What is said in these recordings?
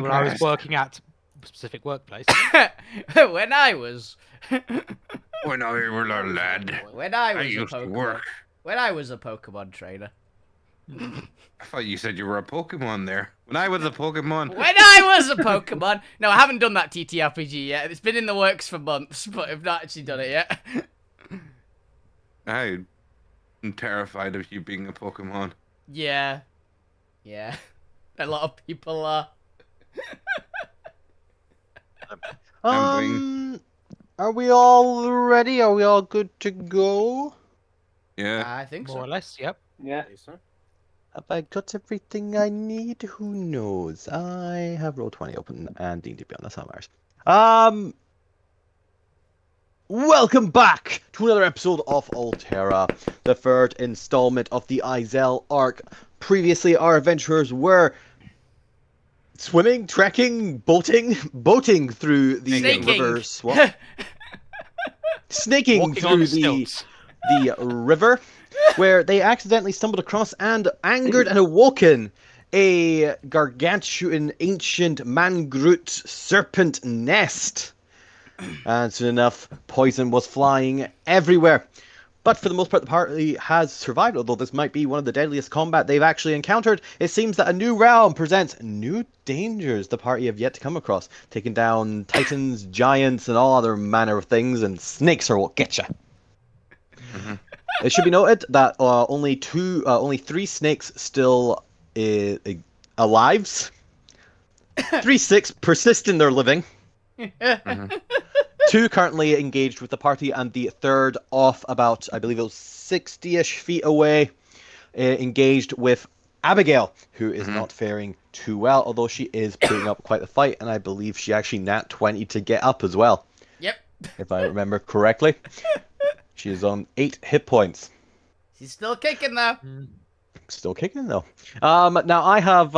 when I was working at a specific workplace. When I was When I were a lad, when I I was a used to Pokemon work. when I was a Pokemon trainer. I thought you said you were a Pokemon there. When I was a Pokemon. When I was a Pokemon. No, I haven't done that TTRPG yet. It's been in the works for months, but I've not actually done it yet. I'm terrified of you being a Pokemon. Yeah. Yeah. A lot of people are. Are we all ready? Are we all good to go? Yeah. I think More so. or less, yep. Yeah. Have I got everything I need? Who knows? I have Roll20 open and D&D Beyond. That's how it matters. Welcome back to another episode of Alterra, the third installment of the Izel arc. Previously, our adventurers were swimming, trekking, boating through the Snaking. river swamp. Snaking Walking on through stilts. the river, where they accidentally stumbled across and angered and awoken a gargantuan ancient mangroot serpent nest. And soon enough, poison was flying everywhere. But for the most part, the party has survived, although this might be one of the deadliest combat they've actually encountered. It seems that a new realm presents new dangers the party have yet to come across, taking down titans, giants, and all other manner of things, and snakes are what get you. It should be noted that only three snakes still alive. 3 persist in their living. 2 currently engaged with the party, and the third off about, I believe it was 60-ish feet away, engaged with Abigail, who is not faring too well, although she is putting up quite the fight, and I believe she actually nat 20 to get up as well. Yep. If I remember correctly. She is on 8 hit points. She's still kicking though. Still kicking though. Now I have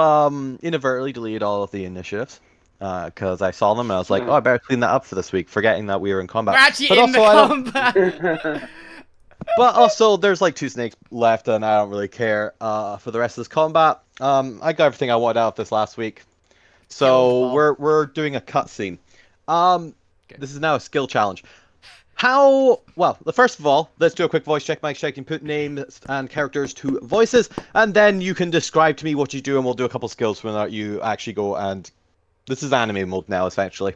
inadvertently deleted all of the initiatives. Because I saw them and I was like, oh, I better clean that up for this week, forgetting that we were in combat. We're actually but in also, the combat. But also, there's like 2 snakes left, and I don't really care for the rest of this combat. I got everything I wanted out of this last week, so we're doing a cutscene. This is now a skill challenge. First of all, let's do a quick voice check. Mic check, and put names and characters to voices, and then you can describe to me what you do, and we'll do a couple skills when you actually go and. This is anime mode now, essentially.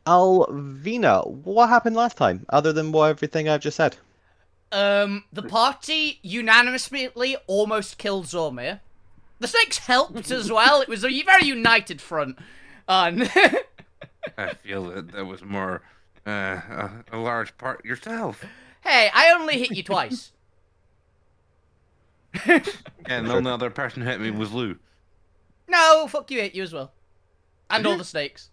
Alvina, what happened last time, other than everything I've just said? The party unanimously almost killed Zormir. The snakes helped as well. It was a very united front. I feel that was more a large part yourself. Hey, I only hit you twice. And the only other person who hit me was Lou. No, fuck you, hit you as well. And all the snakes.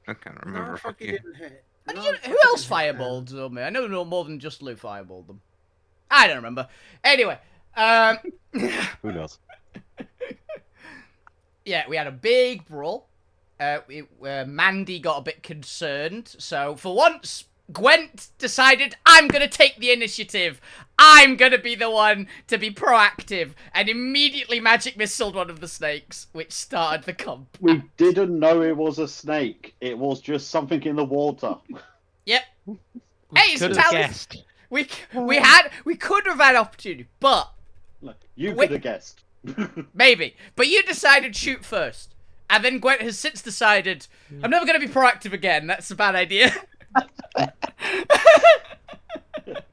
I can't remember. No, Fuck he you. didn't hit. No, Who else fireballed Zormir? I know no more than just Lou fireballed them. I don't remember. Anyway, Who knows? yeah, we had a big brawl. Mandy got a bit concerned, so for once, Gwent decided, I'm gonna take the initiative. I'm gonna be the one to be proactive, and immediately magic missiled one of the snakes, which started the comp. We didn't know it was a snake. It was just something in the water. Yep. Hey, Could it's have Italian. guessed. We could have had opportunity, but You Wait. could have guessed. maybe. But you decided shoot first, and then Gwent has since decided I'm never gonna be proactive again. That's a bad idea.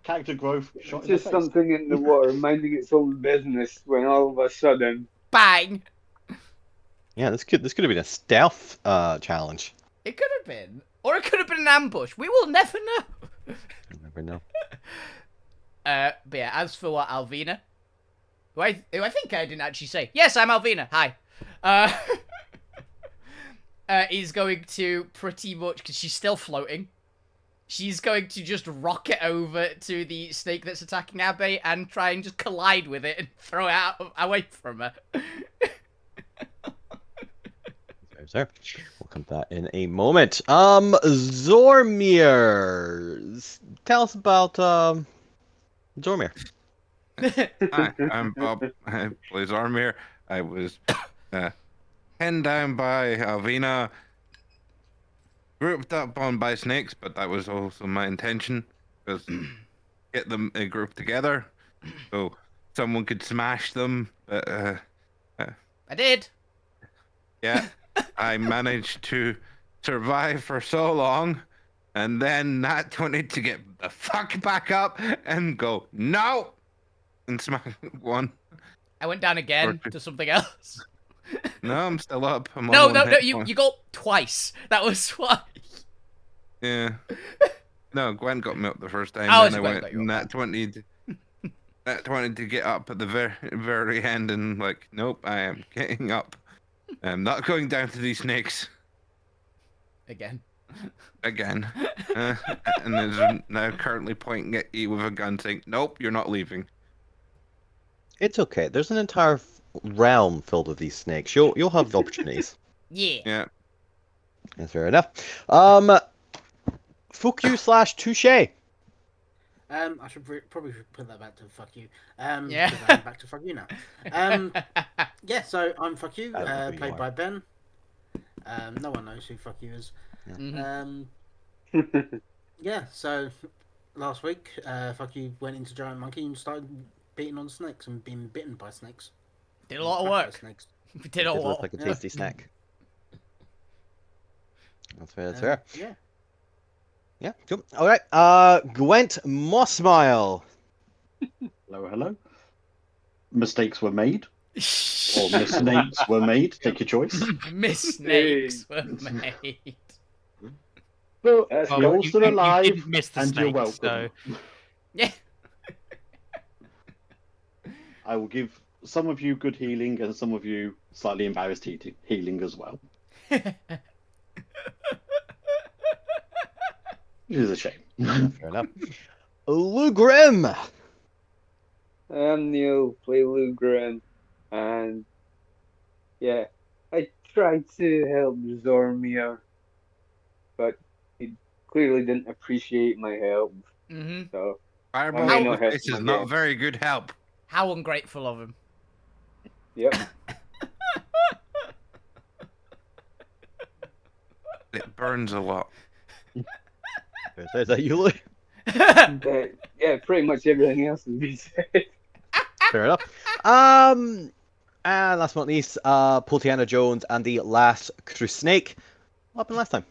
Character growth. Shot It's in the just face. something in the water minding its own business when all of a sudden. Bang. Yeah, this could have been a stealth challenge. It could have been, or it could have been an ambush. We will never know. You never know. But yeah, as for what Alvina, who I think I didn't actually say. Yes, I'm Alvina. Hi. Is going to pretty much, because she's still floating, she's going to just rocket over to the snake that's attacking Abbe and try and just collide with it and throw it out away from her. Sir. We'll come to that in a moment. Zormir. Tell us about Zormir. Hi, I'm Bob. I play Zarmir. I was pinned down by Alvina, grouped up on by snakes, but that was also my intention, because get them grouped together, so someone could smash them. But I did. yeah, I managed to survive for so long, and then Nat wanted to get the fuck back up and go no, and smash one. I went down again to something else. No, I'm still up. I'm on No, one no, no, hit you point. go twice. That was why. Yeah. No, Gwen got me up the first time. Oh, Then it's I Gwen went got you up, Nat 20. Nat 20 to get up at the very end, and like, nope, I am getting up. I'm not going down to these snakes Again. again. And is now currently pointing at E with a gun, saying, "Nope, you're not leaving." It's okay. There's an entire realm filled with these snakes. You'll have opportunities. Yeah. Yeah. That's fair enough. Fuck you / touche. I should probably put that back to fuck you. Yeah. 'cause I'm back to fuck you now. Yeah, so I'm fuck you, I don't know who you played are. by Ben. No one knows who fuck you is. Mhm. Yeah, so last week, fuck you went into Giant Monkey and started beating on snakes and being bitten by snakes. Did a lot of Crushed by work. Snakes. We It did a did look lot. like a Yeah. tasty snack. That's fair. That's fair. Yeah. Yeah, cool. All right. Gwent Mossmile. Hello. Mistakes were made, or mistakes were made. Take your choice. Miss snakes were made. But That's Well, you're all you- still you alive, didn't miss the and you're snakes, welcome. Yeah. I will give some of you good healing, and some of you slightly embarrassed healing as well, which is a shame. Fair enough. Lugrim. I'm Neil, play Lou Graham, and yeah, I tried to help Zormir, but he clearly didn't appreciate my help, hmm so Fireball may in not the help face him is not again. very good help. How ungrateful of him. Yep. It burns a lot. Is that you, Lou? But, yeah, pretty much everything else has been said. Fair enough. And last but not least, Pultiana Jones and the last Crew Snake. What happened last time?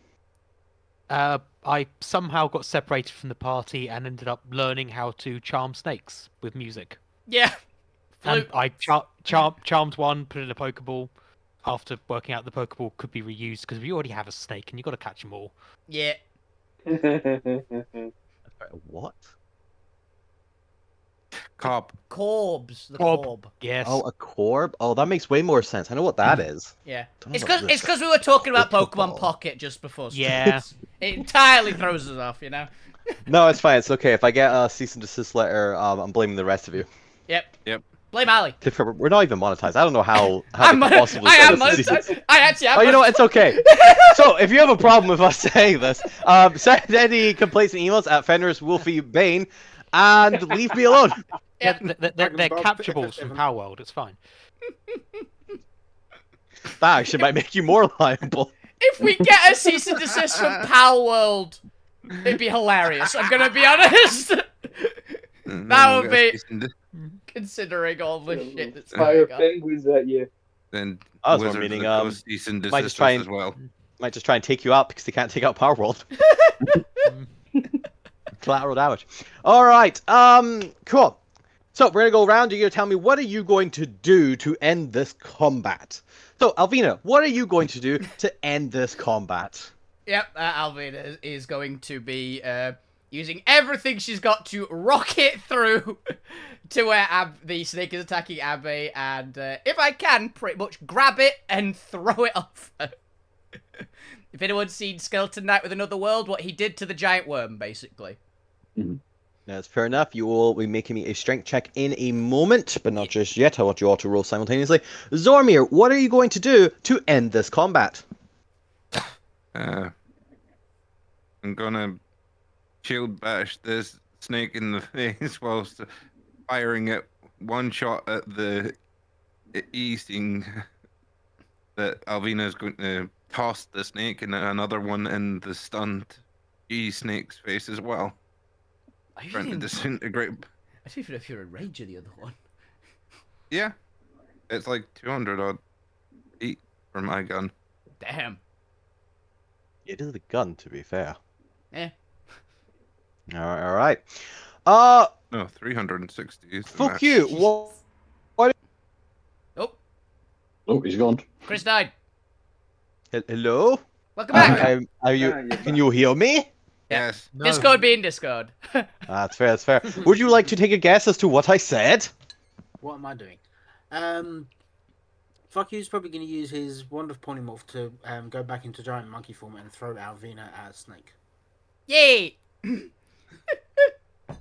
I somehow got separated from the party and ended up learning how to charm snakes with music. Yeah. And Flute. I charmed one, put it in a Pokeball. After working out the Pokeball could be reused because we already have a snake and you've got to catch them all. Yeah. What? Cobb. Corbs. The Corb. corb. Yes. Oh, a Corb? Oh, that makes way more sense. I know what that is. Yeah. Don't know It's about because this. we were talking about Pokeball. Pokemon Pocket just before. Yeah. It entirely throws us off, you know. No, it's fine. It's okay. If I get a cease and desist letter, I'm blaming the rest of you. Yep. Yep. Blame Ali. We're not even monetized. I don't know how I'm they could possibly I send am us a cease and monetized. I actually am. Oh, you know what? It's okay. So, if you have a problem with us saying this, send any complaints and emails at Fenris Wolfie Bane, and leave me alone. Yep. They're Dragon's Bob, capturables from FF7. Power World. It's fine. That actually might make you more liable. If we get a cease and desist from Power World, it'd be hilarious. I'm gonna be honest. That would be considering all the shit that's Fire going on. penguins at you. Then I was more Wizards meaning, of Coast cease and might desist just try us and- as well. Might just try and take you out because they can't take out Power World. Collateral damage. All right. Cool. So we're gonna go around. You're gonna tell me what are you going to do to end this combat. So Alvina, what are you going to do to end this combat? Yep, Alvina is going to be using everything she's got to rocket through to where the snake is attacking Abby, and if I can, pretty much grab it and throw it off her. If anyone's seen Skeleton Knight with Another World, what he did to the giant worm, basically. That's fair enough. You will be making me a strength check in a moment, but not just yet. I want you all to roll simultaneously. Zormir, what are you going to do to end this combat? I'm gonna shield bash this snake in the face whilst firing it one shot at the easting that Alvina is going to toss the snake and another one in the stunned G snake's face as well, Are you trying to even... disintegrate. I don't even know if you're a ranger, the other one. Yeah, it's like 200 odd feet for my gun. Damn. It is a gun, to be fair. Eh. All right. No, 360 is the Fuck max. you. What? Oh, Oh, he's gone. Chris died. Hello? Welcome back. Are you? Ah, you're Can you hear me? Yes. No. Discord being Discord. That's fair. That's fair. Would you like to take a guess as to what I said? What am I doing? Fuck you's probably going to use his Wand of Polymorph to go back into giant monkey form and throw Alvina at a snake. Yay!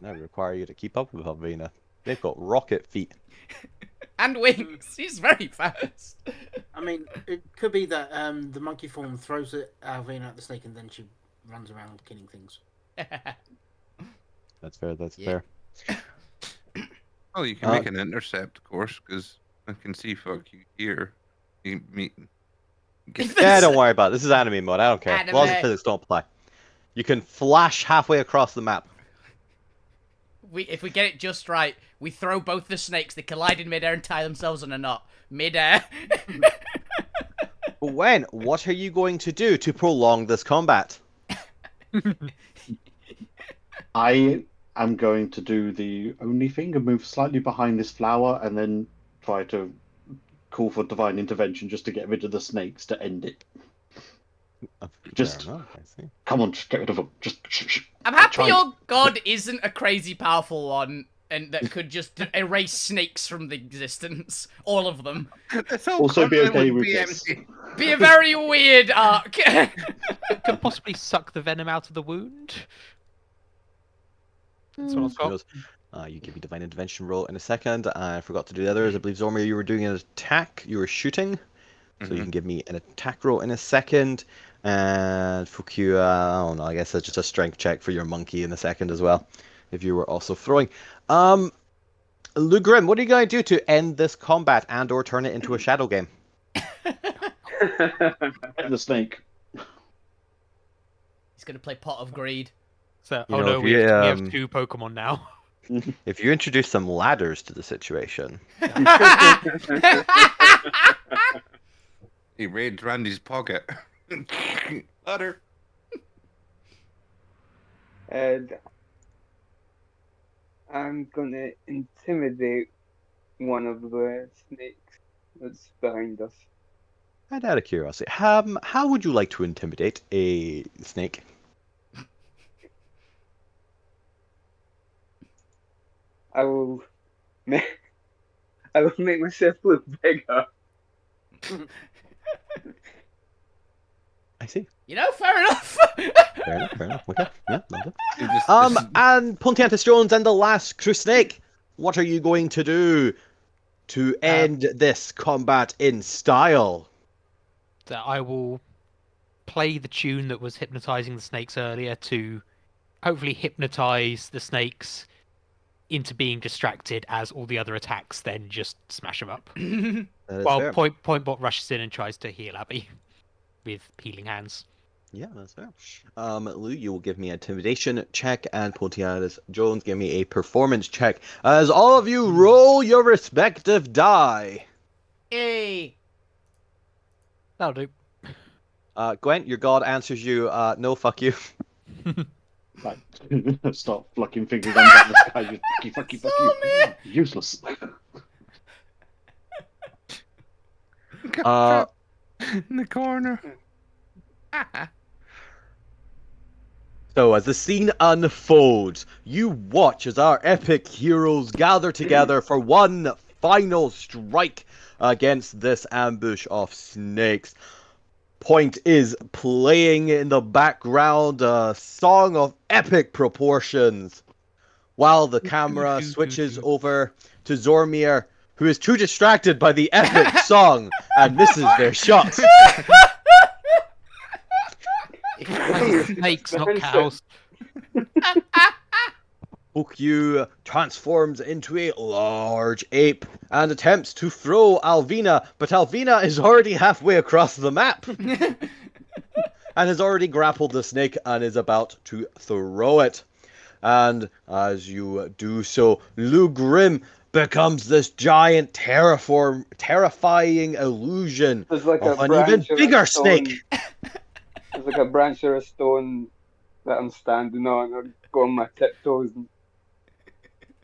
That would require you to keep up with Alvina. They've got rocket feet. And wings. He's very fast. I mean, it could be that the monkey form throws Alvina at the snake and then she runs around killing things. That's fair. That's Yeah. fair. Oh, you can make an intercept, of course, because I can see fuck you here. You meet. Yeah, don't worry about it. This is anime mode. I don't care. Laws of Anime. physics don't apply. You can flash halfway across the map. If we get it just right, we throw both the snakes, they collide in midair and tie themselves in a knot. Midair. Gwen, what are you going to do to prolong this combat? I am going to do the only thing and move slightly behind this flower and then try to call for divine intervention just to get rid of the snakes to end it. Just- Fair enough, I see. Come on, just get rid of them. Just shh. I'm happy Try- your god isn't a crazy powerful one and that could just erase snakes from the existence. All of them. This whole Also be continent okay would with be this. empty. Be a very weird arc. Could possibly suck the venom out of the wound. That's what I've Who got. knows? You give me divine intervention roll in a second. I forgot to do the others. I believe Zormir, you were doing an attack. You were shooting. So you can give me an attack roll in a second. And Fuku, I don't know, I guess that's just a strength check for your monkey in a second as well. If you were also throwing. Lugrim, what are you going to do to end this combat and or turn it into a shadow game? And the snake. He's gonna play Pot of Greed. So, You oh know, no, if we you, have 2 Pokemon now. If you introduce some ladders to the situation. He raids Randy's pocket. Ladder. And I'm gonna intimidate one of the snakes that's behind us. And out of curiosity, how would you like to intimidate a snake? I will make myself look bigger. I see. You know, fair enough. Fair enough. Okay. Yeah, noted. You just- And Pontianus Jones and the last crew snake, what are you going to do to end this combat in style? That I will play the tune that was hypnotizing the snakes earlier to hopefully hypnotize the snakes into being distracted as all the other attacks then just smash them up. That is While fair. Pointbot rushes in and tries to heal Abby with healing hands. Yeah, that's fair. Lou, you will give me an intimidation check, and Pontianus Jones give me a performance check. As all of you roll your respective die. Hey. That'll do. Gwent, your god answers you, no, fuck you. Like, start flicking fingers down the sky. You fuck you. Useless. in the corner. So as the scene unfolds, you watch as our epic heroes gather together for one final strike against this ambush of snakes. Point is playing in the background a song of epic proportions, while the camera switches over to Zormir, who is too distracted by the epic song and misses their shot. Snakes, not cows. Okyu transforms into a large ape and attempts to throw Alvina, but Alvina is already halfway across the map and has already grappled the snake and is about to throw it. And as you do so, Lugrim becomes this giant terrifying illusion There's like of a an even branch or a bigger stone. snake. There's like a branch or a stone that I'm standing on. I go on my tiptoes and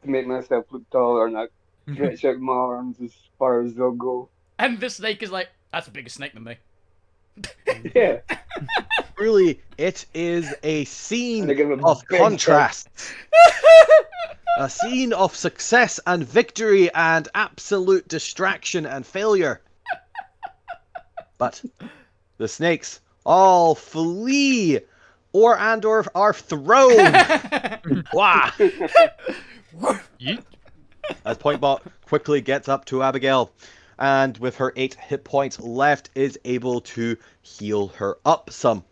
to make myself look taller, and I stretch out my arms as far as they'll go. And the snake is like, that's a bigger snake than me. Yeah. Truly, it is a And I scene give a of big contrasts. A scene of success and victory and absolute distraction and failure. But the snakes all flee or are thrown. Wah! Yeet. As Pointbot quickly gets up to Abigail and with her 8 hit points left is able to heal her up some.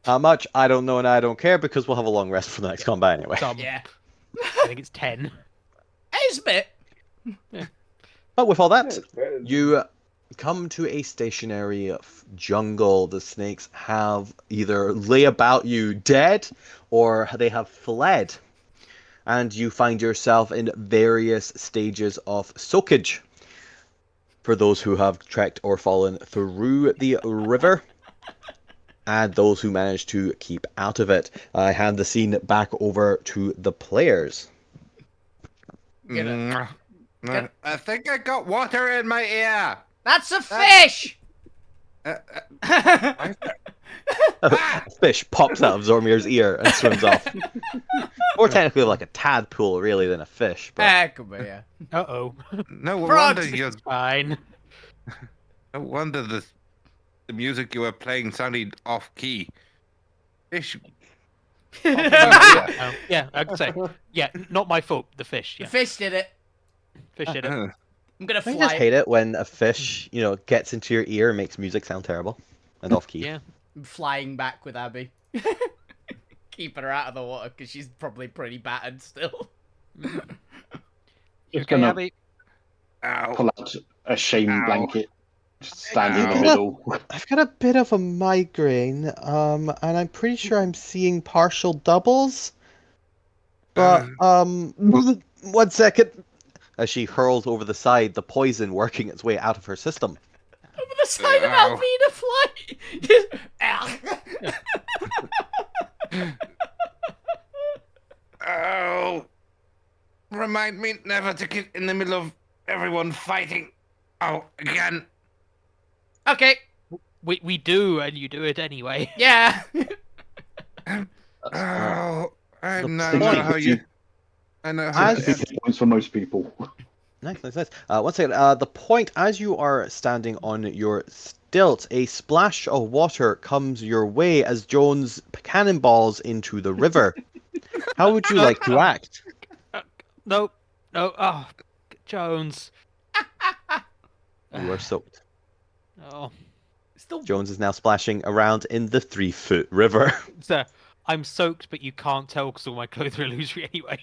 How much? I don't know and I don't care because we'll have a long rest for the next combat anyway. Some. Yeah. I think it's 10. It's a bit. But with all that, Yeah, you come to a stationary jungle. The snakes have either lay about you dead or they have fled. And you find yourself in various stages of soakage. For those who have trekked or fallen through the river, and those who managed to keep out of it. I hand the scene back over to the players. Get it. Get- I think I got water in my ear. That's a fish! Why is that- A fish pops out of Zormir's ear and swims off. More technically like a tadpole, really, than a fish. But Could be, yeah. Uh-oh. No Frogs! wonder you. Fine. No wonder the music you were playing sounded off key. Fish. Yeah, I'd say. Yeah, not my fault. The fish. The Yeah, fish did it. fish did it. I'm gonna don't you just fly. hate it when a fish, gets into your ear and makes music sound terrible and off key? Yeah. I'm flying back with Abby. Keeping her out of the water because she's probably pretty battered still. Just Okay, gonna Abby. Ow. pull out a shame Ow. blanket, just stand in the Ow. middle. I've got a bit of a migraine, and I'm pretty sure I'm seeing partial doubles. But, 1 second. As she hurls over the side, the poison working its way out of her system. Over the side of Ow. Alvina flying. Just, ow. Oh. Remind me never to get in the middle of everyone fighting. Oh, again. Okay. We do, and you do it anyway. Yeah. Oh, I The know point how is you. I know how As- to. Hit points for most people. Nice. 1 second. The point, as you are standing on your stilts, a splash of water comes your way as Jones cannonballs into the river. How would you like to act? No. Oh, Jones. You are soaked. Oh, Still. Jones is now splashing around in the 3-foot river. so I'm soaked, but you can't tell because all my clothes are illusory anyway.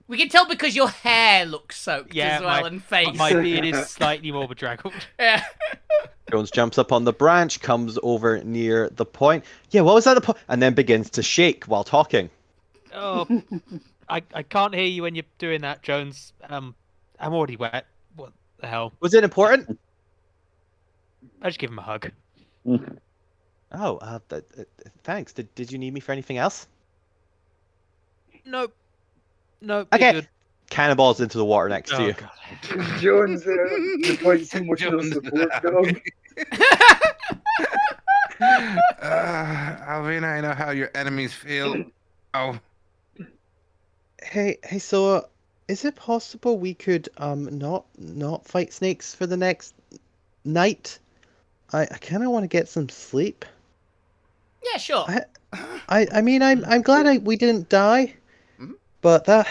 We can tell because your hair looks soaked Yeah, as well and face. My beard is slightly more bedraggled. Yeah. Jones jumps up on the branch, comes over near the point. Yeah, what was that? The point? And then begins to shake while talking. Oh, I can't hear you when you're doing that, Jones. I'm already wet. What the hell? Was it important? I just give him a hug. Oh, thanks. Did you need me for anything else? Nope. Nope. Okay. You're good. Cannonballs into the water next to Oh, you. God. Jones, the points emotional Jones, support dog. Alvina, I know how your enemies feel. Oh, Hey, so is it possible we could not fight snakes for the next night? I kind of want to get some sleep. Yeah, sure. I mean I'm glad we didn't die, Mhm. but that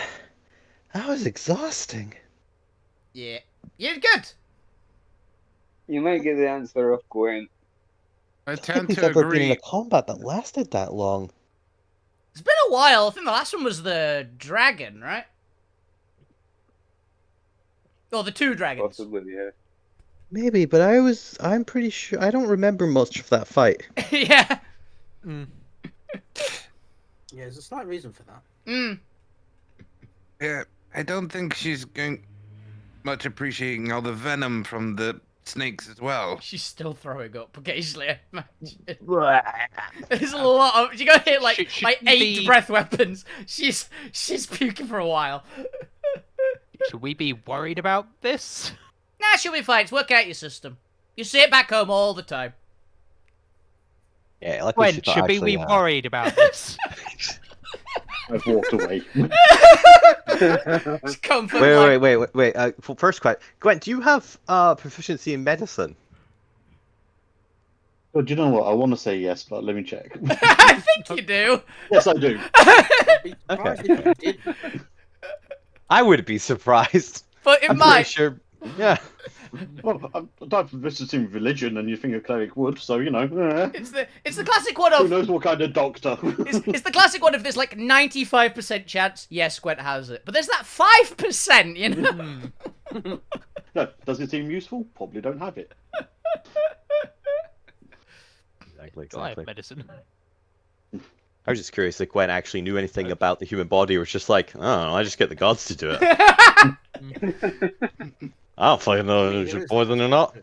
was exhausting. Yeah. You're good. You might get the answer of Gwen. I I don't tend think to we've ever been in agree. a combat that lasted that long. It's been a while. I think the last one was the dragon, right? Or the two dragons. Possibly, yeah. Maybe, but I'm pretty sure I don't remember much of that fight. Yeah. Mm. Yeah, there's a slight reason for that. Mm. Yeah, I don't think she's going much appreciating all the venom from the snakes as well. She's still throwing up occasionally, I imagine. There's a lot of... You gotta hit, like, Should like we 8 be- breath weapons. She's puking for a while. Should we be worried about this? Nah, she'll be fine. It's work out your system. You see it back home all the time. Yeah, like Gwen, should we be worried about this? I've walked away. It's comfort Wait. First question, Gwen, do you have proficiency in medicine? Well, do you know what? I want to say yes, but let me check. I think you do. Yes, I do. I'd be surprised if you did. I would be surprised. But it I'm might. pretty sure. Yeah. Well, I'm not visiting religion, and you think a cleric would, so you know. It's the classic one Who of... knows what kind of doctor? It's the classic one of there's like 95% chance, yes, Gwent has it. But there's that 5%, you know? No, does it seem useful? Probably don't have it. Exactly. I have medicine. I was just curious if Gwen actually knew anything about the human body, or was just like, oh, I just get the gods to do it. I don't fucking know if it's poison or not.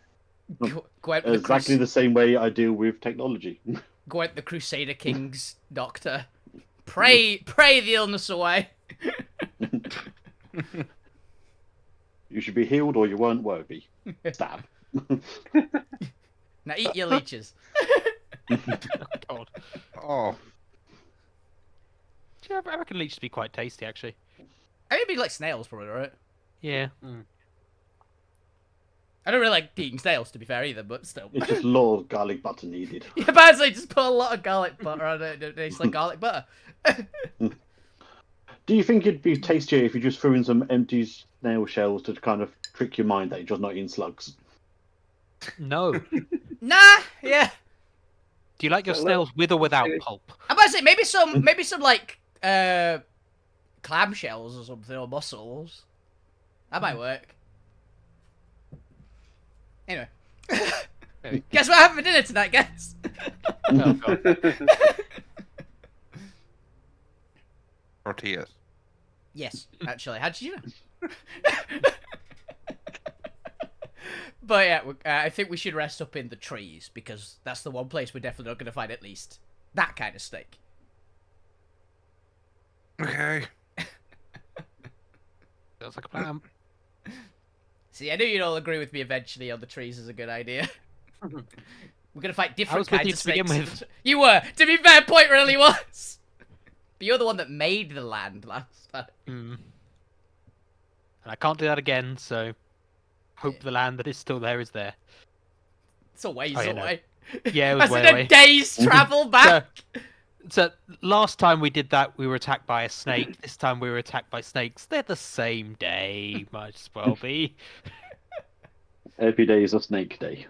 Gwent Exactly the same way I deal with technology. Gwent the Crusader King's doctor. Pray the illness away. You should be healed or you weren't worthy. Stab. Now eat your leeches. God. Oh, Yeah, I reckon leeches be quite tasty, actually. I mean, it'd be like snails, probably, right? Yeah. I don't really like eating snails, to be fair, either, but still. It's just a lot of garlic butter needed. Yeah, but I'd say just put a lot of garlic butter on it. It tastes like garlic butter. Do you think it'd be tastier if you just threw in some empty snail shells to kind of trick your mind that you're just not eating slugs? No. Nah, yeah. Do you like your snails with or without pulp? I'm about to say maybe some like clam shells or something, or mussels. That might work. Anyway. Guess what I'm having for dinner tonight, guys? Oh, God. tortillas. Yes, actually. How did you know? But yeah, I think we should rest up in the trees, because that's the one place we're definitely not going to find at least that kind of snake. Okay. Sounds like a plan. See, I knew you'd all agree with me eventually on the trees is a good idea. We're going to fight different was with kinds you of to begin snakes. with. You were! To be fair, point really was! But you're the one that made the land last time. And I can't do that again, so hope the land that is still there is there. It's a ways Oh, yeah, no. away. Yeah, it was That's way in a away. day's travel back! So last time we did that, we were attacked by a snake. This time we were attacked by snakes. They're the same day. Might as well be. Every day is a snake day.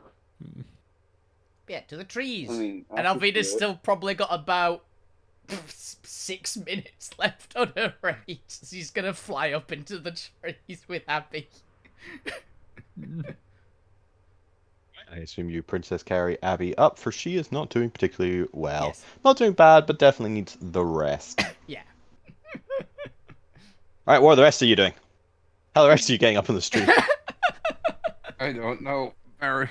Yeah, to the trees. I mean, And I could Alvina's do it. still probably got about 6 minutes left on her race. She's gonna fly up into the trees with Abby. I assume you Princess carry Abby up, for she is not doing particularly well. Yes. Not doing bad, but definitely needs the rest. Yeah. Alright, what are the rest of you doing? How are the rest of you getting up on the street? I don't know. Very.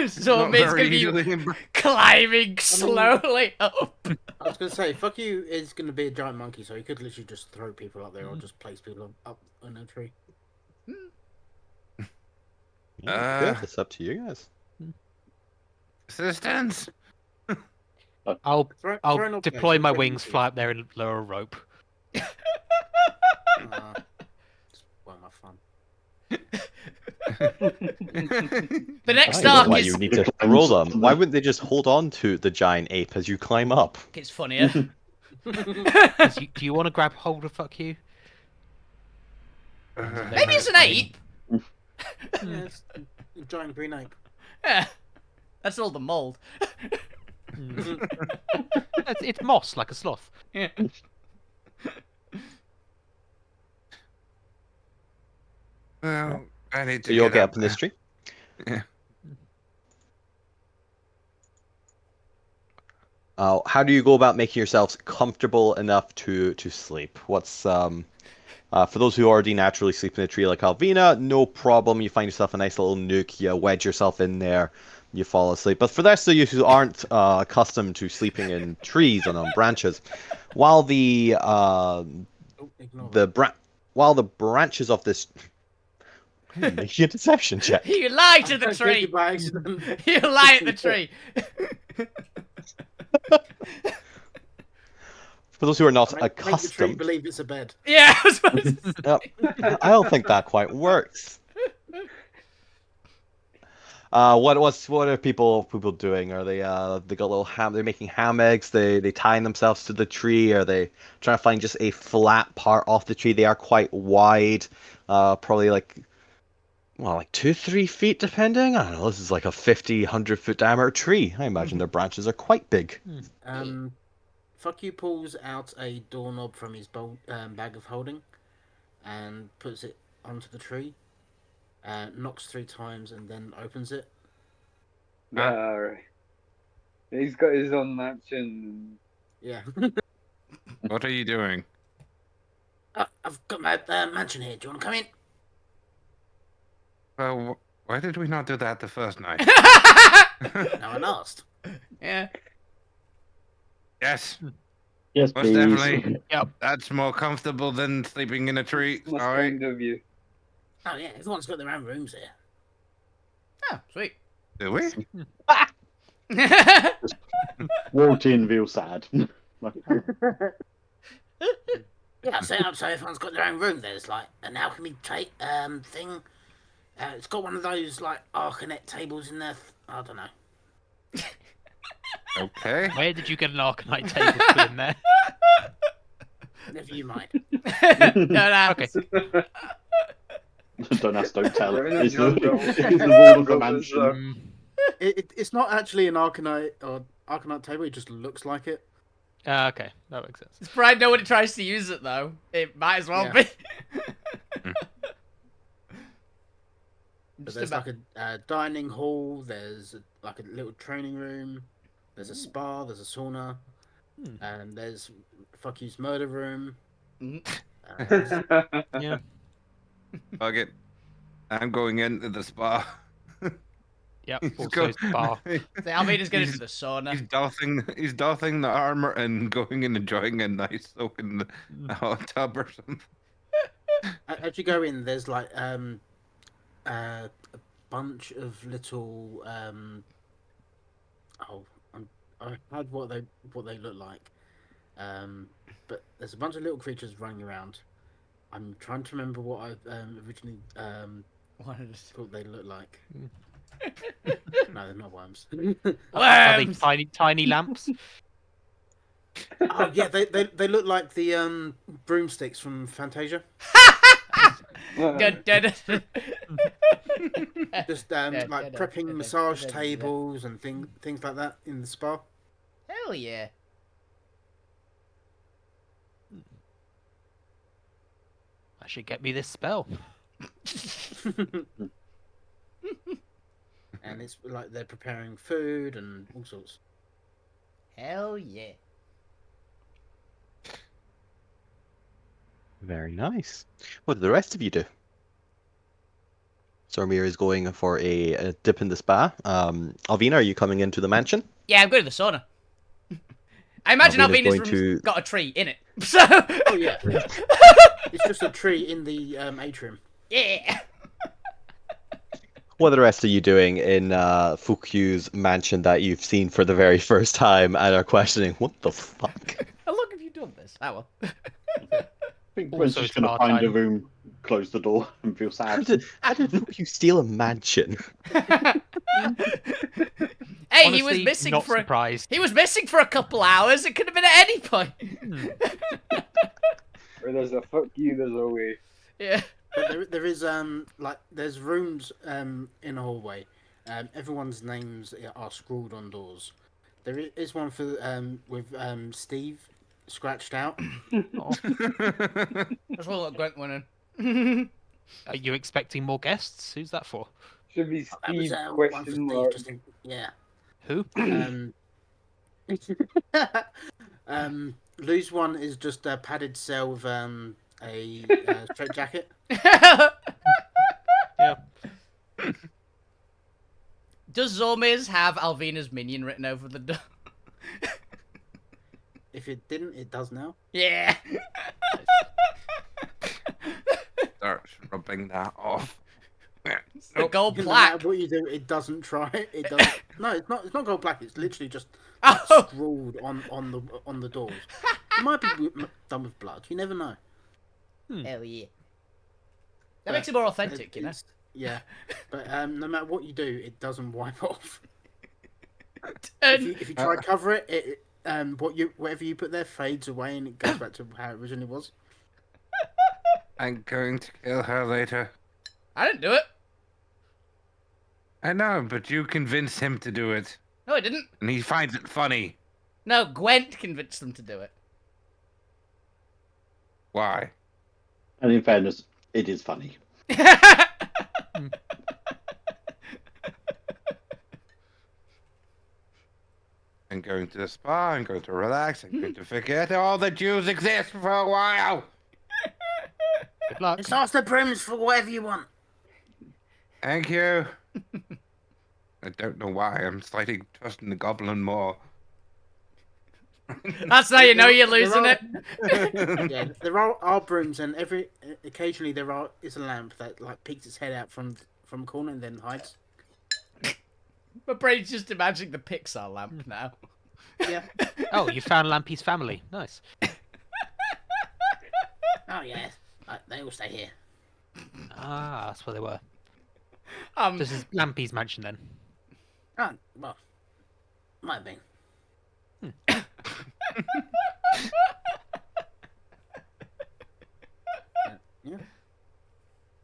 So not it's very gonna be easily. climbing slowly up. I was gonna say, fuck you is gonna be a giant monkey, so he could literally just throw people up there or just place people up on a tree. Yeah, it's up to you guys. Assistance. I'll Throw an I'll object deploy and my put it wings, into- fly up there, and lower a rope. Just well, my fun. The next I don't know arc why is you need to roll them. Why wouldn't they just hold on to the giant ape as you climb up? it's funnier. Do you want to grab hold of fuck you? Maybe it's an ape. Yeah, it's a giant green ape. Yeah. That's all the mold. It's moss, like a sloth. Yeah. Well, I need to So you'll get up up in this there. tree. Yeah. How do you go about making yourselves comfortable enough to sleep? What's for those who already naturally sleep in a tree like Alvina, no problem. You find yourself a nice little nook, you wedge yourself in there, you fall asleep. But for the rest of you who aren't accustomed to sleeping in trees and on branches, while the Oh, ignore the that. while the branches of this make a deception check. You lie to the I did tree. it by accident. You lie at the tree. For those who are not Make the tree accustomed, believe it's a bed. Yeah, I was supposed to say. I don't think that quite works. What are people doing? Are they they got little they're making hammocks, they tying themselves to the tree, are they trying to find just a flat part off the tree? They are quite wide, probably like 2-3 feet depending. I don't know, this is like a 50-100 foot diameter tree. I imagine their branches are quite big. Fuck you pulls out a doorknob from his bag of holding and puts it onto the tree, knocks 3 times and then opens it. Alright. He's got his own mansion. Yeah. What are you doing? I've got my mansion here. Do you want to come in? Well, why did we not do that the first night? No one asked. Yeah. Yes, Yes, most please. definitely. That's more comfortable than sleeping in a tree. Most All right. kind of you. Oh yeah, everyone's got their own rooms here. Oh, sweet. Do we? Walked in, feel sad. Yeah, so everyone's got their own room. There's like an alchemy thing. It's got one of those like Arcanet tables in there. I don't know. Okay. Where did you get an Arcanite table put in there? Never you mind. No, no. Okay. Don't ask, don't tell. They're in a It's the, jungle. it's the rule of the mansion. Mm, It's not actually an Arcanite table. It just looks like it. okay, that makes sense. Does Brian know when it tries to use it, though? It might as well Yeah. be. But Just there's about- like a dining hall. There's like a little training room. There's a spa. There's a sauna. Hmm. And there's fuck you's murder room. Mm. Yeah. Fuck it. I'm going into the spa. Yep. He's Also go- spa. The Almeda's going He's- into the sauna. He's doffing the armor and going and enjoying a nice soak in the hot tub or something. As you go in, there's like a bunch of little I had what they look like, but there's a bunch of little creatures running around. I'm trying to remember what I originally thought they looked like. No, they're not worms. Are they Worms! tiny lamps? Oh yeah, they look like the broomsticks from Fantasia. Dun, dun, dun. Just Yeah, like yeah, prepping yeah, massage yeah, yeah. tables and things like that in the spa. Hell yeah. I should get me this spell. And it's like they're preparing food and all sorts. Hell yeah. Very nice. What do the rest of you do? Sormir is going for a dip in the spa. Alvina, are you coming into the mansion? Yeah, I'm going to the sauna. I imagine Alvina's Alvina's going room's to- got a tree in it. So. Oh yeah, it's just a tree in the atrium. Yeah. What are the rest of you doing in Fukyu's mansion that you've seen for the very first time and are questioning, what the fuck? How long have you done this? Oh well. I think Gwen's Also, just it's going to our find a time. room, close the door, and feel How sad. did Fukyu steal a mansion? Hey, Honestly, he was missing not for surprised. he was missing for a couple hours. It could have been at any point. Where there's a fuck you, there's a way. Yeah. But there is like there's rooms in a hallway. Everyone's names are scrawled on doors. There is one for with Steve scratched out. That's all that Gwent went in. Are you expecting more guests? Who's that for? Should be That was Steve one for question Steve. mark. Just in, yeah. Who? Lose one is just a padded cell with a straight jacket. Yeah. Does Zormiz have Alvina's minion written over the door? If it didn't, it does now. Yeah. Start rubbing that off. It's the gold No matter plaque. what you do, it doesn't try. It does. No, it's not. It's not gold plaque. It's literally just Oh. scrawled on the doors. It might be done with blood. You never know. Hell yeah. That makes it more authentic, you know? Yeah, but no matter what you do, it doesn't wipe off. And If you try to cover it, whatever you put there fades away and it goes back to how it originally was. I'm going to kill her later. I didn't do it. I know, but you convinced him to do it, No, I didn't. and he finds it funny. No, Gwent convinced them to do it. Why? And in fairness, it is funny. I'm going to the spa. I'm going to relax. I'm going to forget all the Jews exist for a while. Good luck. It's ask the brims for whatever you want. Thank you. I don't know why. I'm slightly trusting the goblin more. That's how you know you're losing it. Yeah, there are brooms, and occasionally there is a lamp that like peeks its head out from a corner and then hides. My brain's just imagining the Pixar lamp now. Yeah. Oh, you found Lampy's family. Nice. Oh yeah. They all stay here. Ah, that's where they were. This This is Lampy's mansion then. Oh well, might have been. Yeah.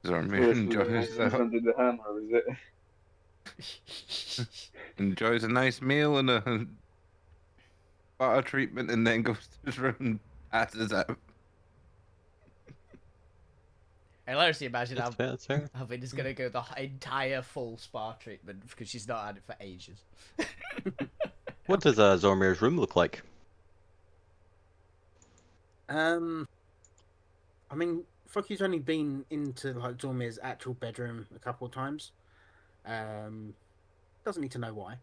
Zormir enjoys, Under the hammer, is it? enjoys a nice meal and a water treatment, and then goes to his room and passes out. I honestly imagine That's fair. Alvina's gonna go the entire full spa treatment because she's not had it for ages. What does Zormir's room look like? I mean, Fucky's only been into like Zormir's actual bedroom a couple of times. Doesn't need to know why.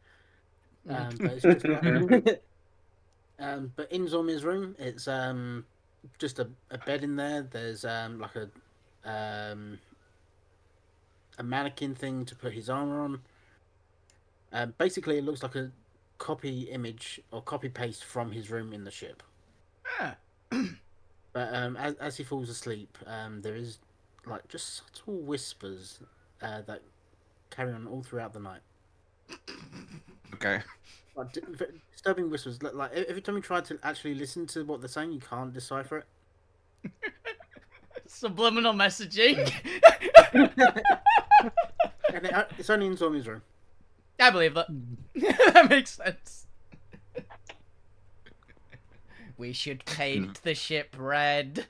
But it's just but in Zormir's room, it's just a bed in there. There's like a mannequin thing to put his armor on. Basically, it looks like a copy image or copy paste from his room in the ship. Ah. But as he falls asleep, there is like just subtle whispers that carry on all throughout the night. Okay. Like disturbing whispers. Like every time you try to actually listen to what they're saying, you can't decipher it. Subliminal messaging. And it's only in Zormi's room. I believe that. That makes sense. We should paint the ship red.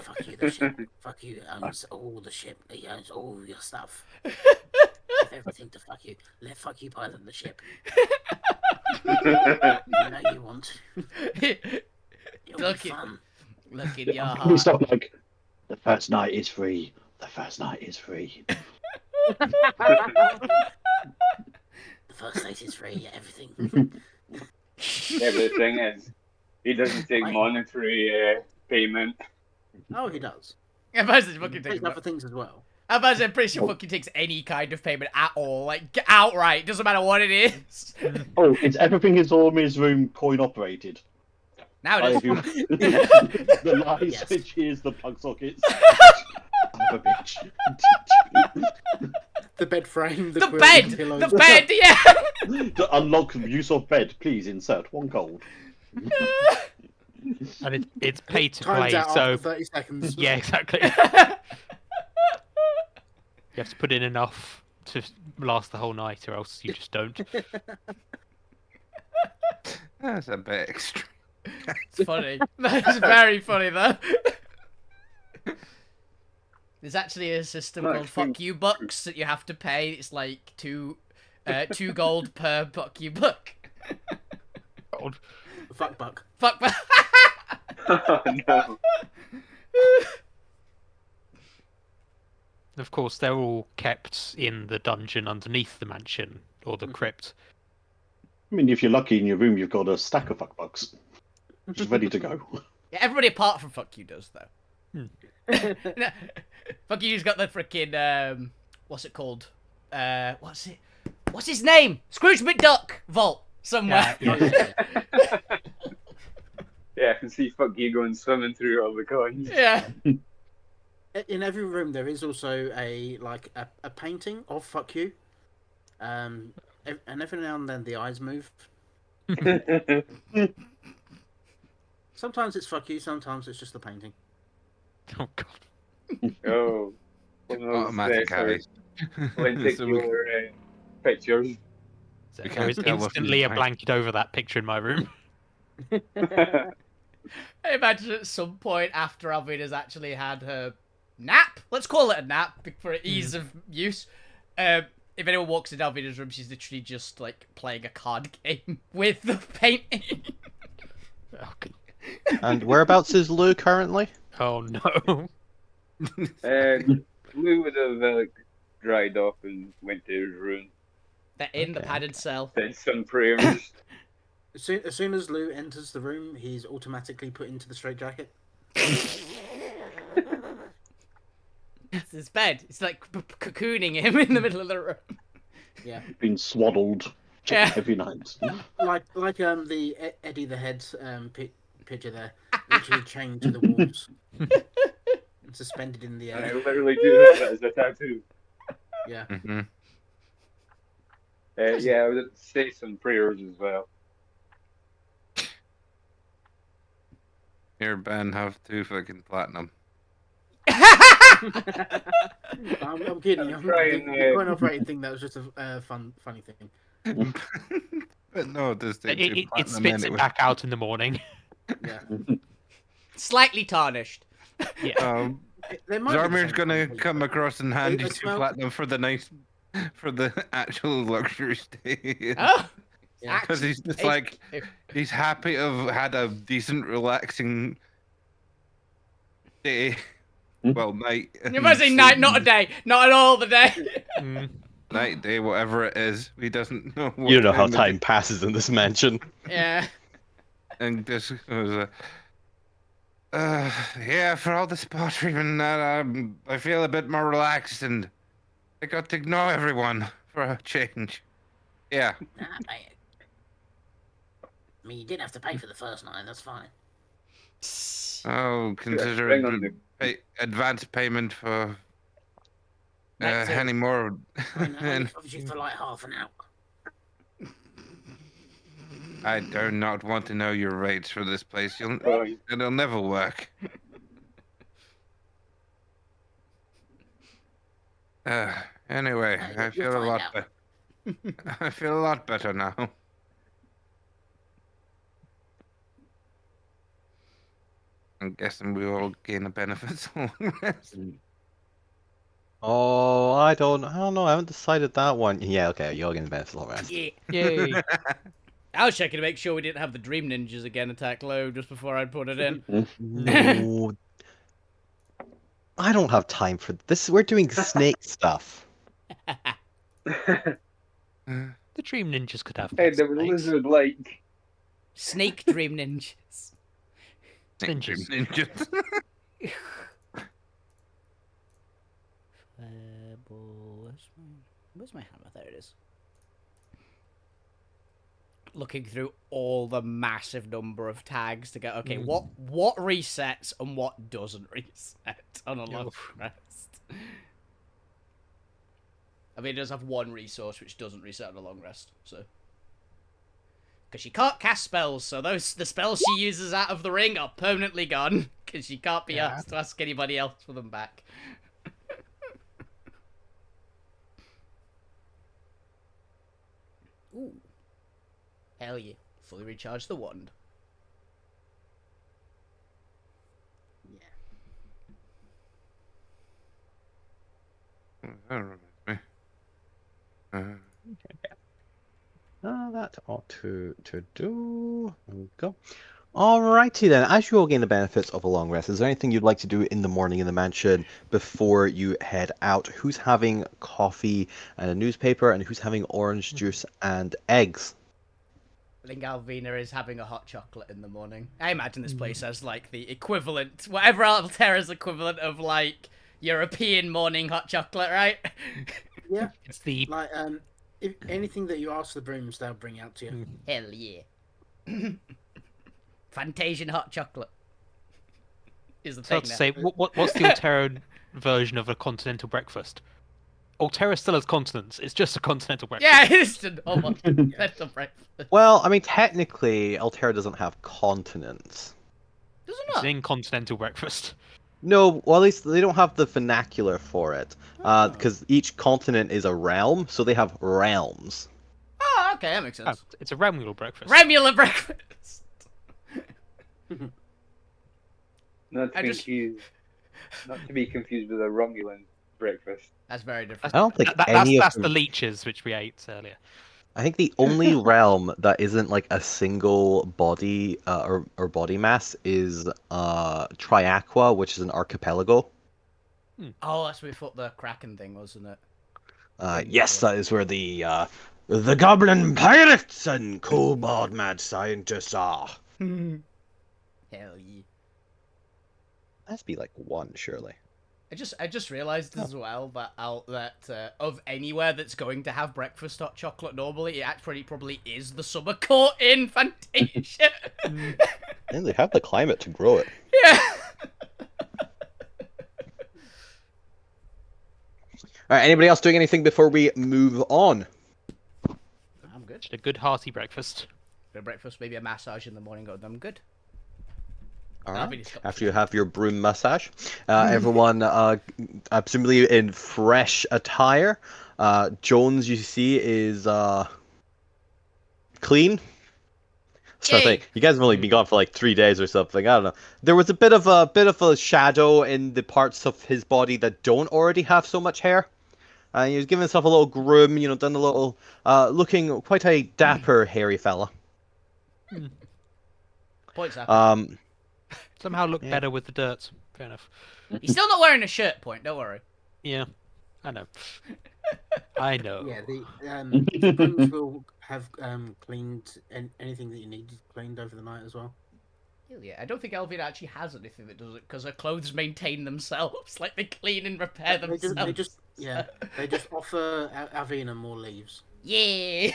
Fuck you, the ship. Fuck you. Owns all the ship. He owns all your stuff. Give everything to fuck you. Let fuck you pilot the ship. You know you want. It'll Look be it. fun. Look in your Can we heart. stop like the first night is free. The first night is free. The first date is free. Everything. Yeah, but the thing is, he doesn't take monetary payment. Oh, he does. I imagine He fucking takes takes other things as well. I imagine I'm pretty sure fucking takes any kind of payment at all. Like, outright. Doesn't matter what it is. Oh, it's everything is all in his room coin operated. Now I it do- is. the light Yes. switch is the plug sockets. Son of a bitch. The bed frame, The quilt, bed! the pillows. The bed, yeah! To unlock use of bed, please insert 1 gold. And it's pay to Times play, out so after 30 seconds. yeah, exactly. You have to put in enough to last the whole night, or else you just don't. That's a bit extreme. It's funny. That's very funny, though. There's actually a system No, called it's Fuck You Bucks that you have to pay. It's like two gold per Fuck You Buck. God. Fuck buck. Fuck. Oh no. Of course, they're all kept in the dungeon underneath the mansion or the crypt. I mean, if you're lucky in your room, you've got a stack of fuck bucks, which is ready to go. Yeah, everybody apart from Fuck You does though. Hmm. No, Fuck You's got the freaking what's it called? What's his name? Scrooge McDuck vault somewhere. Yeah. Yeah, I can see fuck you going swimming through all the coins. Yeah. In every room, there is also a painting of fuck you. And every now and then the eyes move. Sometimes it's fuck you, sometimes it's just the painting. Oh God. Oh, one of those Automatic sort eyes. of lenticular pictures. So We there can't is tell what's instantly a behind. blanket over that picture in my room. I imagine at some point after Alvina's actually had her nap, let's call it a nap for ease of use. If anyone walks into Alvina's room, she's literally just like playing a card game with the painting. Oh, God. And whereabouts is Lou currently? Oh no. Lou would have dried off and went to his room. They're in the Okay. padded cell. Said some prayers. As soon as Lou enters the room, he's automatically put into the straitjacket. It's his bed. It's like cocooning him in the middle of the room. Yeah, Been swaddled Yeah. every night. like the Eddie the Head picture there, literally chained to the walls, and suspended in the I air. literally do have that as a tattoo. Yeah. Mm-hmm. Yeah, I would say some prayers as well. Here, Ben, have 2 fucking platinum. I'm kidding. I'm trying, The coin operated thing, that was just a funny thing. But no, this thing too It platinum spits anyway. it back out in the morning. Yeah. Slightly tarnished. Yeah. There might be the Zarmir's same gonna thing. come across and hand I you 2 smell- platinum for the actual luxury stay. Oh. Yeah. Because he's just Hey. like, he's happy to have had a decent, relaxing day. Well, night. You must say night, not a day. Not at all the day. Mm. Night, day, whatever it is. He doesn't know what You don't know how of time passes in this mansion. Yeah. And this was yeah, for all this pottery and that, I feel a bit more relaxed and I got to ignore everyone for a change. Yeah. Nah, mate. I mean, you didn't have to pay for the first night. That's fine. Oh, consider bring on the- advance payment for Night two. any more. I mean, And obviously for like half an hour. I do not want to know your rates for this place. Fine. It'll never work. Anyway, No, I you'll feel a find lot out. better. I feel a lot better now. I'm guessing we all gain a benefit. Oh, I don't know. I haven't decided that one. Yeah, okay, you're getting the benefits of the rest. Yeah. Yay. I was checking to make sure we didn't have the Dream Ninjas again attack low just before I put it in. No. I don't have time for this. We're doing snake stuff. The Dream Ninjas could have Hey, pet there was a snakes. lizard like. Snake Dream Ninjas. Ninjas. Ninjas. Where's my hammer? There it is. Looking through all the massive number of tags to go, okay, what resets and what doesn't reset on a long rest. I mean, it does have one resource which doesn't reset on a long rest, so. Because she can't cast spells, so the spells she uses out of the ring are permanently gone. Because she can't be asked to ask anybody else for them back. Ooh. Hell yeah. Fully recharge the wand. Yeah. That reminds me. That ought to do. There we go. Alrighty then. As you all gain the benefits of a long rest, is there anything you'd like to do in the morning in the mansion before you head out? Who's having coffee and a newspaper, and who's having orange juice and eggs? I think Alvina is having a hot chocolate in the morning. I imagine this place has like the equivalent, whatever Alterra's equivalent of like European morning hot chocolate, right? Yeah, It's the like if anything that you ask the brooms, they'll bring out to you. Hell yeah. Fantasian hot chocolate is the so thing to now. say, what's the Alterra version of a continental breakfast? Alterra still has continents. It's just a continental breakfast. Yeah, it's an almost continental breakfast. Well, I mean, technically, Alterra doesn't have continents. Does it It's not? an incontinental breakfast. No, well, at least they don't have the vernacular for it, Oh. because each continent is a realm, so they have realms. Oh, okay, that makes Oh, sense. it's a Remular breakfast. Remula breakfast. Not I to be just- confused. Not to be confused with a Romulan breakfast. That's very different. I don't think That's any of that's them... the leeches which we ate earlier. I think the only realm that isn't like a single body or body mass is Triaqua, which is an archipelago. Oh, that's where we thought the Kraken thing, wasn't it? Yes, that is where the goblin pirates and kobold mad scientists are. Hell yeah. That's be like one, surely. I just realised as well that of anywhere that's going to have breakfast hot chocolate normally, it actually probably is the summer court in Fantasia. And they have the climate to grow it. Yeah. All right, anybody else doing anything before we move on? I'm good. Just a good hearty breakfast. Good breakfast, maybe a massage in the morning. I'm good. All I'll right. be just- After you have your broom massage, everyone, presumably in fresh attire. Jones, you see, is clean. So I Yay. think you guys have only been gone for like 3 days or something. I don't know. There was a bit of a shadow in the parts of his body that don't already have so much hair. He was giving himself a little groom, done a little, looking quite a dapper, hairy fella. Points up. Somehow look Yeah. better with the dirt. Fair enough. He's still not wearing a shirt. Point. Don't worry. Yeah, I know. I know. Yeah, the brooms will have cleaned anything that you needed cleaned over the night as well. Hell yeah. I don't think Elvin actually has anything that does it because her clothes maintain themselves. Like they clean and repair themselves. They just offer Avina more leaves. Yeah.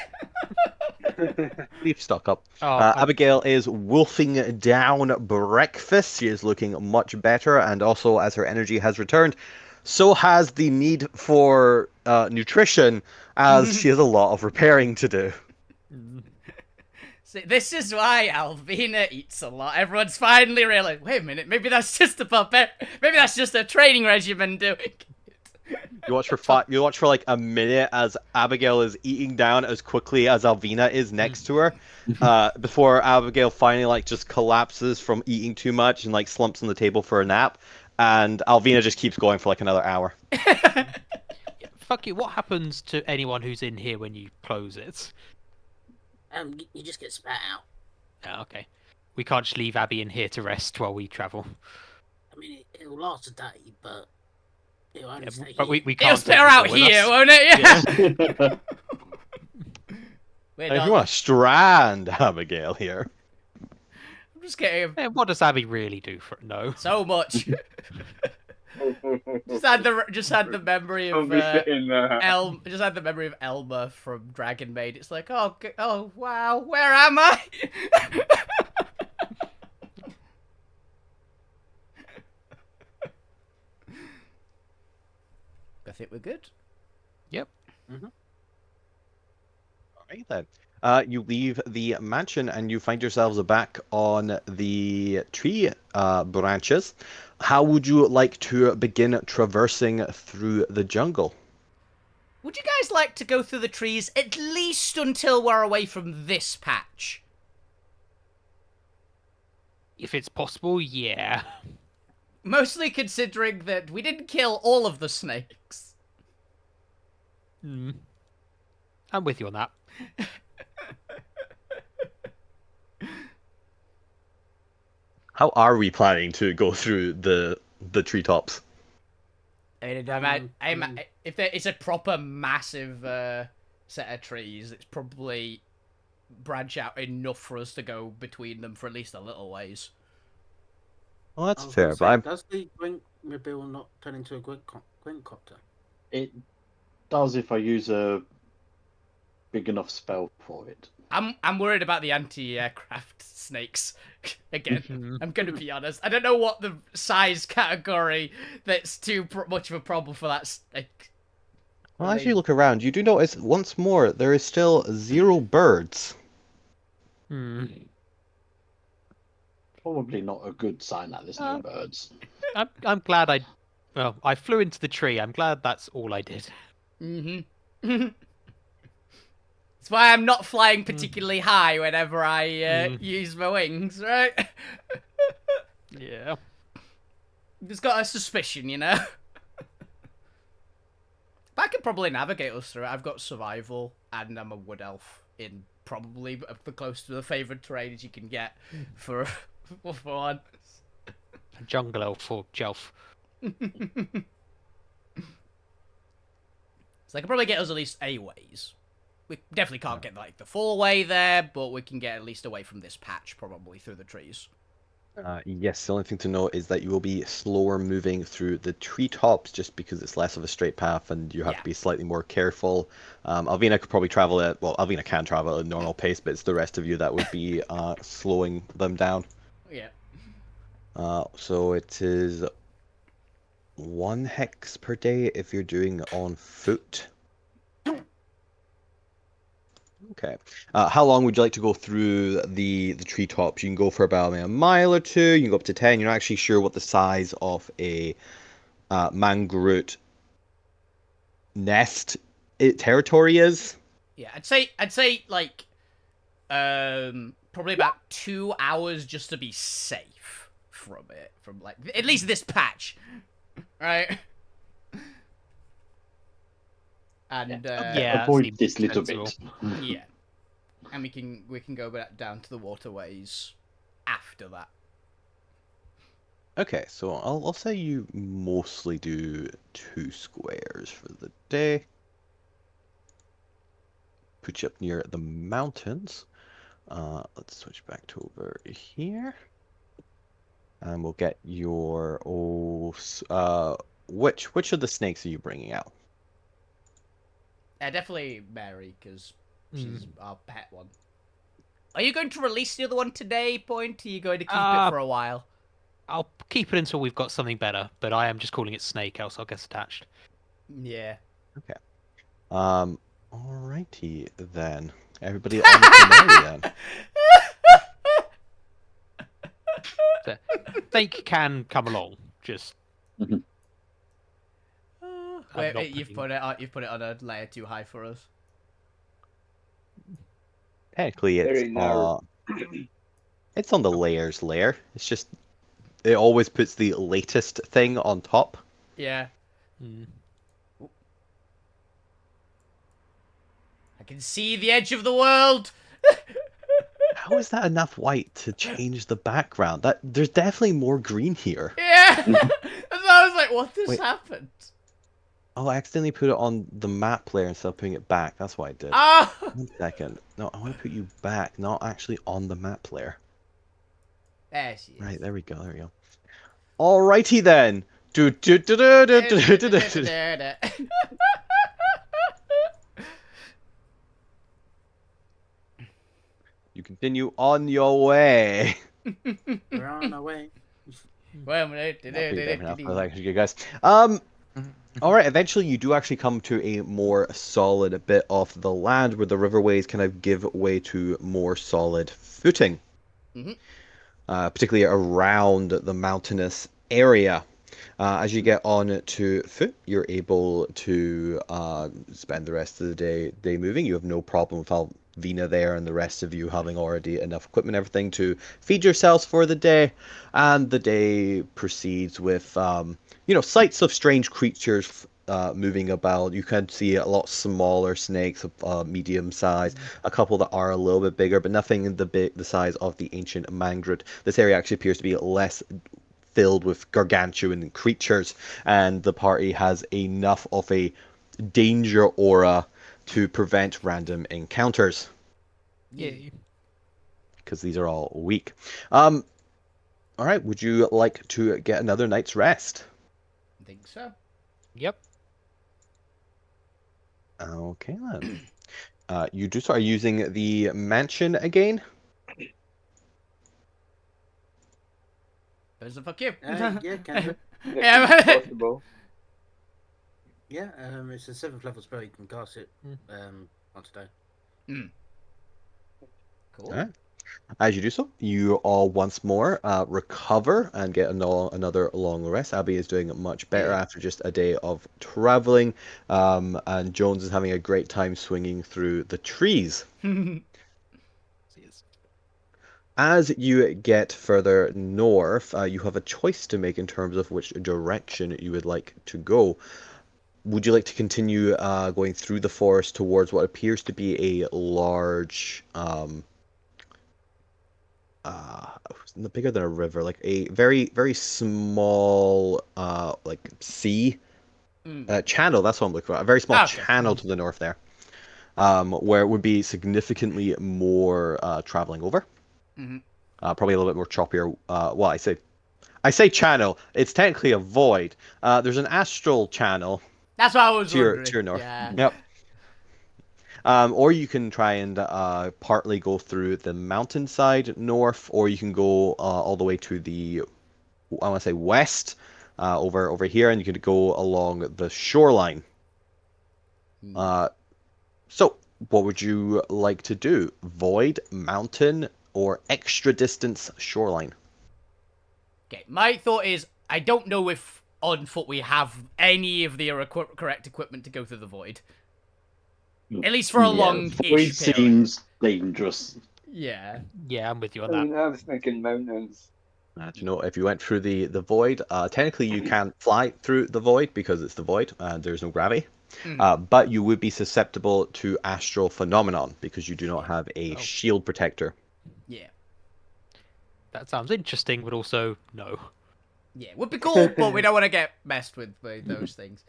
Leaf stock up. Oh, Abigail is wolfing down breakfast. She is looking much better, and also as her energy has returned, so has the need for nutrition, as she has a lot of repairing to do. See, this is why Alvina eats a lot. Everyone's finally realized, wait a minute, maybe that's just maybe that's just a training regimen doing it. You watch for like a minute as Abigail is eating down as quickly as Alvina is next to her, before Abigail finally like just collapses from eating too much and like slumps on the table for a nap, and Alvina just keeps going for like another hour. fuck you. What happens to anyone who's in here when you close it? You just get spat out. Oh, okay. We can't just leave Abby in here to rest while we travel. I mean, it'll last a day, but it'll only stay But here. we It'll can't stay take out people with here, us. won't it? Yeah. We're And if not- you want to strand Abigail here, I'm just getting Yeah, what does Abby really do for no? so much. Just had the memory Don't of be sitting there. just had the memory of Elma from Dragon Maid. It's like, oh wow, where am I? I think we're good. Yep. alright then. You leave the mansion and you find yourselves back on the tree branches. How would you like to begin traversing through the jungle? Would you guys like to go through the trees at least until we're away from this patch? If it's possible, yeah. Mostly considering that we didn't kill all of the snakes. Hmm. I'm with you on that. How are we planning to go through the treetops? I mean, Um, if it's a proper massive set of trees, it's probably branch out enough for us to go between them for at least a little ways. Well, I that's was going fair, to but say, does the Gwent not turn into a Gwentcopter? It does if I use a big enough spell for it. I'm worried about the anti-aircraft snakes. Again, Hmm. I'm gonna be honest. I don't know what the size category that's too much of a problem for that snake. well, as you look around, you do notice once more there is still 0 birds. Hmm. Probably not a good sign that there's no birds. I'm glad I flew into the tree. I'm glad that's all I did. Mm-hmm. That's why I'm not flying particularly high whenever I use my wings, right? Yeah. Just got a suspicion, you know? But I could probably navigate us through it. I've got survival, and I'm a wood elf in probably the close to the favoured terrain as you can get for one. Jungle elf or jelf. So I can probably get us at least a ways. We definitely can't get like the full way there, but we can get at least away from this patch, probably through the trees. Yes, the only thing to note is that you will be slower moving through the treetops just because it's less of a straight path and you have Yeah. to be slightly more careful. Alvina could probably travel at, well, Alvina can travel at a normal pace, but it's the rest of you that would be slowing them down. Yeah. So it is 1 hex per day if you're doing on foot. Okay. How long would you like to go through the treetops? You can go for about a mile or two. You can go up to 10. You're not actually sure what the size of a mangroot nest territory is. Yeah, I'd say like probably about 2 hours just to be safe from it. From like at least this patch. Right? And Yeah, Avoid seems this little sensible. bit. yeah. And we can go back down to the waterways after that. Okay, so I'll say you mostly do 2 squares for the day. Put you up near the mountains. Let's switch back to over here. And we'll get your which of the snakes are you bringing out? Definitely Mary, because she's our pet one. Are you going to release the other one today, Point? Are you going to keep it for a while? I'll keep it until we've got something better, but I am just calling it Snake, else I'll get attached. Yeah. Okay. Alrighty then. Everybody on to Mary then. So, Snake can come along, just Wait, not you've put it on a layer too high for us. Technically, Very narrow. it's on the layers layer. It's just it always puts the latest thing on top. Yeah. Mm. I can see the edge of the world. How is that enough white to change the background? There's definitely more green here. Yeah. So I was like, what has Wait. happened? Oh, I accidentally put it on the map layer instead of putting it back. That's what I did. Oh. 1 second. No, I want to put you back, not actually on the map layer. There she is. Right, there we go. There we go. Alrighty then. Do, do, do, do, do, do, do, do, do. You continue on your way. We're on our way. Well, That'd be better enough. Thank you guys. All right. Eventually, you do actually come to a more solid bit of the land where the riverways kind of give way to more solid footing, particularly around the mountainous area. As you get on to foot, you're able to spend the rest of the day moving. You have no problem with Alvina there and the rest of you having already enough equipment and everything to feed yourselves for the day. And the day proceeds with, sights of strange creatures moving about. You can see a lot smaller snakes of medium size, a couple that are a little bit bigger, but nothing the size of the ancient mangrove. This area actually appears to be less filled with gargantuan creatures, and the party has enough of a danger aura to prevent random encounters. Yay. Because these are all weak. All right, would you like to get another night's rest? I think so. Yep. Okay then. You do start using the mansion again. There's a fuck you. Yeah, can do. Yeah, It's but- possible. Yeah, it's a 7th level spell. You can cast it once a day. Cool. Alright. As you do so, you all once more recover and get another long rest. Abby is doing much better after just a day of traveling, and Jones is having a great time swinging through the trees. As you get further north, you have a choice to make in terms of which direction you would like to go. Would you like to continue going through the forest towards what appears to be a large, bigger than a river, like a very, very small, like sea channel? That's what I'm looking for. A very small channel to the north there, where it would be significantly more traveling over. Probably a little bit more choppier. Well, I say channel. It's technically a void. There's an astral channel. That's what I was wondering. To your north. Yeah. Yep. Or you can try and partly go through the mountainside north, or you can go all the way to the, I want to say west, over here, and you can go along the shoreline. So, what would you like to do? Void, mountain, or extra distance shoreline? Okay, my thought is, I don't know if on foot we have any of the correct equipment to go through the void. At least for a long-ish Void period. seems dangerous. Yeah. Yeah, I'm with you on I that. mean, I was thinking mountains. You know, if you went through the void, technically you can't fly through the void because it's the void and there's no gravity. But you would be susceptible to astral phenomenon because you do not have a shield protector. Yeah. That sounds interesting, but also no. Yeah, would be cool, but we don't want to get messed with those things.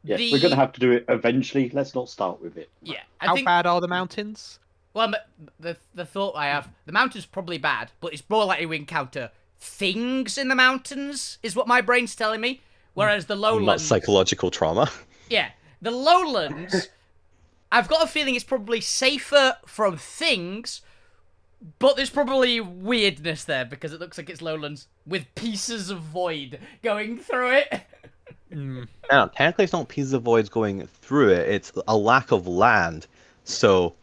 Yes, we're going to have to do it eventually. Let's not start with it. Yeah, How bad are the mountains? Well, the thought I have, the mountain's probably bad, but it's more likely we encounter things in the mountains, is what my brain's telling me. Whereas the Not lowlands... psychological trauma. Yeah, the lowlands, I've got a feeling it's probably safer from things, but there's probably weirdness there because it looks like it's lowlands with pieces of void going through it. Now, technically it's not pieces of voids going through it, it's a lack of land. So,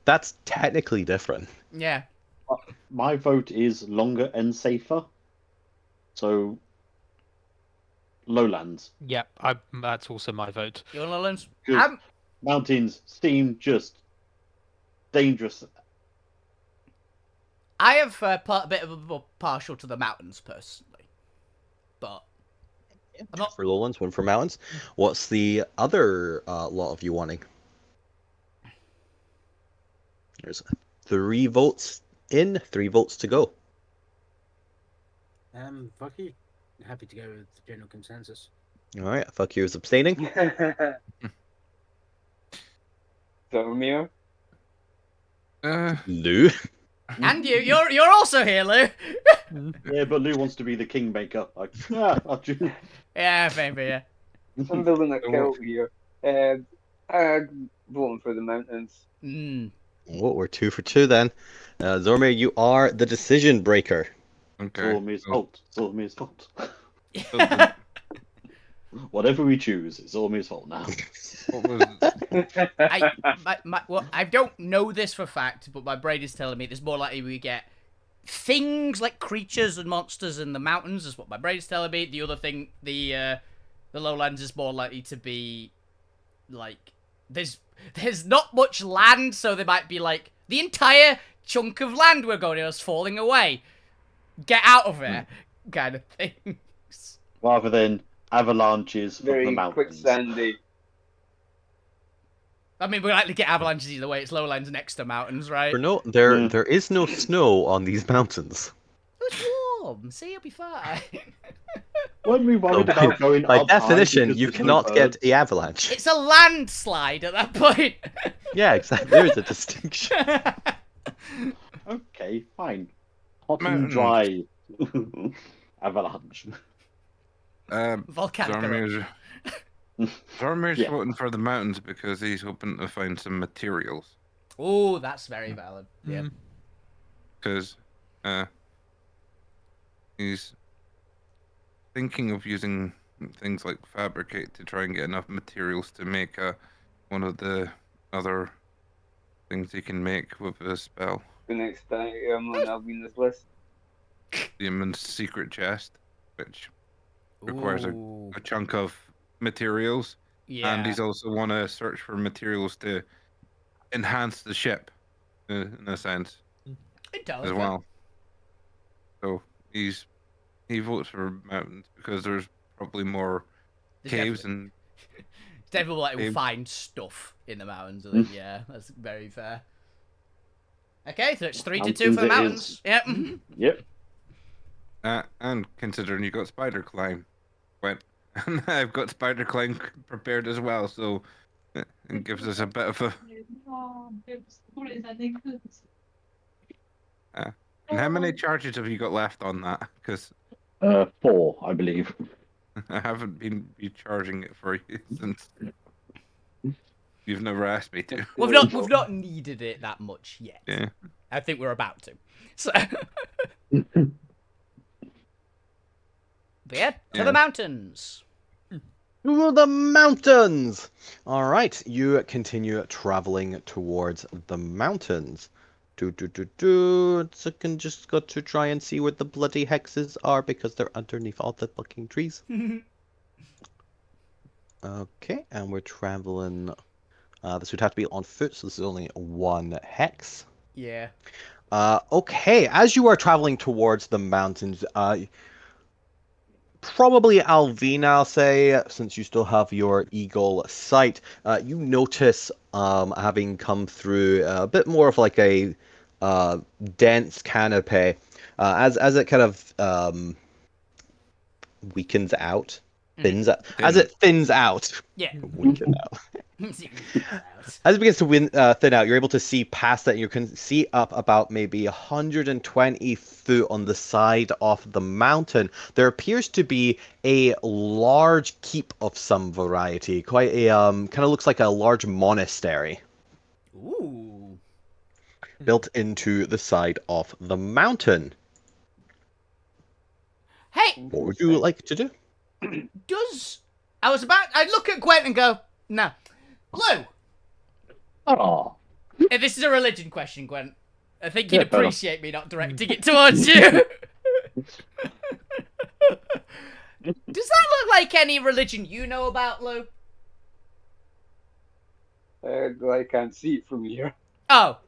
that's technically different. Yeah. My vote is longer and safer. So, lowlands. Yep, that's also my vote. You want lowlands? Good. Mountains seem just dangerous. I have a bit of a partial to the mountains, personally. But... I'm not... For lowlands, one for mountains. What's the other lot of you wanting? There's 3 votes in, 3 votes to go. Fuck you. Happy to go with the general consensus. Alright, fuck you is abstaining. Zormir? Lou. And you're also here, Lou. Yeah, but Lou wants to be the kingmaker. Like, I'll do. Yeah, maybe, yeah. I'm building a kilt here. I'm voting for the mountains. Oh, we're 2 for 2 then. Zormir, you are the decision breaker. It's Okay. all Mia's fault. It's all Mia's fault. So Whatever we choose, it's all Mia's fault now. what was I don't know this for fact, but my brain is telling me there's more likely we get things like creatures and monsters in the mountains, is what my brain is telling me. The other thing, the lowlands is more likely to be, like, there's not much land, so there might be, like, the entire chunk of land we're going in is falling away. Get out of there, kind of things. Rather than avalanches of the Very mountains. quicksandy. I mean, we likely get avalanches either way. It's lowlands next to mountains, right? For no, there Yeah. there is no snow on these mountains. It's warm. See, it'll be fine. Weren't we So worried about going by up high definition, because you there's no cannot get birds? a avalanche. It's a landslide at that point. Yeah, exactly. There is a distinction. Okay, fine. Hot and Mountains. dry. Avalanche. Volcanic eruption. Zormir's Yeah. voting for the mountains because he's hoping to find some materials. Oh, that's very valid. Yeah. Mm. Because he's thinking of using things like fabricate to try and get enough materials to make one of the other things he can make with a spell. The next item on Alvina's list. The immense secret chest, which requires Ooh. a chunk of materials. Yeah. And he's also want to search for materials to enhance the ship, in a sense, as well. So he votes for mountains because there's probably more caves and Definitely like will caves. find stuff in the mountains. I think. Yeah, that's very fair. Okay, so it's 3-2 for the mountains. Mountains it Yep. Yep. and considering you got spider climb, went and I've got spider climb prepared as well, so it gives us a bit of a. And how many charges have you got left on that? Because 4, I believe. I haven't been recharging it for you since you've never asked me to. We've not needed it that much yet. Yeah. I think we're about to. So. But yeah, to the mountains. To the mountains! Alright, you continue traveling towards the mountains. Second, just got to try and see where the bloody hexes are because they're underneath all the fucking trees. Okay, and we're traveling. This would have to be on foot, so this is only 1 hex. Yeah. Okay, as you are traveling towards the mountains, probably Alvina, I'll say, since you still have your eagle sight, you notice, having come through a bit more of like a dense canopy, as it kind of weakens out, thins out, as it thins out. Yeah. Weaken out. As it begins to thin out, you're able to see past that, and you can see up about maybe 120 foot on the side of the mountain. There appears to be a large keep of some variety, quite a kind of looks like a large monastery. Ooh. Built into the side of the mountain. Hey, What would you like to do? I look at Gwent and go, no. Lou, Oh. this is a religion question, Gwent. I think Yeah, you'd fair enough. appreciate me not directing it towards you. Does that look like any religion you know about, Lou? I can't see it from here. Oh.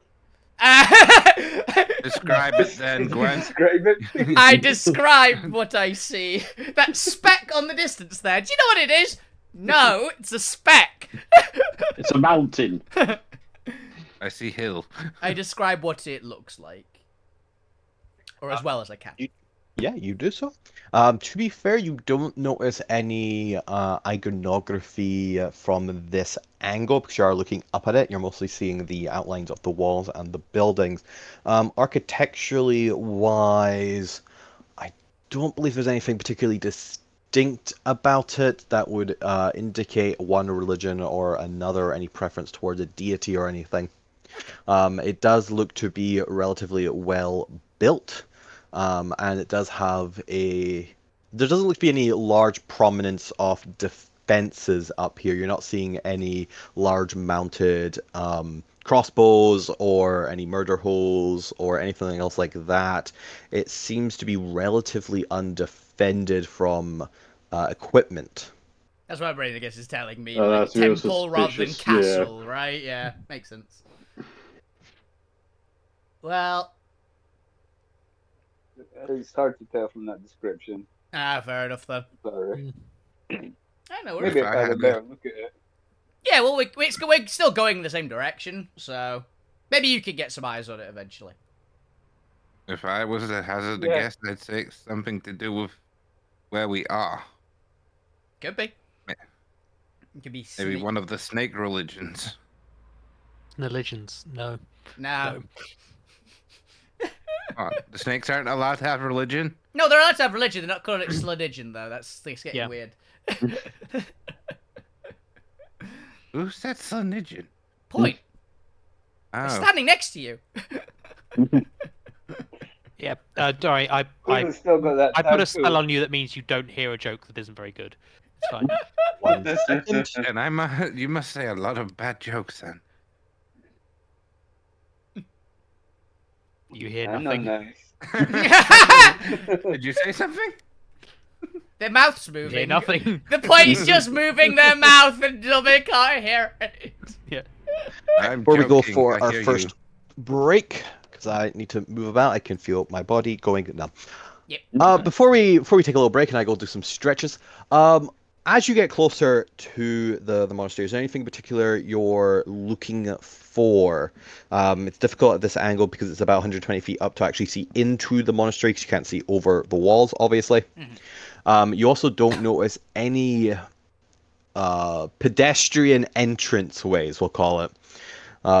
Describe it then, Gwen. Describe it. I describe what I see. That speck on the distance there. Do you know what it is? No, it's a speck. It's a mountain. I see hill. I describe what it looks like. Or as well as I can. Yeah, you do so. To be fair, you don't notice any iconography from this angle because you are looking up at it. You're mostly seeing the outlines of the walls and the buildings. Architecturally wise, I don't believe there's anything particularly distinct about it that would indicate one religion or another, any preference towards a deity or anything. It does look to be relatively well built. And it does have there doesn't look to be any large prominence of defenses up here. You're not seeing any large mounted crossbows or any murder holes or anything else like that. It seems to be relatively undefended from equipment. That's what my brain, I guess, is telling me. Oh, Like, that's real temple rather than suspicious, yeah. castle, right? Yeah, makes sense. Well, It's hard to tell from that description. fair enough, though. Sorry. I know. Maybe If I I had a had better look at it. Yeah, well, we're still going in the same direction, so maybe you could get some eyes on it eventually. If I was to hazard a Yeah. guess, I'd say it's something to do with where we are. Could be. Yeah. It could be. Maybe one of the snake religions. Religions, no. No. Oh, the snakes aren't allowed to have religion? No, they're allowed to have religion. They're not calling it religion though. That's getting Yeah. weird. Who said religion? Point. They're Oh, standing next to you. Yeah, Dory, I We've still got that put a tattoo. spell on you that means you don't hear a joke that isn't very good. It's fine. 1 second. and you must say a lot of bad jokes then. You hear I know nothing. nice. Did you say something? Their mouth's You moving. hear nothing. The point's just moving their mouth until they can't hear it. Yeah. I'm Before we go joking, for I our hear first break, because I need to move about, I can feel my body going numb. Yep. Before we take a little break and I go do some stretches, as you get closer to the monastery, is there anything in particular you're looking for? It's difficult at this angle because it's about 120 feet up to actually see into the monastery because you can't see over the walls, obviously. You also don't notice any pedestrian entrance ways, we'll call it.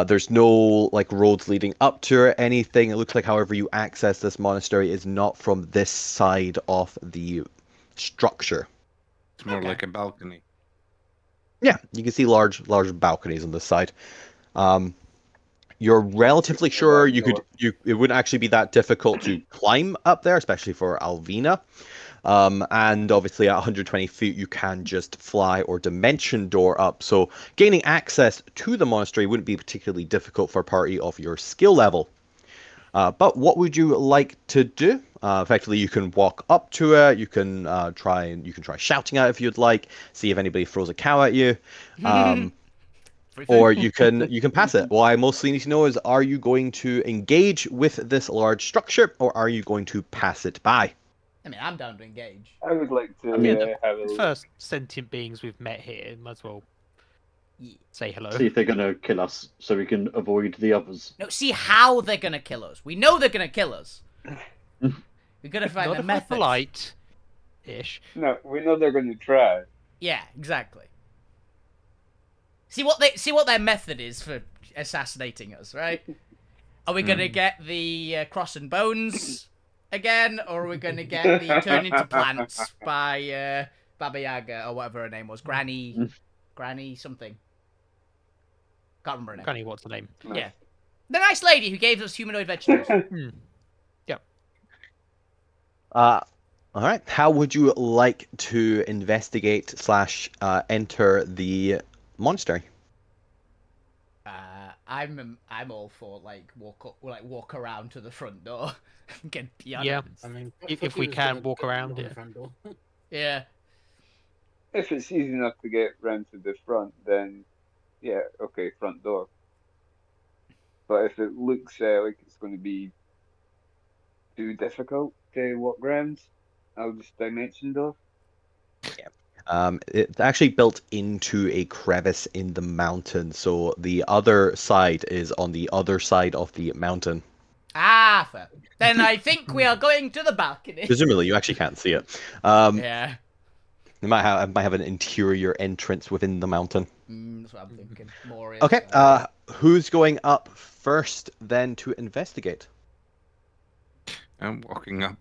There's no like roads leading up to it, anything. It looks like however you access this monastery is not from this side of the structure. It's more like a balcony. Yeah, you can see large balconies on this side. You're relatively sure it wouldn't actually be that difficult to climb up there, especially for Alvina. And obviously at 120 feet you can just fly or dimension door up, so gaining access to the monastery wouldn't be particularly difficult for a party of your skill level. But what would you like to do? Effectively, you can walk up to it. You can try shouting out if you'd like. See if anybody throws a cow at you, or you can pass it. What I mostly need to know is: are you going to engage with this large structure, or are you going to pass it by? I mean, I'm down to engage. I would like to the have a look. First sentient beings we've met here, might as well say hello. See if they're gonna kill us, so we can avoid the others. No, see how they're gonna kill us. We know they're gonna kill us. We gotta find Not the if we're method. polite-ish. No, we know they're going to try. Yeah, exactly. See what their method is for assassinating us, right? Are we gonna get the cross and bones again, or are we gonna get the turn into plants by Baba Yaga or whatever her name was, Granny something. Can't remember her name. Granny, what's the name? Yeah, the nice lady who gave us humanoid vegetables. Yep. All right. How would you like to investigate / enter the monastery? I'm all for walk around to the front door, get beyond. Yeah. it. I mean, If we can walk around the it. front door. Yeah. If it's easy enough to get round to the front, then yeah, okay, front door. But if it looks like it's going to be too difficult to walk round, I'll just dimension door. It's actually built into a crevice in the mountain, so the other side is on the other side of the mountain. Ah, fair. Then I think we are going to the balcony. Presumably, you actually can't see it. Yeah. It might have an interior entrance within the mountain. That's what I'm thinking. More is, Okay. Who's going up first then to investigate? I'm walking up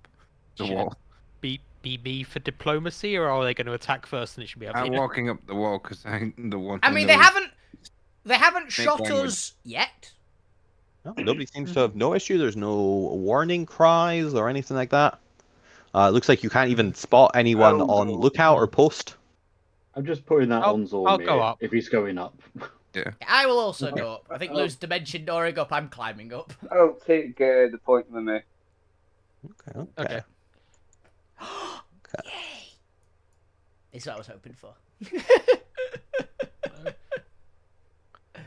the Should wall. Be me for diplomacy, or are they going to attack first and it should be I'm Alvina? walking up the wall because I'm the one. I who mean, they knows. haven't Snake shot language. us yet. No, nobody seems to have noticed you. There's no warning cries or anything like that. It looks like you can't even spot anyone Oh, on no. lookout or post. I'm just putting that I'll on go Zormir up. if he's going up. I will also go up. I think Lou's dimension dooring up. I'm climbing up. I'll take the point with me. Okay. Yay! It's what I was hoping for.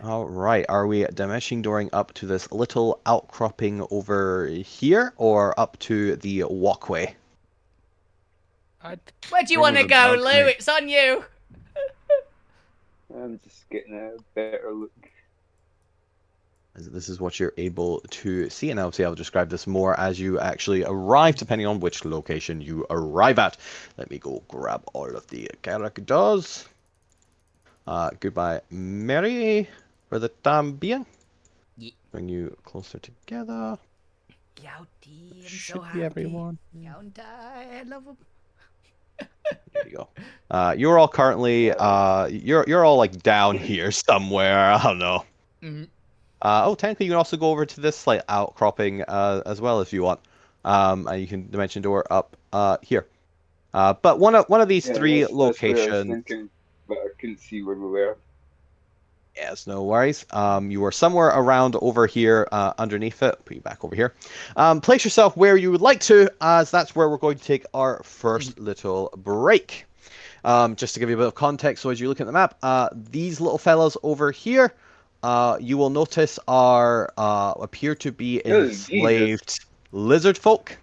All right. Are we dimension dooring up to this little outcropping over here, or up to the walkway? Where do you Where want to was the go, Lou? balcony? It's on you. I'm just getting a better look. This is what you're able to see, and obviously I'll describe this more as you actually arrive, depending on which location you arrive at. Let me go grab all of the characters. Goodbye, Mary, for the time being. Yeah. Bring you closer together. Yowdy, I'm Should so be happy. everyone. Yowdy, I love him. There you go. You're all currently you're all like down here somewhere. I don't know. Mm-hmm. Technically you can also go over to this slight outcropping as well if you want. And you can dimension door up here. But one of these three That's where I was locations. thinking, but I couldn't see where we were. Yes, no worries. You are somewhere around over here underneath it. Put you back over here. Place yourself where you would like to, as that's where we're going to take our first little break. Just to give you a bit of context, so as you look at the map, these little fellas over here, you will notice are appear to be Oh, enslaved lizard folk.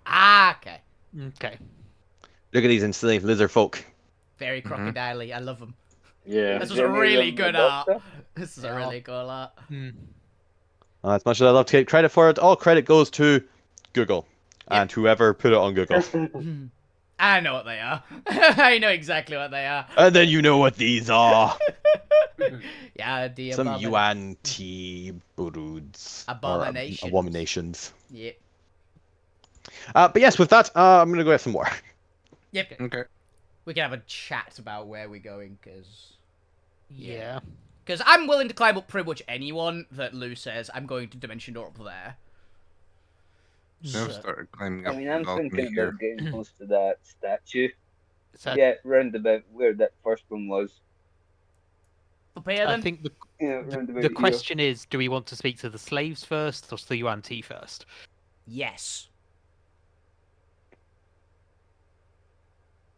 Ah, okay. Okay. Look at these enslaved lizard folk. Very crocodile-y. I love them. Yeah. This Is was a any of really them good a art. doctor? This is a really good art. As much as I love to take credit for it, all credit goes to Google and whoever put it on Google. I know what they are. I know exactly what they are. And then you know what these are. Yeah, the Some abomin- broods. Abominations. Abominations. Yep. But yes, with that, I'm going to go get some more. Yep. Okay. We can have a chat about where we're going, because... Yeah. Because I'm willing to climb up pretty much anyone that Lou says I'm going to dimension door up there. I've started climbing I up mean, the I'm balcony thinking here. about getting close to that statue. So Yeah, round about where that first one was. Up here, I then? think Yeah, round about the here. question is, do we want to speak to the slaves first or to the Yuan Ti first? Yes.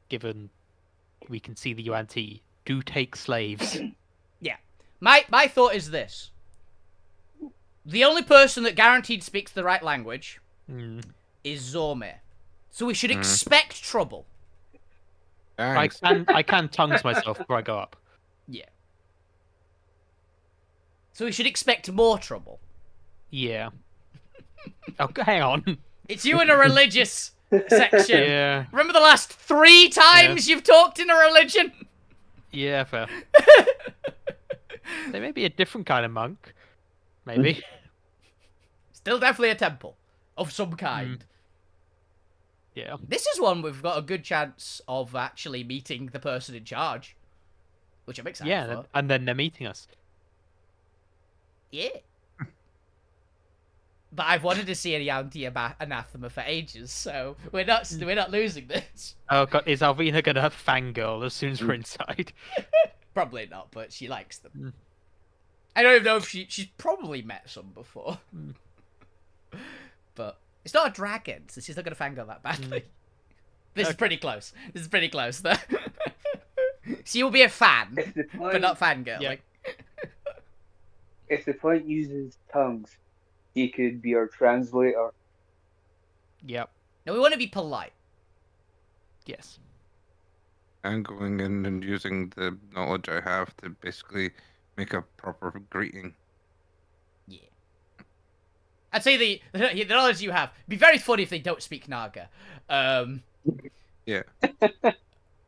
Given we can see the Yuan Ti do take slaves. Yeah. My thought is this. The only person that guaranteed speaks the right language is Zormir. So we should expect trouble. Thanks. I can tongues myself before I go up. Yeah. So we should expect more trouble. Yeah. Oh, hang on. It's you in a religious section. Yeah. Remember the last 3 times you've talked in a religion? Yeah, fair. They may be a different kind of monk. Maybe. Still definitely a temple of some kind. Yeah. This is one we've got a good chance of actually meeting the person in charge. Which I'm excited Yeah, for. and then they're meeting us. Yeah. But I've wanted to see a Yanti anathema for ages, so we're not losing this. Oh god, is Alvina gonna fangirl as soon as we're inside? Probably not, but she likes them. I don't even know if she's probably met some before. But it's not a dragon, so she's not gonna fangirl that badly. This is pretty close. This is pretty close, though. She will be a fan, but not fangirling. Yeah. If the point uses tongues, he could be our translator. Yep. No, we want to be polite. Yes. I'm going in and using the knowledge I have to basically make a proper greeting. Yeah. I'd say the knowledge you have be very funny if they don't speak Naga. Yeah.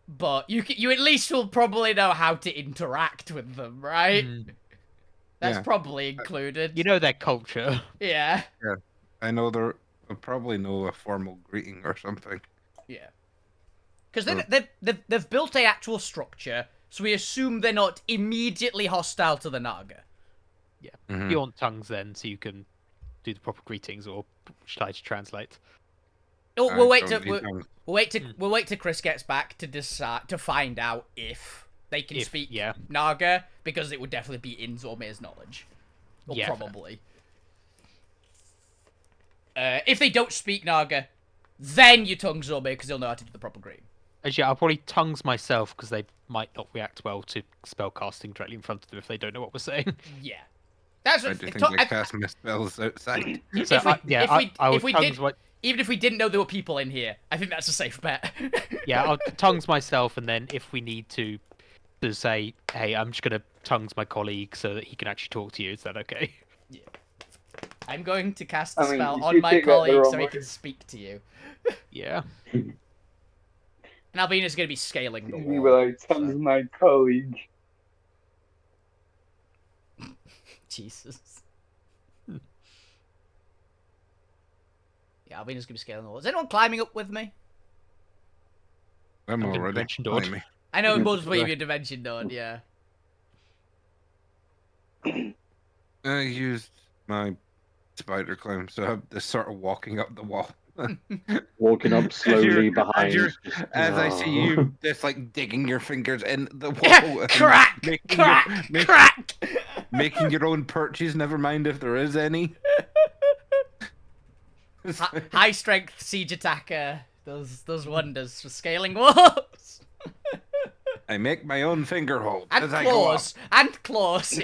But you at least will probably know how to interact with them, right? That's Yeah. probably included. You know their culture. Yeah. I know I probably know a formal greeting or something. Yeah. Because they've built a actual structure, so we assume they're not immediately hostile to the Naga. Yeah. Mhm. You want tongues then, so you can do the proper greetings, or should I translate? Oh, I we'll wait don't till need tongues. we'll wait till Chris gets back to decide to find out if they can If- speak yeah. Naga, because it would definitely be in Zormir's knowledge. Or Yeah, fair. probably. If they don't speak Naga, then you tongue Zormir because he'll know how to do the proper greeting. Actually, I'll probably tongues myself because they might not react well to spell casting directly in front of them if they don't know what we're saying. Yeah. That's I what do if think to- I cast my spells outside. if So we- I if will we tongues did- what. even if we didn't know there were people in here, I think that's a safe bet. Yeah, I'll tongues myself, and then if we need to say, hey, I'm just gonna tongues my colleague so that he can actually talk to you. Is that okay? I'm going to cast the I mean, spell you on could my take that the colleague wrong so he way. can speak to you. Yeah. And Alvina's going to be scaling the Me wall. will I tongues my colleague. Jesus. Yeah, Alvina's going to be scaling the wall. Is anyone climbing up with me? I'm I'm gonna already dimension door. climbing. I know Yeah. most of you dimension node, yeah. I used my spider climb, so I'm just sort of walking up the wall. Walking up slowly as behind. as I see you just like digging your fingers in the wall. Yeah, and crack, making crack, your, crack. making your own perches, never mind if there is any. High strength siege attacker does wonders for scaling walls. I make my own finger hold And as I go up. claws. And claws.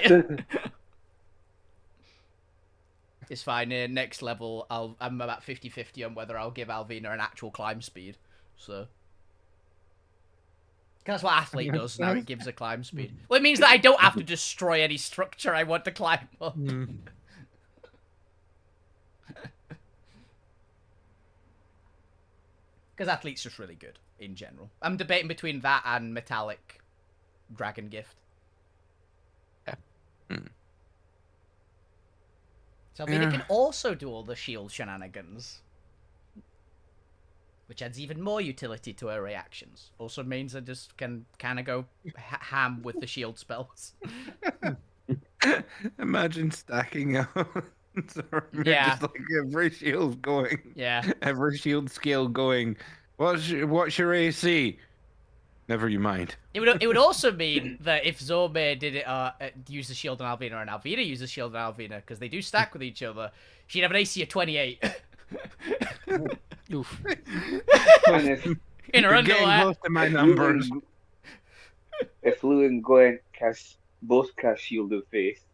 It's fine. Next level, I'm about 50-50 on whether I'll give Alvina an actual climb speed. So. That's what athlete does now. It gives a climb speed. Well, it means that I don't have to destroy any structure I want to climb up. Because athlete's just really good in general. I'm debating between that and metallic dragon gift. So Alvina can also do all the shield shenanigans. Which adds even more utility to her reactions. Also means I just can kind of go ham with the shield spells. Imagine stacking up. Yeah. Just like every shield going. Yeah. Every shield skill going. What's your AC? Never you mind. It would also mean that if Zorbe did it, use the shield on Alvina and Alvina use the shield on Alvina, because they do stack with each other, she'd have an AC of 28. Oof. In her You're getting underwear. close to my numbers. If Lou and Gwen both cast Shield of Faith.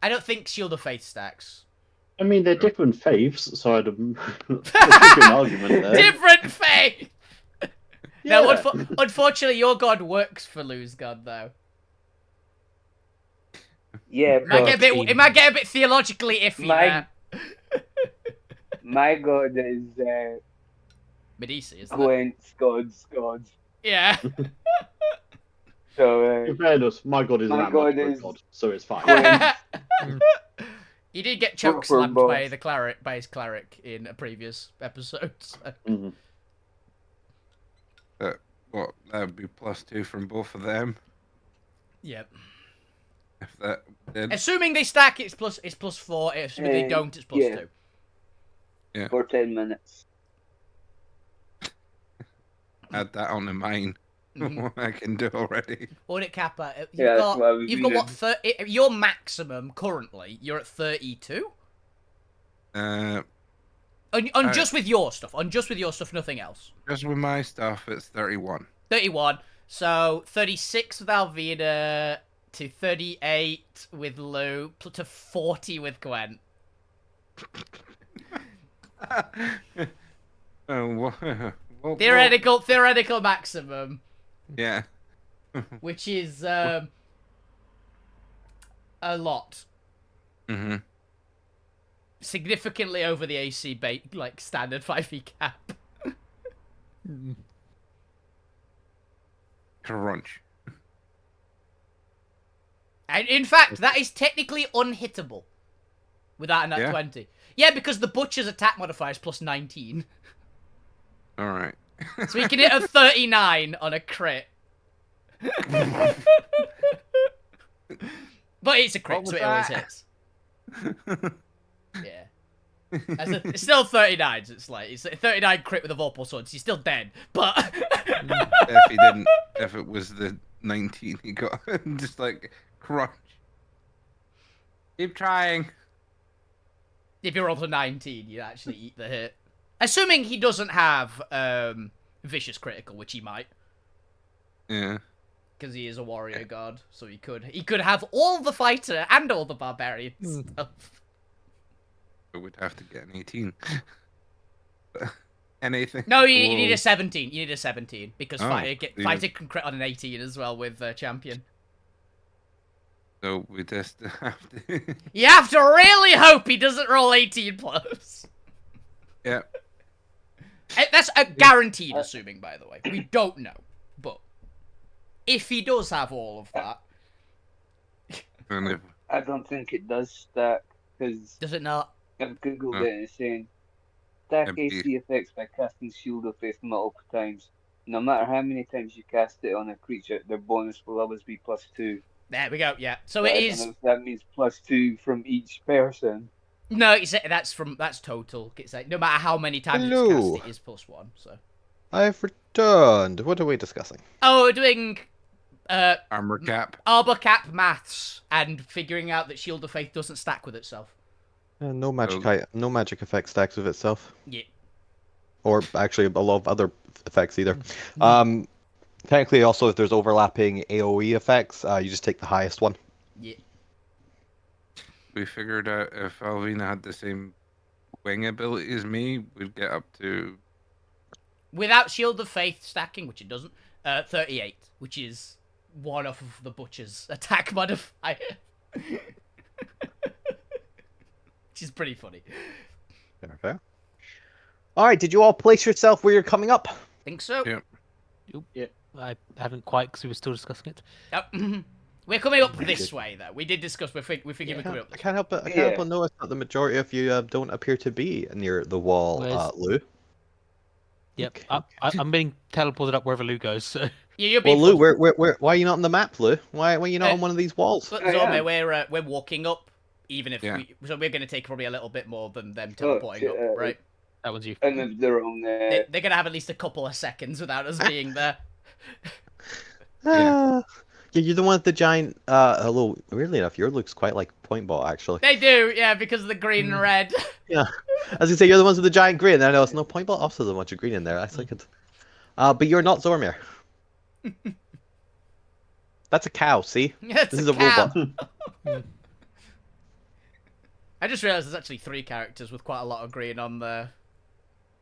I don't think Shield of Faith stacks. I mean, they're different faiths, so I'd there could be an argument there. Different faith! Yeah. No, unfortunately, your god works for Lou's god, though. Yeah, It might but get a bit theologically iffy there. my god is Medici, isn't it? Gwen's gods. Yeah. So In fairness, my god is my an god amateur is- god, so it's fine. Gwen. He did get choke For slammed both. by his cleric in a previous episode. So. Mhm. What? That would be +2 from both of them. Yep. If that did. Assuming they stack, it's plus 4. Assuming they don't, it's plus Yeah. 2. For 10 minutes. Add that onto mine. Mhm. I can do already. Audit Kappa, Yeah, that's what I was you've got reading. what? Your maximum currently, you're at 32. On just with your stuff. On just with your stuff, nothing else. Just with my stuff, it's 31. 31. So 36 with Alvina, to 38 with Lou, to 40 with Gwen. Theoretical maximum, Yeah. which is a lot. Mm-hmm. Significantly over the AC standard 5e cap. Crunch. And in fact, that is technically unhittable without a nat Yeah. 20. Yeah, because the Butcher's attack modifier is plus 19. All right. So he can hit a 39 on a crit. But it's a crit, What so was it always that? hits. Yeah. It's still 39, so it's a 39 crit with a Vorpal Sword, so he's still dead, but... If it was the 19 he got, just like, crunch. Keep trying. If you roll to 19, you actually eat the hit. Assuming he doesn't have Vicious Critical, which he might. Yeah. Because he is a warrior god, so he could have all the fighter and all the barbarian stuff. we'd have to get an 18. Anything? No, you need below- a 17. You need a 17 because Oh, fighter can crit on an 18 as well with champion. So we just have to. You have to really hope he doesn't roll 18 plus. Yeah. That's a guaranteed assuming, by the way. We don't know, but if he does have all of that, And if, I don't think it does stack, because does it not? I've googled No. it and it's saying stack Empty. AC effects by casting Shield of Faith multiple times. No matter how many times you cast it on a creature, their bonus will always be +2. There we go. Yeah. So But it I don't is. know if that means +2 from each person. No, that's total. It's like no matter how many times Hello. it's cast, it is +1. So. I've returned. What are we discussing? Oh, we're doing armor cap. Arbor Cap maths and figuring out that Shield of Faith doesn't stack with itself. No magic. Oh. No magic effect stacks with itself, Yeah. or actually a lot of other effects either. Technically, also if there's overlapping AOE effects, you just take the highest one. Yeah. We figured out if Alvina had the same wing ability as me, we'd get up to. Without Shield of Faith stacking, which it doesn't, 38, which is one off of the Butcher's attack modifier. Which is pretty funny. Fair. All right. Did you all place yourself where you're coming up? Think so? Yeah. I haven't quite because we were still discussing it. We're coming up this way, though. We did discuss. We think we're coming up. I This can't help it. I can't Yeah. help but notice that the majority of you don't appear to be near the wall, Where's- Lou. Yep. Okay. I'm being teleported up wherever Lou goes. So. Yeah, you're Well, being. Lou, why are you not on the map, Lou? Why are you not Uh, on one of these walls? But I Zorme, am. we're walking up, even if Yeah. so we're going to take probably a little bit more than them teleporting shit, up, right? That one's you. And then they're on They're going to have at least a couple of seconds without us being there. Yeah, you're the one with the giant. Hello. Weirdly enough, your looks quite like Point Ball, actually. They do, yeah, because of the green and red. Yeah. I was gonna say you're the ones with the giant green. I know it's no Point Ball. Also, there's a bunch of green in there. That's like it. But you're not Zormir. That's a cow. See, It's this is a a cow. robot. I just realised there's actually 3 characters with quite a lot of green on the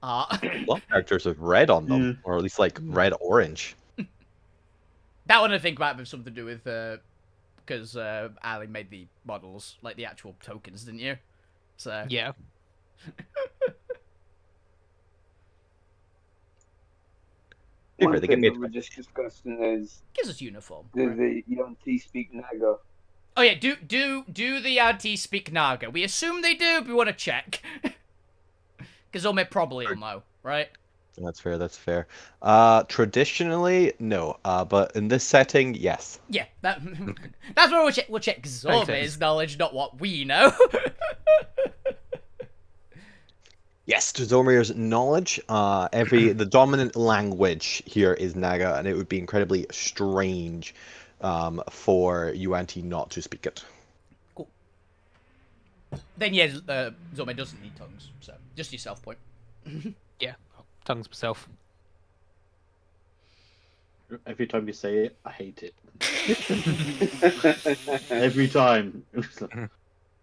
art. A lot of characters with red on them, or at least like red orange. That one I think might have something to do with because Ali made the models, like the actual tokens, didn't you? So Yeah. Paper, One they get thing paid that we're just discussing is gives us uniform. do right? the Yonti speak Naga? Oh yeah, do the RT speak Naga? We assume they do, but we want to check. Because Ome probably will know, right? That's fair. That's fair. Traditionally, no. But in this setting, yes. Yeah, that's where we'll check. We'll check sense. Zome's knowledge, not what we know. Yes, to Zormir's knowledge, the dominant language here is Naga, and it would be incredibly strange for Yuan-Ti not to speak it. Cool. Then yeah, Zome doesn't need tongues, so just your self point. Yeah. Tongues myself. Every time you say it, I hate it. Every time.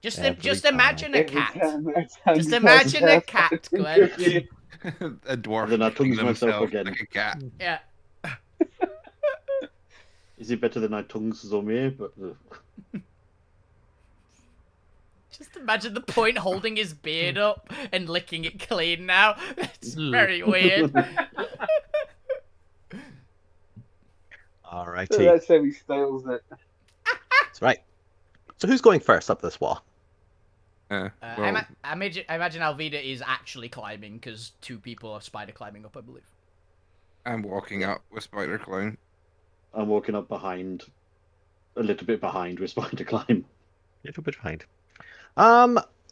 Just Every imagine a Every cat. time I sound Just imagine a like cat, that. Glenn. A dwarf Then I licking tongues myself themselves again. like a cat. Yeah. Is it better than I tongues Zomir? But Just imagine the point holding his beard up and licking it clean now. It's very weird. Alrighty. So that's how he styles it. That's right. So who's going first up this wall? I Well, imagine Alvida is actually climbing because 2 people are spider climbing up, I believe. I'm walking up with Spider Clown. I'm walking up behind, a little bit behind with Spider Climb. A little bit behind.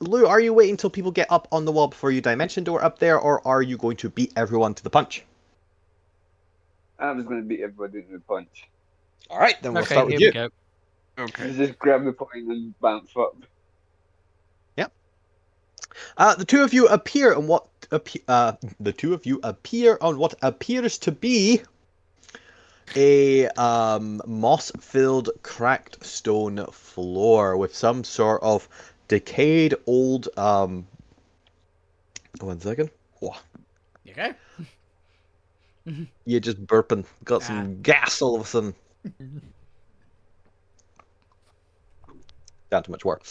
Lou, are you waiting until people get up on the wall before you dimension door up there, or are you going to beat everyone to the punch? I was going to beat everybody in the punch. All right, then we'll Okay, start with here you. we go. Okay. Just grab the point and bounce up. The two of you appear on what appears to be a moss-filled, cracked stone floor with some sort of decayed old 1 second. Whoa. You okay? You just burping. Got Ah. some gas all of a sudden. Down too much work.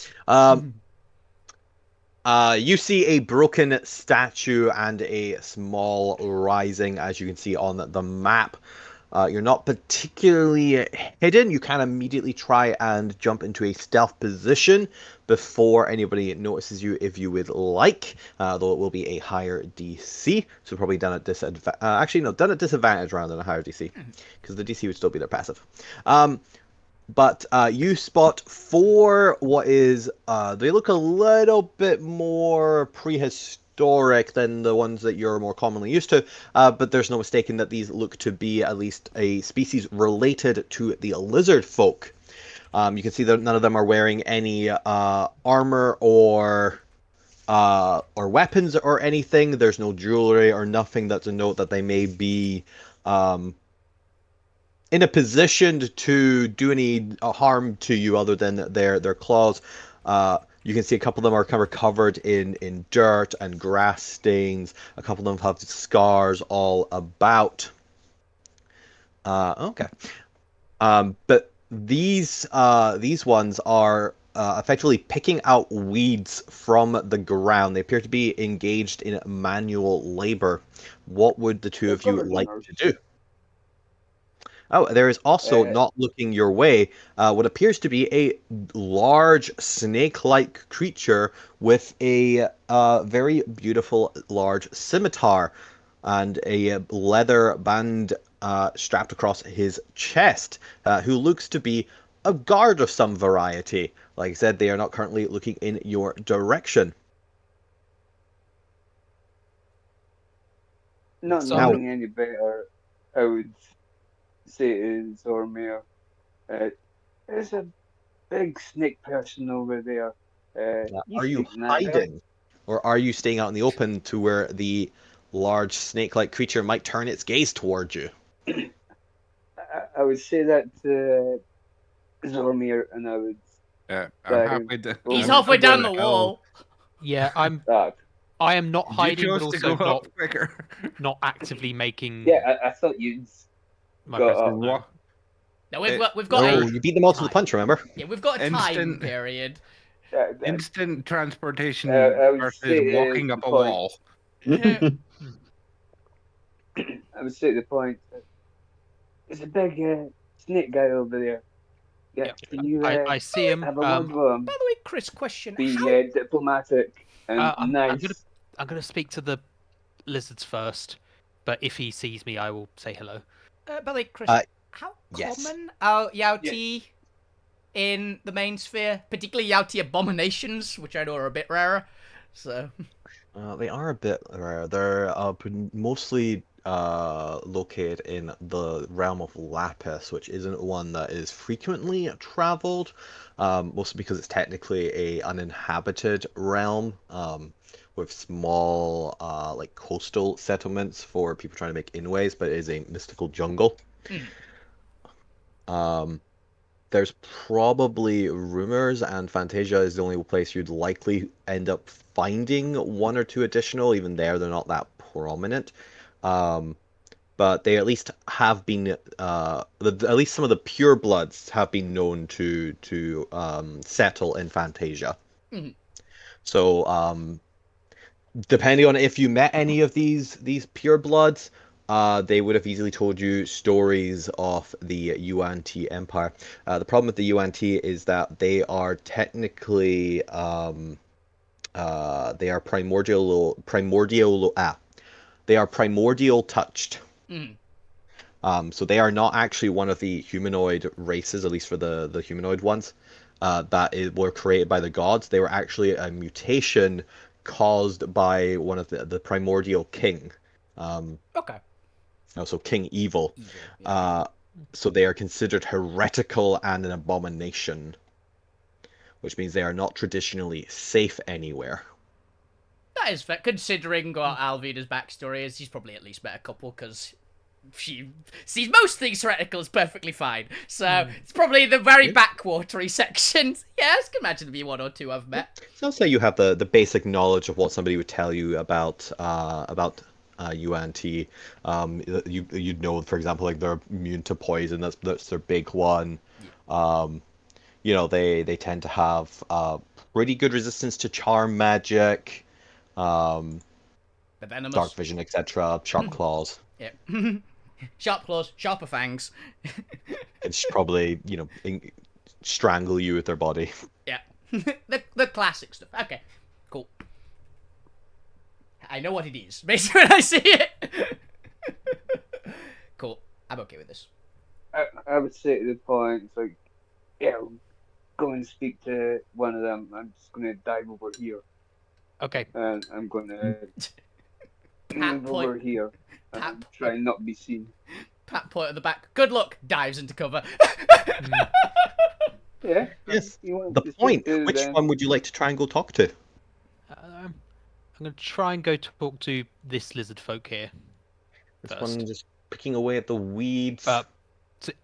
You see a broken statue and a small rising, as you can see on the map. You're not particularly hidden. You can immediately try and jump into a stealth position before anybody notices you if you would like, though it will be a higher DC. So probably done at disadvantage. Actually, no, done at disadvantage rather than a higher DC, because the DC would still be their passive. But you spot 4 what is, they look a little bit more prehistoric than the ones that you're more commonly used to, but there's no mistaking that these look to be at least a species related to the lizard folk. You can see that none of them are wearing any armor or weapons or anything. There's no jewelry or nothing that's a note that they may be in a position to do any harm to you other than their claws. You can see a couple of them are kind of covered in dirt and grass stains. A couple of them have scars all about. Okay. But these ones are effectively picking out weeds from the ground. They appear to be engaged in manual labor. What would the two of you like to do? Oh, there is also, not looking your way, what appears to be a large snake-like creature with a very beautiful large scimitar and a leather band strapped across his chest, who looks to be a guard of some variety. Like I said, they are not currently looking in your direction. Not So- knowing any better, I would say to Zormir, there's a big snake person over there. Are you take that out. hiding? Or are you staying out in the open to where the large snake-like creature might turn its gaze towards you? I would say that to Zormir, and I would. I'm Dive happy to. He's I'm halfway happy to down the help. wall. Yeah, That. I am not You hiding, but chose to also go not up quicker. not actively making Yeah, I thought you'd my got presence up. known. What? No, we've got Oh, a you beat them all to the time. punch, remember? Yeah, we've got a time Instant- period. Instant transportation I would versus say walking the up a point. wall. I would say the point. There's a big snake guy over there. Yeah, Yep. can you I see him. have a word with him? By the way, Chris, question: Be how... diplomatic and I'm nice. gonna speak to the lizards first, but if he sees me, I will say hello. by the way, Chris, how yes. common are Yauti in the main sphere, particularly Yauti abominations, which I know are a bit rarer. So They are a bit rare. They're mostly located in the realm of Lapis, which isn't one that is frequently traveled, mostly because it's technically a uninhabited realm, with small like coastal settlements for people trying to make inways, but it is a mystical jungle. There's probably rumors, and Fantasia is the only place you'd likely end up finding 1 or 2 additional. Even there, they're not that prominent. But they at least have been, at least some of the purebloods have been known to settle in Fantasia. So, depending on if you met any of these purebloods, they would have easily told you stories of the Yuan-Ti Empire. The problem with the Yuan-Ti is that they are technically they are primordial touched. So they are not actually one of the humanoid races, at least for the humanoid ones, were created by the gods. They were actually a mutation caused by one of the primordial king. okay. Also King Evil. So they are considered heretical and an abomination, which means they are not traditionally safe anywhere. That is fair, considering what Alvida's backstory is. He's probably at least met a couple, because she sees most things heretical as perfectly fine. So it's probably the very backwatery sections. Yeah, I can imagine there'd be one or two I've met. So say you have the basic knowledge of what somebody would tell you about UNT. You'd know, for example, like they're immune to poison. That's their big one. They tend to have pretty good resistance to charm magic, The venomous. dark vision, etc. Sharp claws. Yeah. Sharp claws, sharper fangs. It's probably strangle you with their body. Yeah. the classic stuff. Okay. Cool. I know what it is, basically, when I see it. Cool. I'm okay with this. I would say to the point, it's like, yeah, go and speak to one of them. I'm just going to dive over here. Okay. And I'm going to move point. over here and try and not be seen. Pat point at the back. Good luck. Dives into cover. Yeah. Yes. You want The to speak point. to Which them? one would you like to try and go talk to? I'm going to try and go talk to this lizard folk here. This First. one just picking away at the weeds. So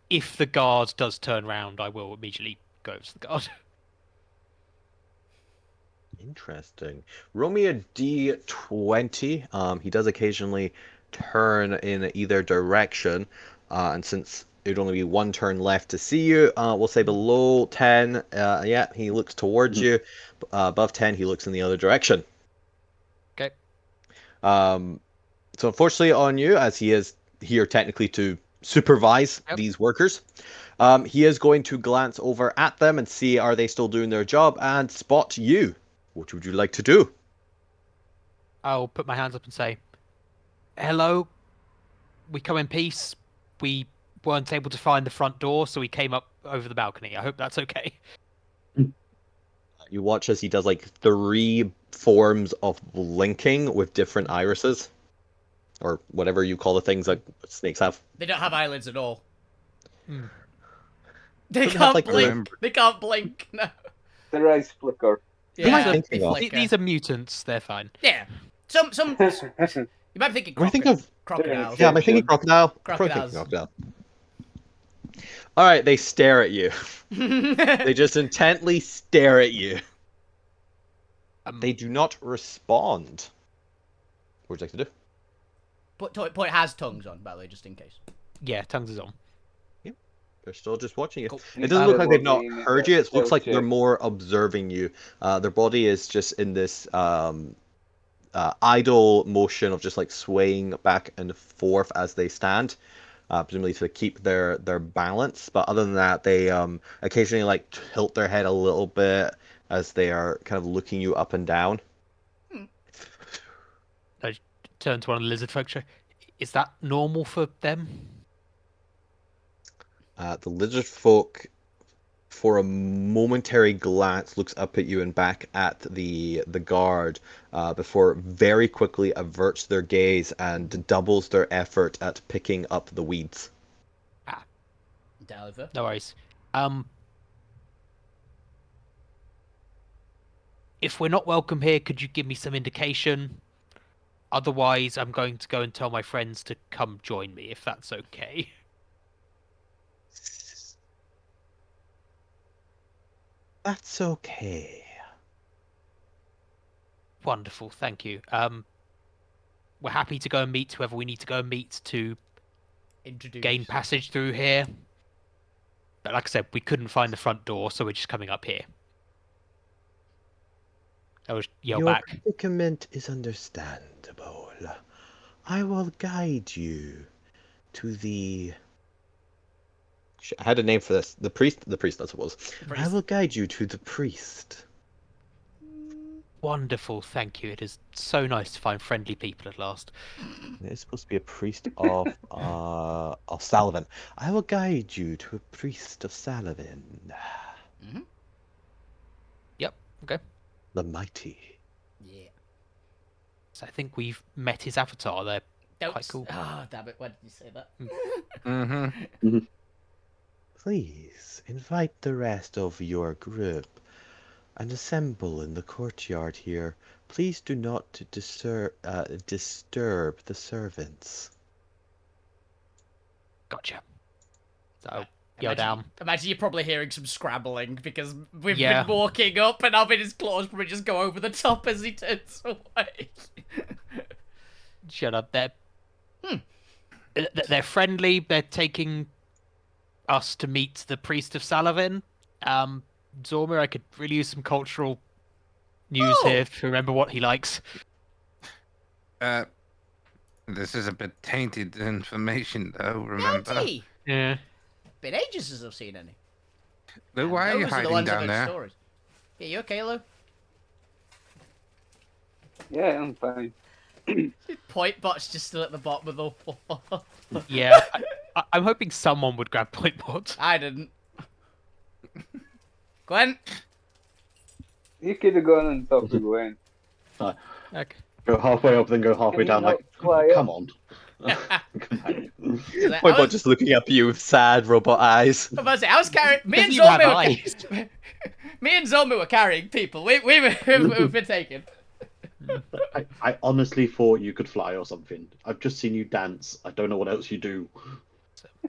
if the guard does turn round, I will immediately go to the guard. Interesting. Roll me a d20. He does occasionally turn in either direction, and since it'd only be one turn left to see you, we'll say below 10. Yeah, he looks towards you. Above 10, he looks in the other direction. Okay. So unfortunately on you, as he is here technically to supervise these workers, he is going to glance over at them and see are they still doing their job and spot you. What would you like to do? I'll put my hands up and say, hello, we come in peace. We weren't able to find the front door, so we came up over the balcony. I hope that's okay. You watch as he does like 3 forms of blinking with different irises. Or whatever you call the things that snakes have. They don't have eyelids at all. Mm. They Doesn't can't have, like, blink. They can't blink. No. Their eyes flicker. Who am I Yeah, thinking they of? flicker. These are mutants. They're fine. Yeah. Some. You might be thinking Am I thinking of... crocodiles. Yeah, am I thinking crocodile? Probably Crocodiles. thinking crocodile. Alright, they stare at you. They just intently stare at you. They do not respond. What would you like to do? Point has tongues on, by the way, just in case. Yeah, tongues is on. They're still just watching you. Cool. It doesn't look like they've not Well, heard you. It looks like check. they're more observing you. Their body is just in this idle motion of just like swaying back and forth as they stand, presumably to keep their balance. But other than that, they occasionally like tilt their head a little bit as they are kind of looking you up and down. I turn to one of the lizard folk. Is that normal for them? The lizard folk, for a momentary glance, looks up at you and back at the guard before very quickly averts their gaze and doubles their effort at picking up the weeds. Deliver. No worries. If we're not welcome here, could you give me some indication? Otherwise, I'm going to go and tell my friends to come join me, if that's okay. That's okay. Wonderful, thank you. We're happy to go and meet whoever we need to go and meet to gain passage through here. But like I said, we couldn't find the front door, so we're just coming up here. I was yell Your back. predicament is understandable. I will guide you to the... I had a name for this. The priest, that's what it was. I will guide you to the priest. Wonderful, thank you. It is so nice to find friendly people at last. It's supposed to be a priest of Salavin. I will guide you to a priest of Salavin. Mm-hmm. Yep, okay. The mighty. Yeah. So I think we've met his avatar. They're Don't. quite cool. Ah, damn it! Why did you say that? Mm-hmm. Please invite the rest of your group and assemble in the courtyard here. Please do not disturb the servants. Gotcha. So, you're down. Imagine you're probably hearing some scrabbling because we've Yeah. been walking up and Alvin's claws probably just go over the top as he turns away. Shut up. They're friendly. They're taking us to meet the priest of Salavin. Zormir, I could really use some cultural news here to remember what he likes. This is a bit tainted information, though. Remember? Bounty! Yeah. Been ages since I've seen any. Lou, And why are you those the hiding ones I've down heard there? Stories. Yeah, you okay, Lou? Yeah, I'm fine. Point bot's just still at the bottom of the wall. Yeah. I'm hoping someone would grab point bot. I didn't. Gwen? You could have gone on top of Gwen. Okay. Go halfway up, then go halfway Can you down. not Like, fly come up? on. Pointbot just looking up at you with sad robot eyes. I was carrying. Me and Doesn't even have Zomu eyes. me and Zomu were carrying people. We've been taken. I honestly thought you could fly or something. I've just seen you dance. I don't know what else you do.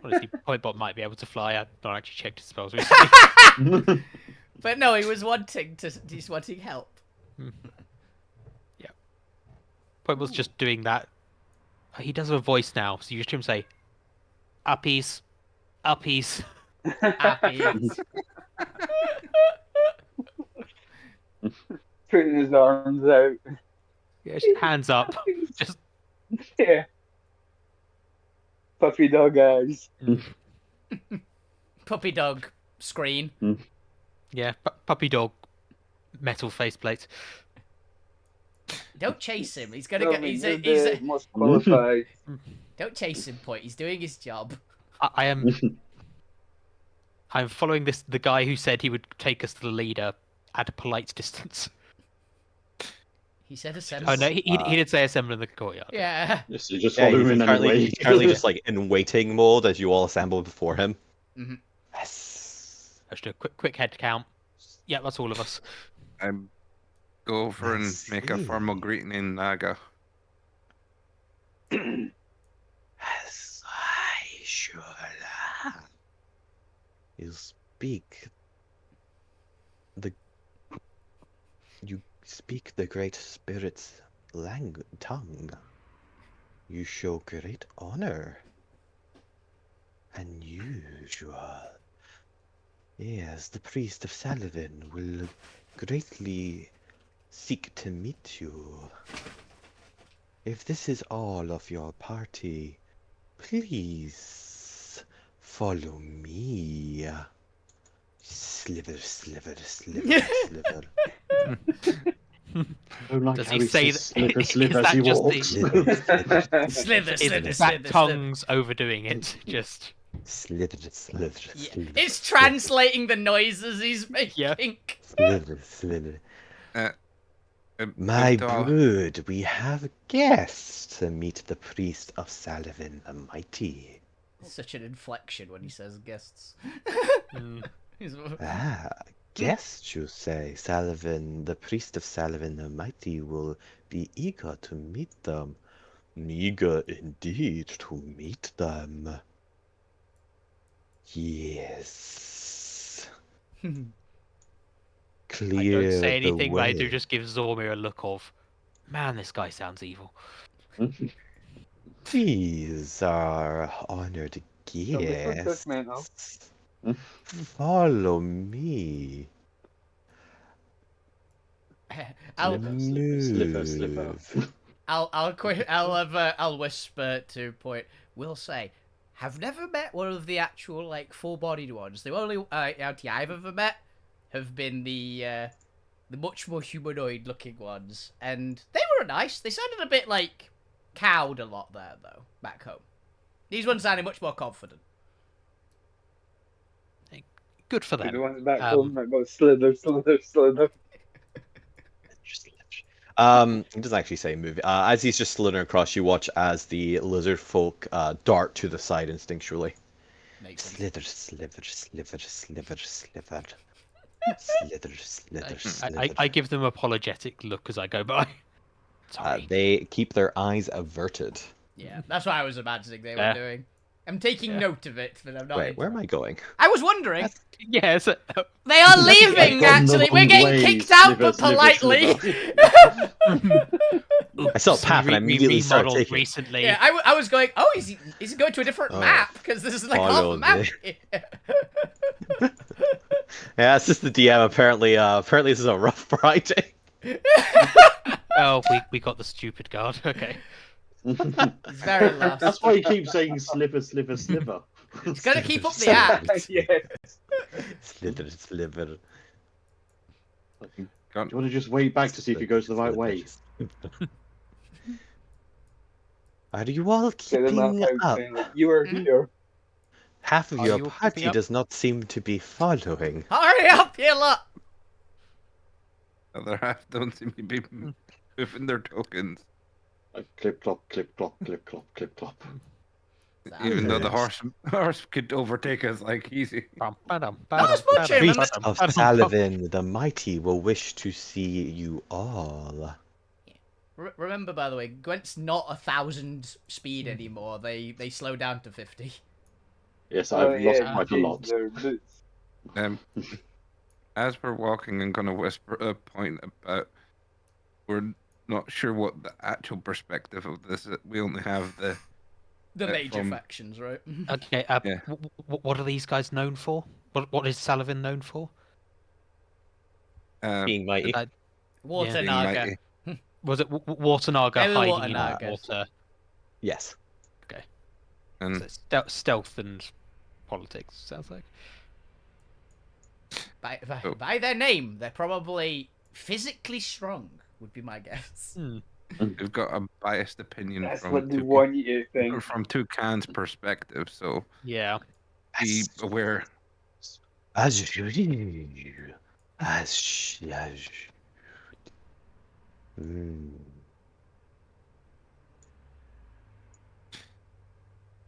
Honestly, Pointbot might be able to fly. I've not actually checked his spells recently. But no, he's wanting help. Yeah. Pointbot's just doing that. He does have a voice now, so you just hear him say, "Uppies, uppies." Happy. Putting his arms out. Yeah, just hands up. Just Yeah. Puppy dog eyes. Puppy dog screen. yeah, puppy dog, metal faceplate. Don't chase him. He's gonna No, get. I mean, He's you're a. the most qualified. Don't chase him, Point. He's doing his job. I am. I'm following the guy who said he would take us to the leader at a polite distance. He said assemble. Oh no, he did say assemble in the courtyard. Yeah. Yes, you just Yeah, follow he's him in currently, anyway. he's currently just like in waiting mode as you all assemble before him. Mhm. Yes. Let's do a quick head count. Yeah, that's all of us. Go over and Let's make a see. formal greeting in Naga. As I should. You speak the great spirit's tongue. You show great honor. Unusual. Yes, the priest of Saladin will greatly seek to meet you. If this is all of your party, please follow me. Sliver, sliver, sliver, sliver. I don't like Does how he say says that- slither, is slither as that he just walks. Slither, slither, Slither, Is slither, that slither, tongues overdoing it? Just slither, slither, Yeah. slither. It's translating the noises he's making. Yeah. Slither, slither. My Dog. brood, we have a guest to meet the priest of Salavin the Mighty. Such an inflection when he says guests. He's- Ah, guest, you say? Salavin, the priest of Salavin the Mighty will be eager to meet them. Eager indeed to meet them. Yes. Clear I don't say the anything, but I do way. just give Zormir a look of, man, this guy sounds evil. These are honored Don't be so judgmental. guests. Follow me. I'll Slipper, slipper. Move. I'll whisper to Point. We'll say, have never met one of the actual like full-bodied ones. The only I've ever met have been the much more humanoid-looking ones, and they were nice. They sounded a bit like cowed a lot there though back home. These ones sounded much more confident. Good for The them. ones back home that go slither, slither, slither. He doesn't actually say move. As he's just slithering across, you watch as the lizard folk dart to the side instinctually. Makes sense. Slither, sliver, sliver, sliver, sliver. Slither, slither, slither. I give them apologetic look as I go by. Sorry. They keep their eyes averted. Yeah, that's what I was imagining they were Yeah. doing. I'm taking Yeah. note of it, but I'm not. Wait, where am I going? I was wondering. Yeah, so, They are I've leaving. gone the Actually, we're wrong getting way, kicked out, sliver, but sliver, politely. sliver. I saw a oops, path and I we immediately started remodeled taking it. recently. Yeah, I was going. Oh, is he going to a different Oh, map? Because this is like half follow a map. me. Yeah, it's just the DM. Apparently, this is a rough Friday. Oh, we got the stupid guard. Okay. He's very lost. That's why you keep saying sliver, sliver, sliver. He's got to keep up the Slither, act. Yeah. Slither, sliver. Do you want to just wait back to see if he goes the right way? Are you all Get them keeping out up? saying, like, you are here. Half of Are your you all party keeping up? does not seem to be following. Hurry up, you lot! The other half don't seem to be moving their tokens. Like, clip clop, clip clop, clip clop, clip clop. Even though the Yes. horse could overtake us like easy. Not as much, The him, priest of Salavin the Mighty will wish to see you all. Remember, by the way, Gwent's not 1,000 speed anymore. They slow down to 50. Yes, Oh, I've lost yeah, quite a you lot. changed their boots. As we're walking, I'm gonna whisper a point about we're not sure what the actual perspective of this is. We only have the Major from- factions, right? Okay. Yeah. What are these guys known for? What is Salavin known for? Being mighty. Water being Naga. mighty. Was it Waternaga They were hiding in Waternagas. water? Yes. And So it's stealth and politics. Sounds like. By their name, they're probably physically strong, would be my guess. we've got a biased opinion That's from what they want you to think. from Toucan's perspective, so Yeah. be aware. As you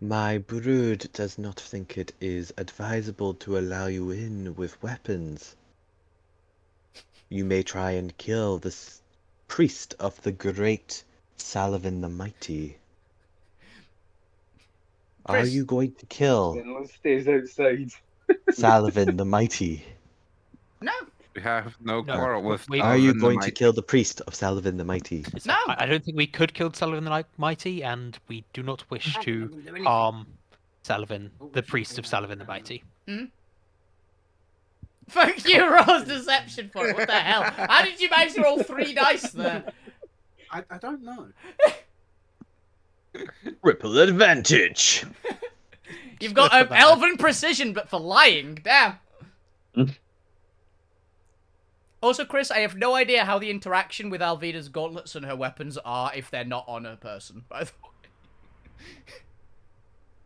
My brood does not think it is advisable to allow you in with weapons. You may try and kill this priest of the great Salavin the Mighty. Are Chris- you going to kill Then let's stays outside. Salavin the Mighty? No, We have no No, quarrel with. Are you Salavin the going to Mighty. kill the priest of Salavin the Mighty? No. I don't think we could kill Salavin the Mighty, and we do not wish to harm Salavin, the priest of Salavin the Mighty. fuck you, Roll's deception point. What the hell? How did you manage to roll 3 dice there? I don't know. Ripple advantage! You've got Look at that. elven precision, but for lying. Damn. Also, Chris, I have no idea how the interaction with Alvida's gauntlets and her weapons are if they're not on her person, by the way.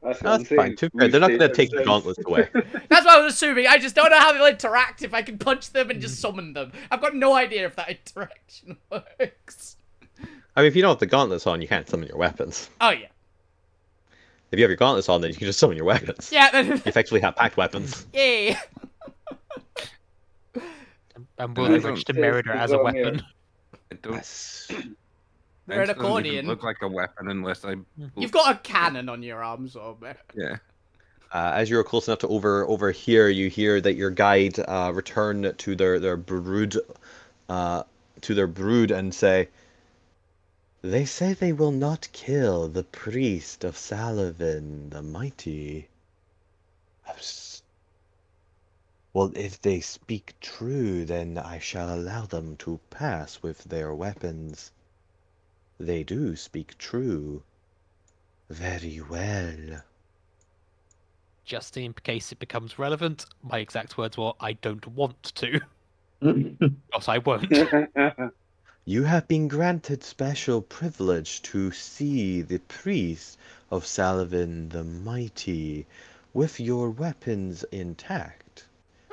That's what I'm That's saying. fine. Too fair. They're not We going to stay take the outside. gauntlets away. That's what I was assuming. I just don't know how they'll interact if I can punch them and just summon them. I've got no idea if that interaction works. I mean, if you don't have the gauntlets on, you can't summon your weapons. Oh, yeah. If you have your gauntlets on, then you can just summon your weapons. Yeah, then... You effectively have packed weapons. Yay. And will I they don't register think Merida as a it's on here. weapon? I don't. Yes. They're an Fence doesn't even accordion. look like a weapon unless I. You've got a cannon on your arm, so... Yeah. As you're close enough to overhear, you hear that your guide return to their brood, and say, "They say they will not kill the priest of Salavin the Mighty." Well, if they speak true, then I shall allow them to pass with their weapons. They do speak true. Very well. Just in case it becomes relevant, my exact words were, "I don't want to." Mm. Not I won't. You have been granted special privilege to see the priest of Salavin the Mighty with your weapons intact.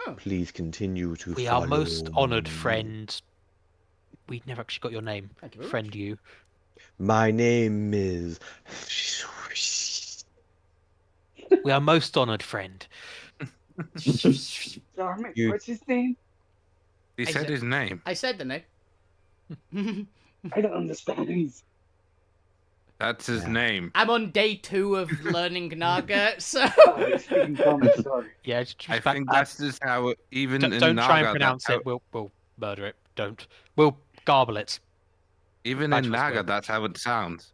Oh. Please continue to We follow are most honoured, me. friend. We never actually got your name. Thank you very Friend you. My name is... We are most honoured, friend. Darn it, You- what's his name? He I said said- his name. I said the name. I don't understand. That's his Yeah. name. I'm on day 2 of learning Naga, so Oh, speaking common, sorry. Yeah, I think that's just how it, even in don't try and Naga, pronounce that's how, it. We'll murder it. Don't. We'll garble it. even I in trust Naga, Will. that's how it sounds.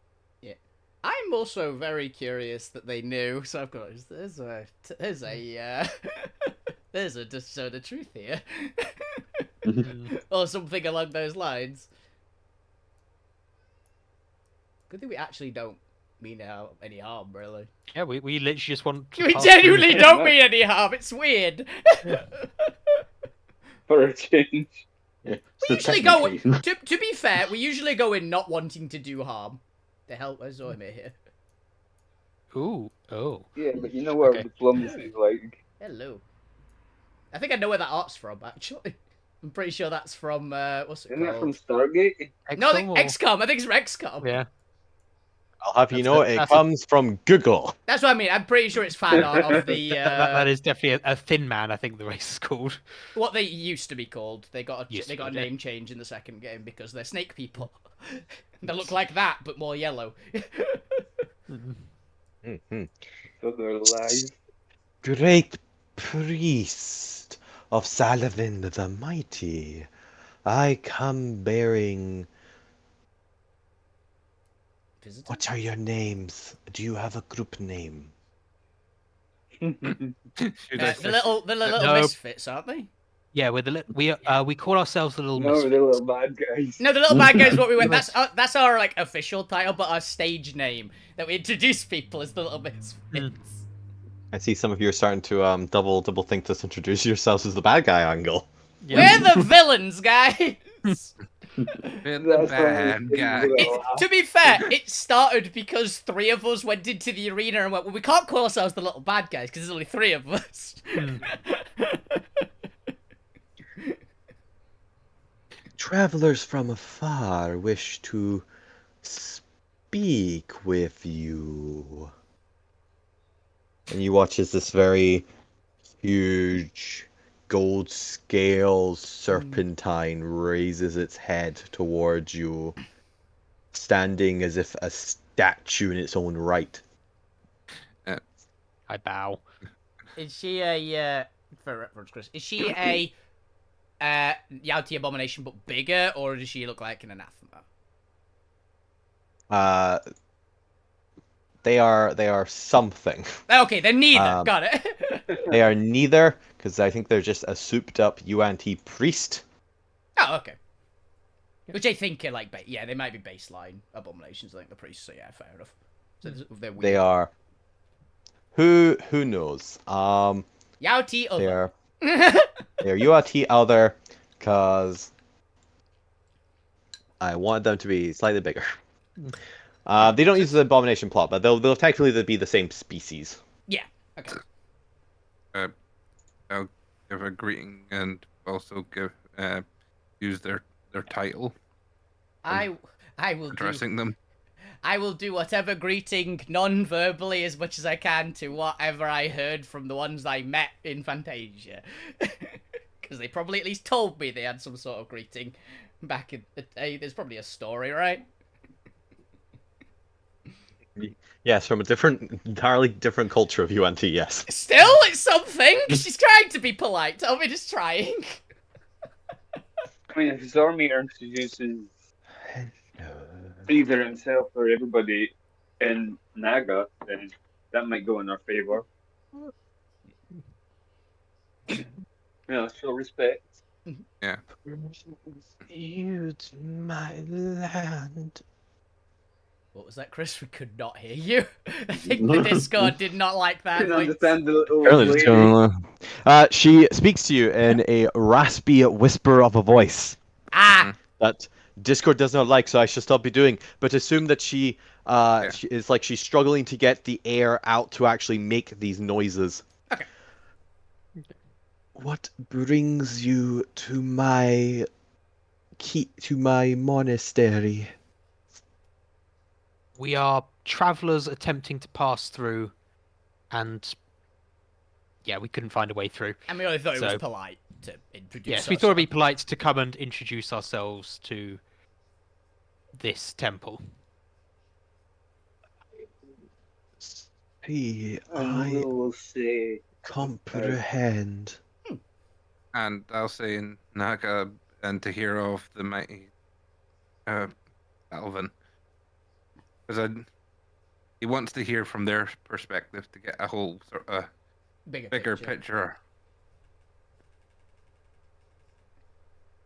I'm also very curious that they knew. So I've got there's a there's a discern of truth here, or something along those lines. Good thing we actually don't mean any harm, really. Yeah, we literally just want. To We pass through genuinely here. don't mean any harm. It's weird. For a change. Yeah. We So usually go. technically- To be fair, we usually go in not wanting to do harm. The hell, where's Zoime here? Ooh, oh. Yeah, but you know what Okay. diplomacy is like. Hello. I think I know where that art's from. Actually, I'm pretty sure that's from what's it Isn't that from called? Stargate? No, XCOM or- XCOM. I think it's from XCOM. Yeah. I'll have you That's know a- it that's a- comes from Google. That's what I mean. I'm pretty sure it's fan art of the That is definitely a Thin Man. I think the race is called. what they used to be called. They got Used they to got a be, yeah. name change in the second game because they're snake people. They look like that, but more yellow. Mhm. So they're alive. Great priest of Salavin the Mighty, I come bearing. Visitor? What are your names? Do you have a group name? Should I The little No. misfits, aren't they? Yeah, we're we call ourselves the little No, misfits. they're little bad guys. No, the little bad guys. What we went. That's our like official title, but our stage name that we introduce people as the little misfits. I see some of you are starting to double think this introduce yourselves as the bad guy angle. Yeah. We're the villains, guys. Fit the That's bad guy. To be fair, it started because 3 of us went into the arena and went, well, we can't call ourselves the little bad guys because there's only 3 of us. Travelers from afar wish to speak with you. And you watch as this very huge gold scale serpentine raises its head towards you, standing as if a statue in its own right. I bow. Is she a, for reference, Chris, is she a Yauti abomination but bigger, or does she look like an anathema? They are something. Okay, they're neither. Um, Got it. They are neither, because I think they're just a souped up UNT priest. Oh, okay. Which I think are like, yeah, they might be baseline abominations. I think the priests. So yeah, fair enough. So they're weird. They are. Who knows? Yauti They other. are UNT other, because I want them to be slightly bigger. They don't use the abomination plot, but they'll technically be the same species. Yeah. Okay. I'll give a greeting and also give use their title, I will addressing them. I will do whatever greeting non-verbally as much as I can to whatever I heard from the ones I met in Fantasia. Because they probably at least told me they had some sort of greeting back in the day. There's probably a story, right? Yes, from a entirely different culture of UNT. Yes. Still, it's something. She's trying to be polite. Tell me just trying. I mean, if Zormir introduces either himself or everybody in Naga, then that might go in our favor. Yeah, show respect. Yeah. You to my land. What was that, Chris? We could not hear you. I think the Discord did not like that. Couldn't voice. understand the little Apparently just lady. she speaks to you in a raspy whisper of a voice Ah! that Discord does not like, so I shall stop be doing. But assume that she is like she's struggling to get the air out to actually make these noises. Okay. What brings you to my monastery? We are travelers attempting to pass through, and yeah, we couldn't find a way through. And we only thought it was So- polite to introduce Yes, we thought it'd be ourselves. polite to come and introduce ourselves to this temple. See, And I Lou will say, comprehend. And I'll say Naga and to hear of the mighty Alvin. Because he wants to hear from their perspective to get a whole sort of bigger picture.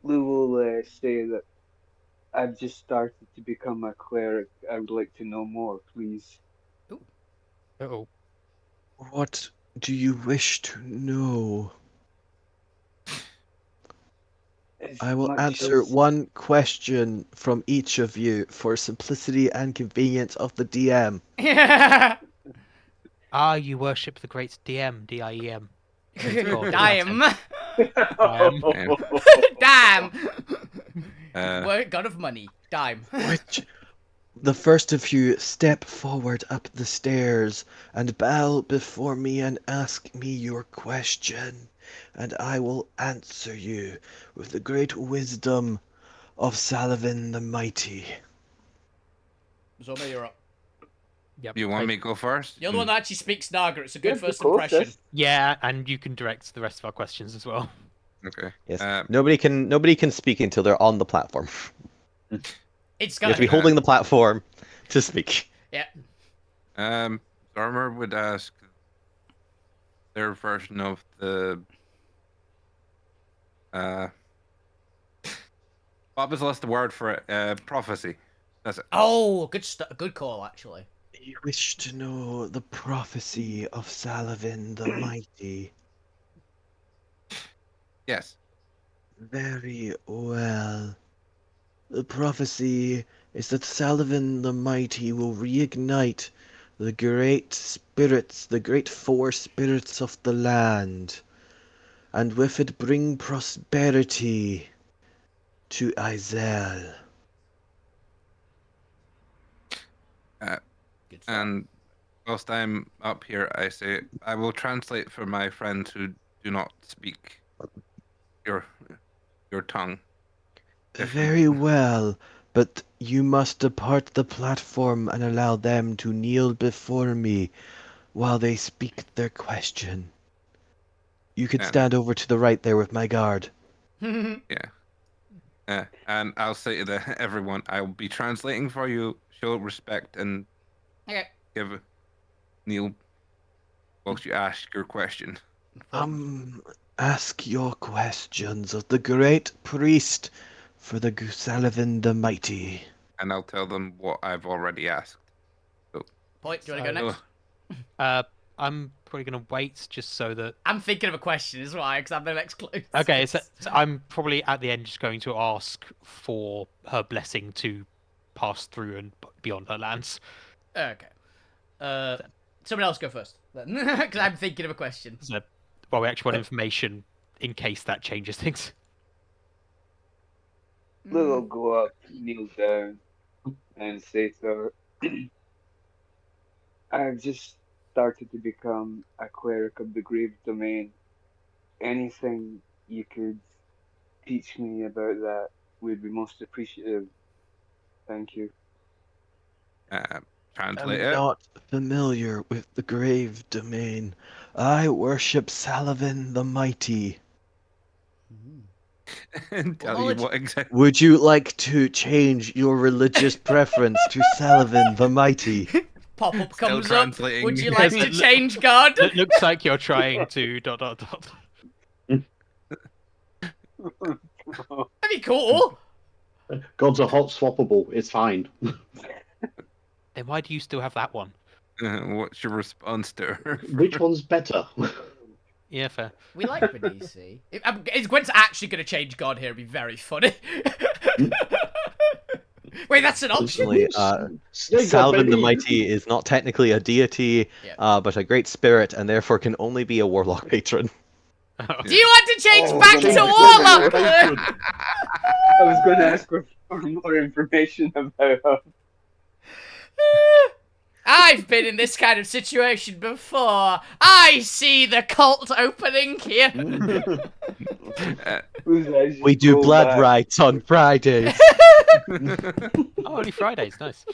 Lou will say that I've just started to become a cleric. I would like to know more, please. Uh-oh. What do you wish to know? As I will much answer as- one question from each of you for simplicity and convenience of the DM. Ah, you worship the great DM, D-I-E-M. Great God. Damn. And, Damn. God of money. Dime. Which the first of you step forward up the stairs and bow before me and ask me your question, and I will answer you with the great wisdom of Salavin the Mighty. Zoma, you're up. Yep. you want me to go first? You're the one that actually speaks Naga. It's a good Yeah, first the impression. closest. Yeah, and you can direct the rest of our questions as well. Okay. Yes. Nobody can speak until they're on the platform. It's You have to be got holding the platform to speak. Yeah. Zormer would ask their version of the what was the last word for it? Prophecy. That's it. Oh, good call, actually. You wish to know the prophecy of Salavin the Mighty. Yes. Very well. The prophecy is that Salavin the Mighty will reignite the great spirits, the great four spirits of the land, and with it bring prosperity to Izel. Good stuff. And whilst I'm up here, I say I will translate for my friends who do not speak your tongue. Very well, but you must depart the platform and allow them to kneel before me while they speak their question. You could And- stand over to the right there with my guard. Yeah. And I'll say to everyone, I'll be translating for you. Show respect and Okay. give Neil whilst you ask your question. Ask your questions of the great priest for the Gusalavin the Mighty. And I'll tell them what I've already asked. Point, do you want to go So- next? I'm probably going to wait just so that... I'm thinking of a question, is why, because I'm the next clue. Okay, so I'm probably at the end just going to ask for her blessing to pass through and beyond her lands. Okay. Someone else go first, then. Because I'm thinking of a question. So, well, we actually want information in case that changes things. Lou will go up, kneel down, and say to her, I've just started to become a cleric of the grave domain. Anything you could teach me about that would be most appreciative. Thank you. Translate I'm it. not familiar with the grave domain. I worship Salavin the Mighty. And tell knowledge- you what exactly. Would you like to change your religious preference to Salavin the Mighty? Pop-up Still comes up. translating. Would you like to change God? It looks like you're trying to... ... That'd be cool. Gods are hot swappable. It's fine. Then why do you still have that one? What's your response to her? Which one's better? Yeah, fair. We like Benisi. Is Gwen's actually going to change God here? It'd be very funny. Wait, that's an option? Unfortunately, Snake Salavin the baby. Mighty is not technically a deity, Yeah. but a great spirit, and therefore can only be a warlock patron. Do you want to change Oh, back change to back. Warlock? I was going to ask for more information about her. I've been in this kind of situation before. I see the cult opening here. Whose eyes We just do roll blood back. rites on Fridays. Oh, only Fridays, nice.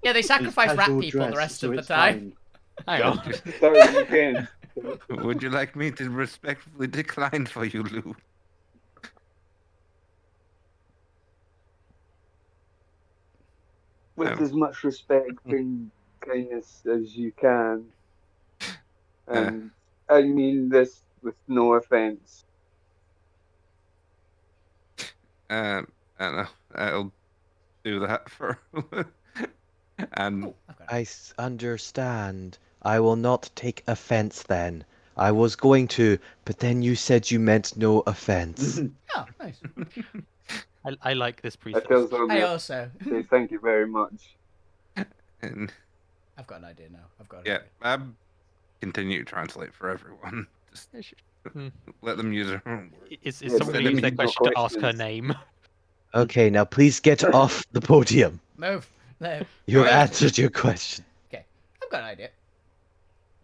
Yeah, they sacrifice rat Casual people the dress, rest so of the it's time. Hang on. Certainly can. Would you like me to respectfully decline for you, Lou? With as much respect and kindness as you can. And I mean this with no offense. I don't know. I'll do that for. And Oh, I've got I understand. I will not take offense then. I was going to, but then you said you meant no offense. Oh, nice. I like this I preface. tell I Zomia, also. say thank you very much. and I've got an idea now. I've got an yeah, idea. I continue to translate for everyone. Just let them use their own words. Is Yeah, someone but going to use their you- question to ask her questions. name? Okay, now please get off the podium. Move. No. You have Move. answered your question. Okay, I've got an idea.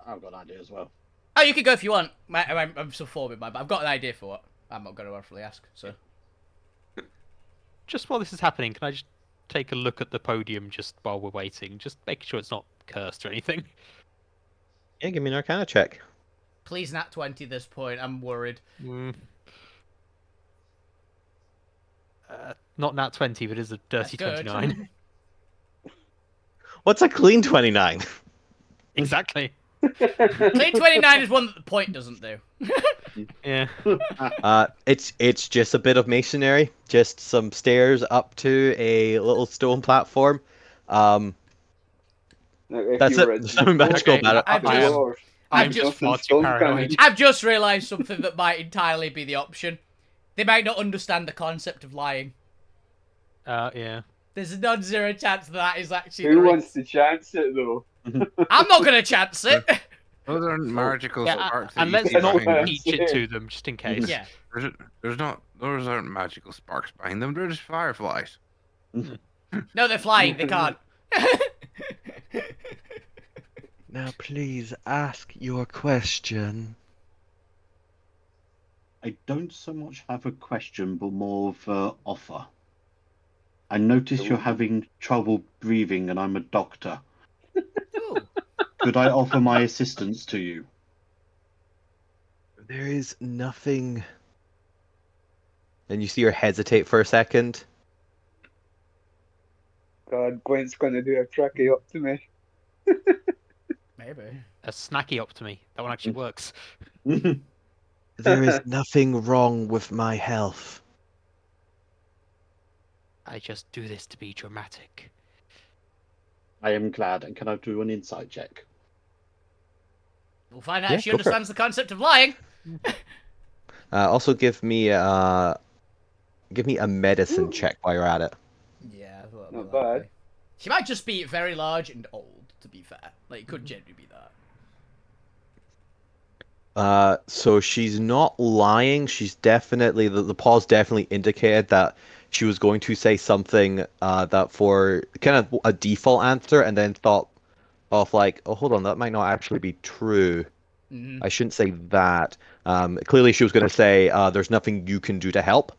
I've got an idea as well. Oh, you can go if you want. I'm so forward with mine, but I've got an idea for what. I'm not going to roughly ask, so. Just while this is happening, can I just take a look at the podium just while we're waiting? Just making sure it's not cursed or anything. Yeah, give me an Arcana check. Please, nat 20 this point. I'm worried. Not nat 20, but it is a dirty That's good. 29. What's a clean 29? Exactly. Clean 29 is one that the point doesn't do. Yeah. It's just a bit of masonry, just some stairs up to a little stone platform. Now, if That's you were it. a There's nothing magical Okay, about it. I've I just- am. I'm just Nothing far too stone paranoid. I've just realised something that might entirely be the option. They might not understand the concept of lying. Yeah. There's a non-zero chance that is actually Who the wants to chance it though? I'm not going to chance it. Those aren't magical Yeah, sparks. that and you let's see not behind them. teach it to them, just in case. Yeah. There's not. Those aren't magical sparks behind them. They're just fireflies. No, they're flying. They can't. Now please ask your question. I don't so much have a question, but more of an offer. I notice you're having trouble breathing, and I'm a doctor. Ooh. Could I offer my assistance to you? There is nothing. And you see her hesitate for a second. God, Gwent's gonna do a tracheotomy. Maybe. A snacky optomy. That one actually works. There is nothing wrong with my health. I just do this to be dramatic. I am glad. And can I do an insight check? We'll find out Yeah, if she go for it. understands the concept of lying. Also give me a medicine check while you're at it. Yeah, I thought Not bad. She might just be very large and old, to be fair. Like, it could genuinely be that. So she's not lying. She's definitely the pause definitely indicated that she was going to say something that for kind of a default answer, and then thought of like, oh, hold on, that might not actually be true. Mm-hmm. I shouldn't say that. Clearly, she was going to say, "There's nothing you can do to help,"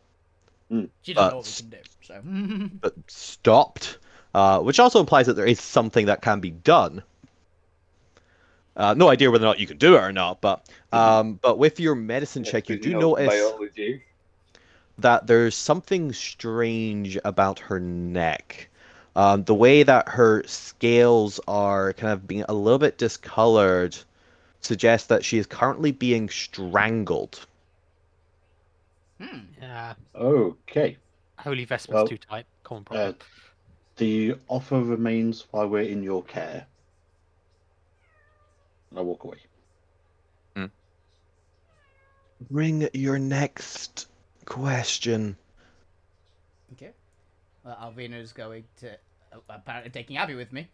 She doesn't know what we can do, so. but stopped, which also implies that there is something that can be done. No idea whether or not you can do it or not, but with your medicine check, you do notice biology. that there's something strange about her neck. The way that her scales are kind of being a little bit discolored suggests that she is currently being strangled. Yeah. Okay. Holy vestments Well, too tight. Common problem. The offer remains while we're in your care. And I walk away. Bring your next question. Okay. Well, Alvina's going to. Apparently taking Abby with me.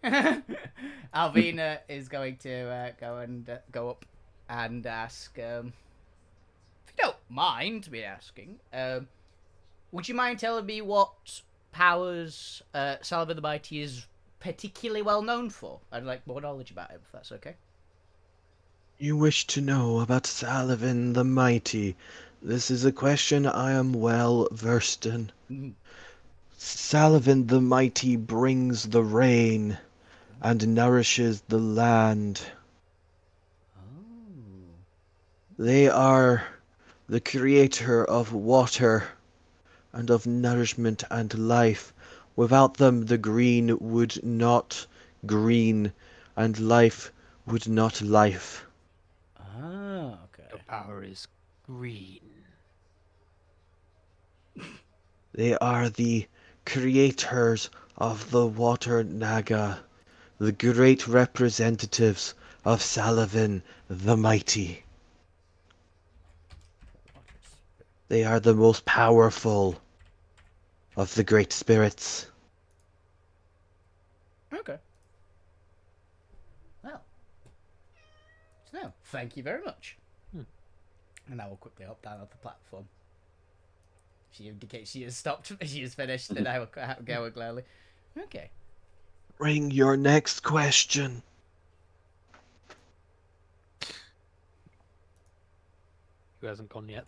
Alvina is going to go up and ask. If you don't mind me asking, would you mind telling me what powers Saladin the Mighty is particularly well known for? I'd like more knowledge about him, if that's okay. You wish to know about Saladin the Mighty. This is a question I am well versed in. Mhm. Saladin the Mighty brings the rain and nourishes the land. They are the creator of water and of nourishment and life. Without them, the green would not green, and life would not life. Ah, okay. Your power is green. They are the creators of the Water Naga, the great representatives of Salavin the Mighty. They are the most powerful of the great spirits. Okay. Well. So, thank you very much. And I will quickly hop down off the platform. She indicates she has stopped. She has finished. Then I will go gladly. Okay. Bring your next question. Who hasn't gone yet?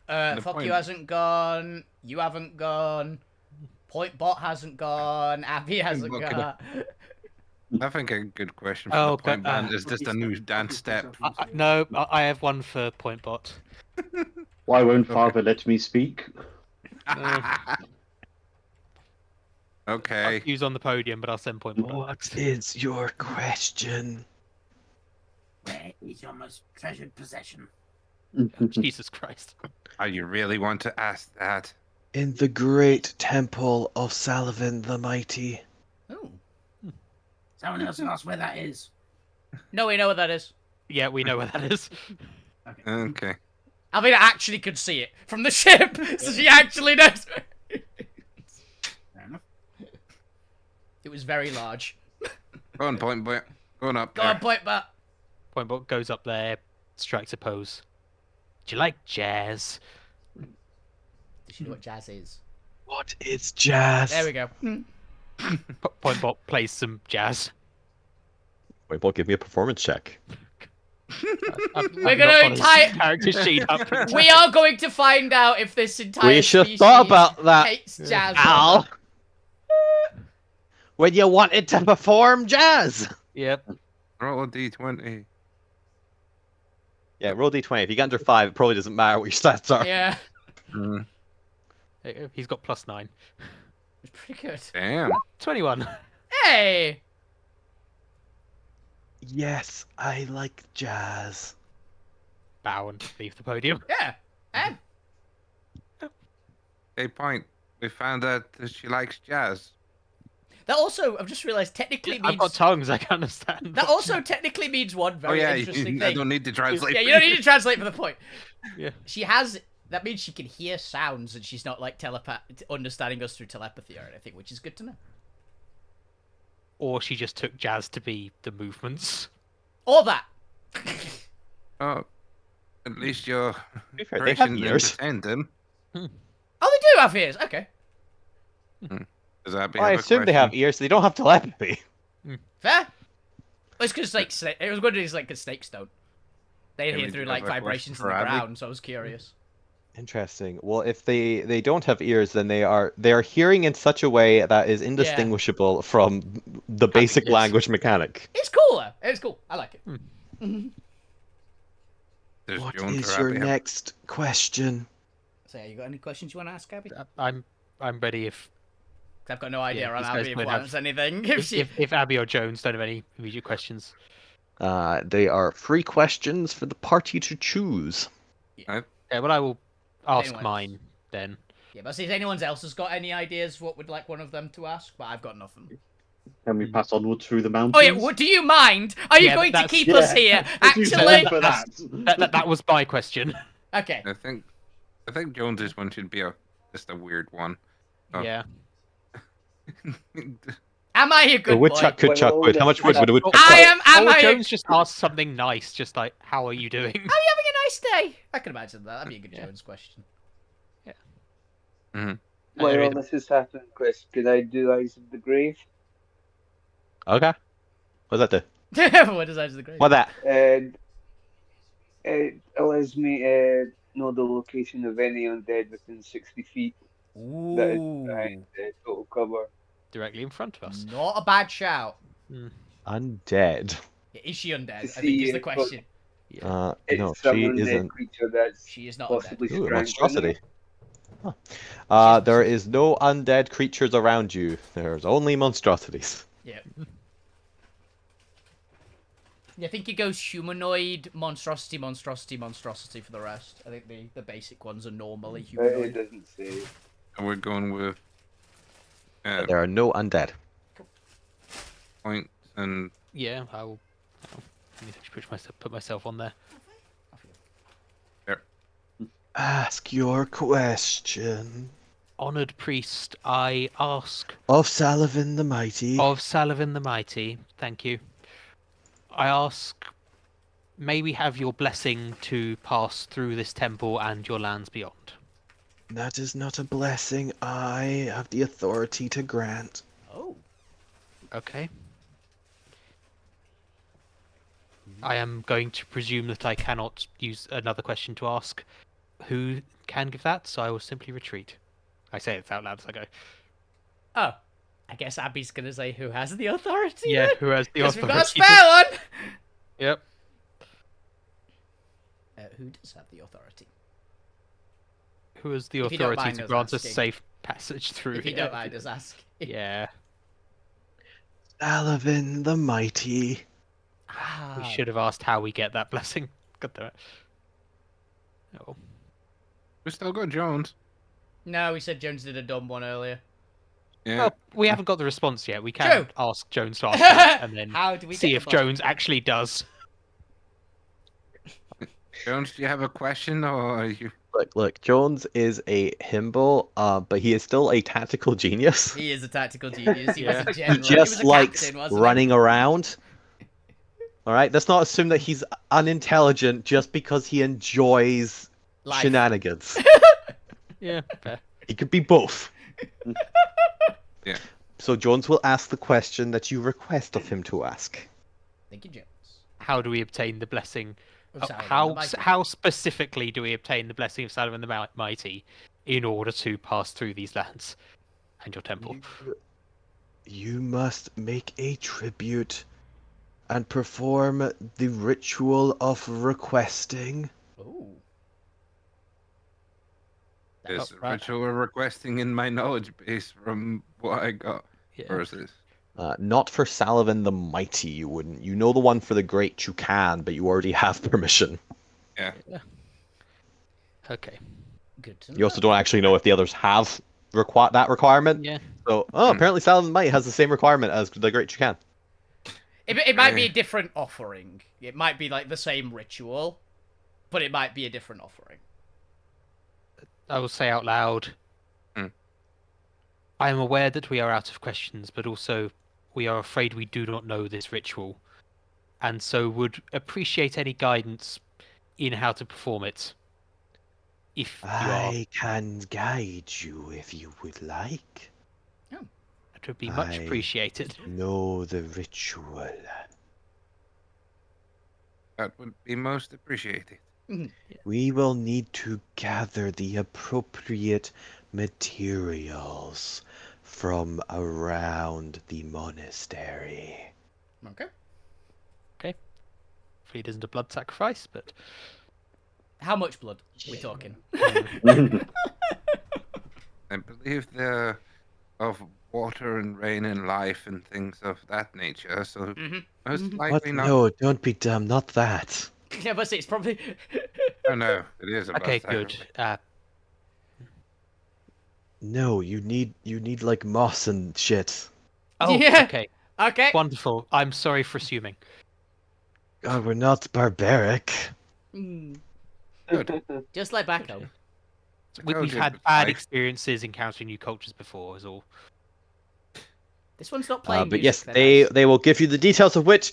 Fuck point- you hasn't gone. You haven't gone. Point Bot hasn't gone. Abby hasn't Bot gone. I think a good question for Oh, the point band but, is just a new dance step. No, I have one for Point Bot. Why won't Okay. Father let me speak? Okay. Who's on the podium, but I'll send Point Bot. What is your question? Where is your most treasured possession? Jesus Christ. Oh, you really want to ask that? In the great temple of Salavin the Mighty. Oh. Someone else asked where that is. No, we know what that is. Yeah, we know where that is. Okay. Alvina actually could see it from the ship, so she actually knows. Fair enough. It was very large. Go on, point boy. Going up Go there. on, Point Bot. Point Bot goes up there, strikes a pose. Do you like jazz? Does she know what jazz is? What is jazz? There we go. Point Bot plays some jazz. Wait, Bob, give me a performance check. We're gonna character sheet up. We are going to find out if this entire We should have species thought about that, hates jazz. or Al. not. When you wanted to perform jazz. Yep. Roll a d20. Yeah, roll d20. If you get under 5, it probably doesn't matter what your stats are. Yeah, Mm, He's got +9. it's pretty good. damn. 21. Hey, Yes, I like jazz. Bow and leave the podium. yeah. Hey, point. We found out that she likes jazz. That also, I've just realised, technically I've means got tongues, I can understand. that also technically means one Oh very yeah, interesting I thing. don't need to translate. Yeah, you don't need to translate for the point. Yeah. She has. That means she can hear sounds, and she's not like understanding us through telepathy or anything, which is good to know. Or she just took jazz to be the movements. Or that. Oh, at least you're be fair, they have prescient and ears. attending. Oh, they do have ears. Okay, Does that be I assume they have ears, so they don't have telepathy. fair. It's because like it was going to be like a snakes don't. They Yeah, hear we through do like have a question vibrations in for the Abby. ground, so I was curious. Interesting. Well, if they don't have ears, then they are hearing in such a way that is indistinguishable from the basic yes. language mechanic. It's cool though. It's cool. I like it. Does What Joan is your Therapy have- next question? So, you got any questions you want to ask Abby? I'm ready if 'Cause I've got no idea Yeah, on these Abby guys if might wants have- anything. If if Abby or Jones don't have any immediate questions. They are free questions for the party to choose. Yeah, well, I will ask Anyone mine then. Yeah, but see if anyone else has got any ideas, what would like one of them to ask? But I've got nothing. Can we pass onwards through the mountains? Oh yeah, what, do you mind? Are you Yeah, going to that's- keep us here? Thank you so Actually, much for that. That was my question. okay. I think Jones's one should be just a weird one. Oh. Yeah. Am I a The good boy? woodchuck could chuck wood. How much wood would a woodchuck I chuck? am. Am Or I? Jones just asked something nice, just like, "How are you doing?" Are you having a nice day? I can imagine that. That'd be a good Yeah. Jones question. While Anyway, all this is happening, Chris, could I do Eyes of the Grave? Okay. What does that do? What does Eyes of the Grave? What that? And it allows me to know the location of any undead within 60 feet that is Ooh, behind the total cover. directly in front of us. not a bad shout. Undead. Yeah, is she undead? I To think is see the if- question. Yeah. She summon a isn't. creature that's She is not possibly undead. Ooh, a strangling monstrosity. them. Huh. There is no undead creatures around you. There's only monstrosities. Yeah. Yeah, I think it goes humanoid, monstrosity, monstrosity, monstrosity for the rest. I think the basic ones are normally It humanoid. doesn't say. And we're going with There are no undead. points and Yeah, I'll need to put myself on there. Ask your question. Honored priest, I ask Of Salavin the Mighty. of Salavin the Mighty, thank you. I ask, may we have your blessing to pass through this temple and your lands beyond? That is not a blessing I have the authority to grant. Oh. Okay. I am going to presume that I cannot use another question to ask who can give that, so I will simply retreat. I say it out loud as I go. Oh. I guess Abby's gonna say who has the authority Yeah, then? who has the Because we've authority? got a spare one! Yep. Who does have the authority? Who has the If you don't authority mind to us grant us asking. safe passage through If you here? don't mind us asking. Yeah. Salavin the Mighty. We Ah. should have asked how we get that blessing. God damn it. Oh. we still got Jones. No, we said Jones did a dumb one earlier. Yeah. Well, we haven't got the response yet. We can True. ask Jones to ask that, and then How do we see get if the button? Jones actually does. Jones, do you have a question or are you? Look, Jones is a himbo, but he is still a tactical genius. He is a tactical genius. He Yeah. was a He general. just he was a likes captain, wasn't running around. Alright, let's not assume that he's unintelligent just because he enjoys he? Life. shenanigans. Yeah, fair. He could be both. Yeah. So Jones will ask the question that you request of him to ask. Thank you, Jones. How do we obtain the blessing? Of Saladin the How Mighty. how specifically do we obtain the blessing of Saladin the Mighty in order to pass through these lands and your temple? You must make a tribute and perform the ritual of requesting. Ooh. There's a right. ritual requesting in my knowledge base from what I got Yeah. versus. Not for Salavin the Mighty, you wouldn't. You know the one for the Great Chukan, but you already have permission. Yeah. Okay. Good to know. You also don't actually know if the others have that requirement. Yeah. So, apparently Salavin the Mighty has the same requirement as the Great Chukan. It might be a different offering. It might be like the same ritual, but it might be a different offering. I will say out loud. I am aware that we are out of questions, but also we are afraid we do not know this ritual, and so would appreciate any guidance in how to perform it. If you are, I can guide you if you would like. that would be much I- appreciated. Know the ritual. That would be most appreciated. We will need to gather the appropriate materials from around the monastery. Okay. Hopefully it isn't a blood sacrifice, but How much blood we talking? I believe they're of water and rain and life and things of that nature, so Mhm. most Mhm. What? likely not. No, don't be dumb. Not that. Yeah, but it's probably. Oh no, it is a blood okay, good. sacrifice. No, you need like moss and shit. Oh, Yeah. okay, Okay. wonderful. I'm sorry for assuming. God, we're not barbaric. Good. Just like back home. We've Coded had with bad life. experiences encountering new cultures before, is all. This one's not playing But music. yes, they're they nice. they will give you the details of which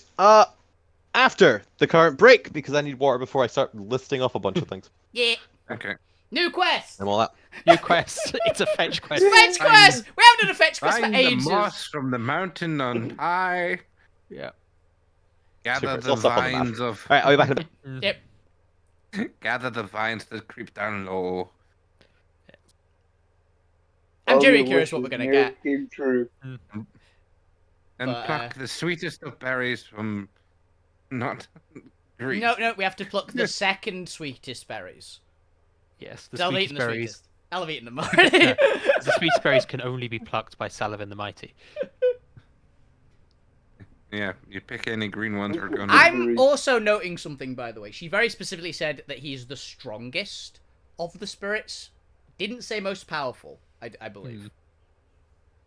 after the current break, because I need water before I start listing off a bunch of things Yeah. Okay. New quest. and all that. New quest. It's a fetch quest. Fetch quest. We haven't done a fetch quest for Find the ages. moss from the mountain on high. Yeah. Gather Super, it's the all stuff on the map. vines of. All right, I'll be back in a bit. Yep. Gather the vines that creep down low. I'm All genuinely your curious what we're wishes gonna never get. Came true. And But, pluck the sweetest of berries from not Great. No, we have to pluck the second sweetest berries. Yes, the I'll have sweetest eaten the berries. sweetest. I'll have eaten them already. No, the sweetest berries can only be plucked by Salavin the Mighty. Yeah, you pick any green ones, we're going to... I'm also noting something, by the way. She very specifically said that he's the strongest of the spirits. Didn't say most powerful, I believe.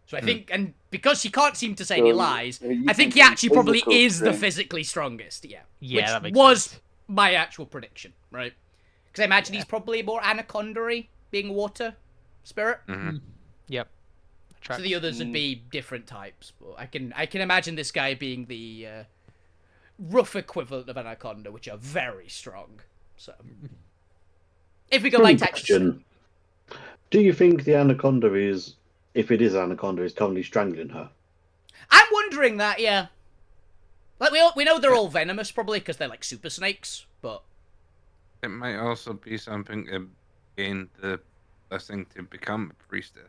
So I think, and because she can't seem to say any lies, I think he actually probably is the physically strongest, yeah. Yeah, that Which makes was sense. my actual prediction, right? Because I imagine he's probably more anaconda-y, being water spirit. Yep. So the others would be different types. But I can imagine this guy being the rough equivalent of anaconda, which are very strong. So if we go by text, question. Do you think the anaconda is, if it is anaconda, is currently strangling her? I'm wondering that, yeah. Like we know they're all venomous probably because they're like super snakes, but It might also be something to gain the blessing to become a priestess.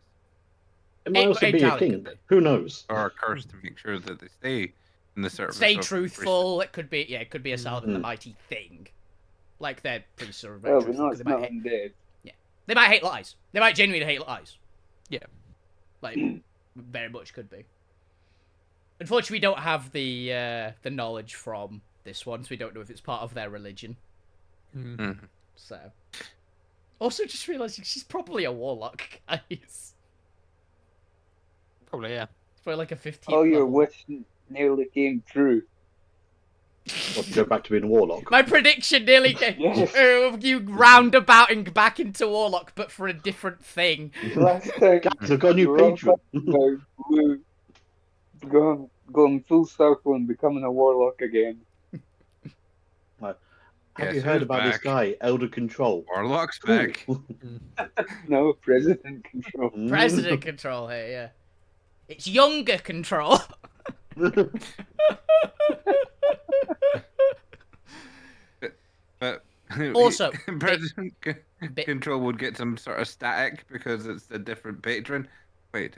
It might also be a entirely king. could be. Who knows? Or a curse to make sure that they stay in the service stay of the truthful. It could be, yeah, it could be a Saladin the Mighty thing. Like they're priests are very Well, we truthful, know 'cause it's not undead. they might hate lies. They might genuinely hate lies. Yeah. Like, very much could be. Unfortunately, we don't have the knowledge from this one, so we don't know if it's part of their religion. So, also just realizing she's probably a warlock, guys. Probably, yeah. It's probably like a 15th Oh, your level. wish nearly came true. What, to go back to being a warlock? My prediction nearly came. Yes. You roundabouting back into warlock, but for a different thing. Last time, Guys, I've got a new we're all patron. talking about going full circle and becoming a warlock again. Have Yes, you heard who's about this back? guy, Elder Control? Warlock's back. No, president control. President control here, yeah. It's younger control. But Also, President Control would get some sort of static because it's a different patron. Wait,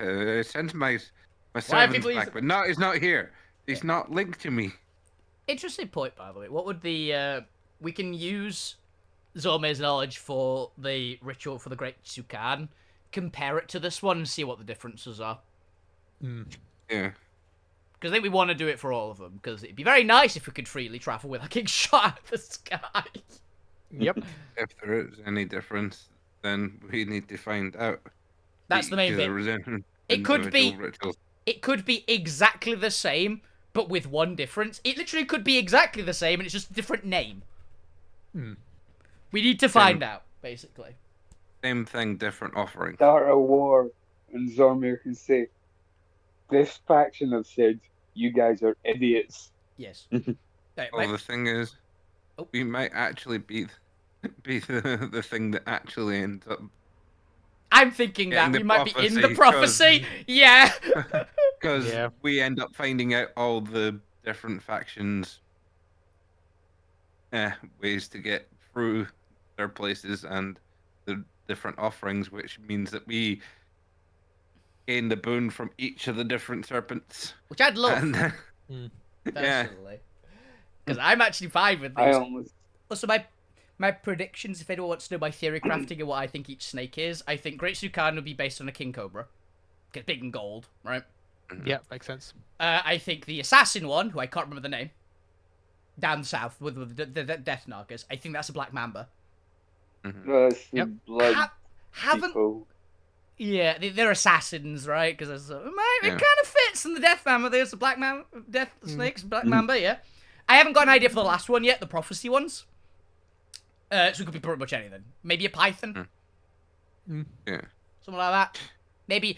since my servant's people back, use- but no, he's not here. He's not linked to me. Interesting point, by the way. What would the we can use Zorme's knowledge for the ritual for the Great Sukan, compare it to this one, and see what the differences are. Yeah. Because I think we want to do it for all of them. Because it'd be very nice if we could freely travel without getting shot out of the sky. Yep. If there is any difference, then we need to find out. That's the main Each of bit. the It could be- individual rituals. It could be exactly the same, but with one difference. It literally could be exactly the same, and it's just a different name. We need to find out, basically. Same thing, different offering. Start a war, and Zormir can say, "This faction have said you guys are idiots." Yes. Well, the thing is, Oh. we might actually be the thing that actually ends up. I'm thinking Getting that the we might be in the prophecy, prophecy. Yeah. Because Yeah. we end up finding out all the different factions' ways to get through their places and the different offerings, which means that we gain the boon from each of the different serpents. Which I'd love, And, yeah, personally. Because I'm actually fine with I these. almost Also, my predictions, if anyone wants to know my theory crafting and what I think each snake is, I think Great Sukan would be based on a king cobra. Get big and gold, right? Yeah, makes sense. I think the assassin one, who I can't remember the name, down south with the Death Nagas, I think that's a black mamba. that's the Yep. blood Haven't... people. Yeah, they're assassins, right? Because it Yeah. kind of fits in the Death Mamba. There's the Black Man, Death Snakes, Black Mamba, yeah. I haven't got an idea for the last one yet, the prophecy ones. So it could be pretty much anything. Maybe a python. yeah. Something like that. Maybe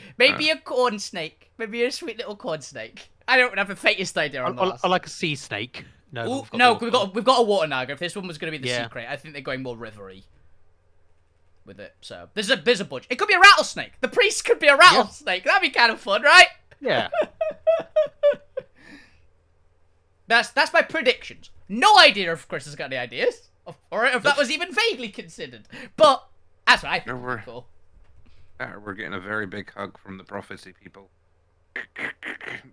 a corn snake. Maybe a sweet little corn snake. I don't have the faintest idea on the last. I like a sea snake. No, Ooh, we've got no, the- we've got a water naga. If this one was going to be the Yeah. secret, I think they're going more rivery with it. So there's a bunch. It could be a rattlesnake. The priest could be a rattlesnake. That'd be kind of fun, right? Yeah. That's my predictions. No idea if Chris has got any ideas, or if that was even vaguely considered. But that's what I think. would be cool. We're getting a very big hug from the prophecy people.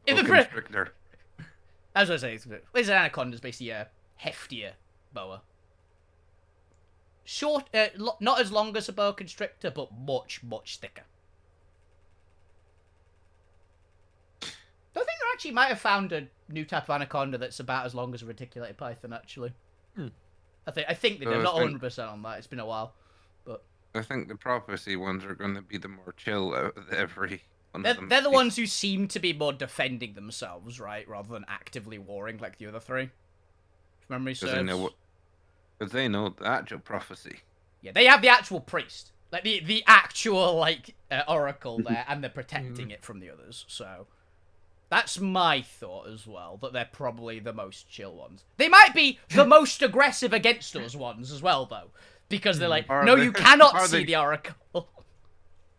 In the Constrictor. As I say, this anaconda is basically a heftier boa. Short, not as long as a boa constrictor, but much, much thicker. I think they actually might have found a new type of anaconda that's about as long as a reticulated python, actually. I think they did. I'm not 100% on that. It's been a while. But I think the prophecy ones are going to be the more chill out of every one of them. they're the ones who seem to be more defending themselves, right? Rather than actively warring like the other three. If memory serves. Because they know the actual prophecy. Yeah, they have the actual priest. Like, the actual, like, oracle there, and they're protecting it from the others, so... That's my thought as well, that they're probably the most chill ones. They might be the most aggressive against us ones as well, though. Because they're like, no, you cannot see the oracle.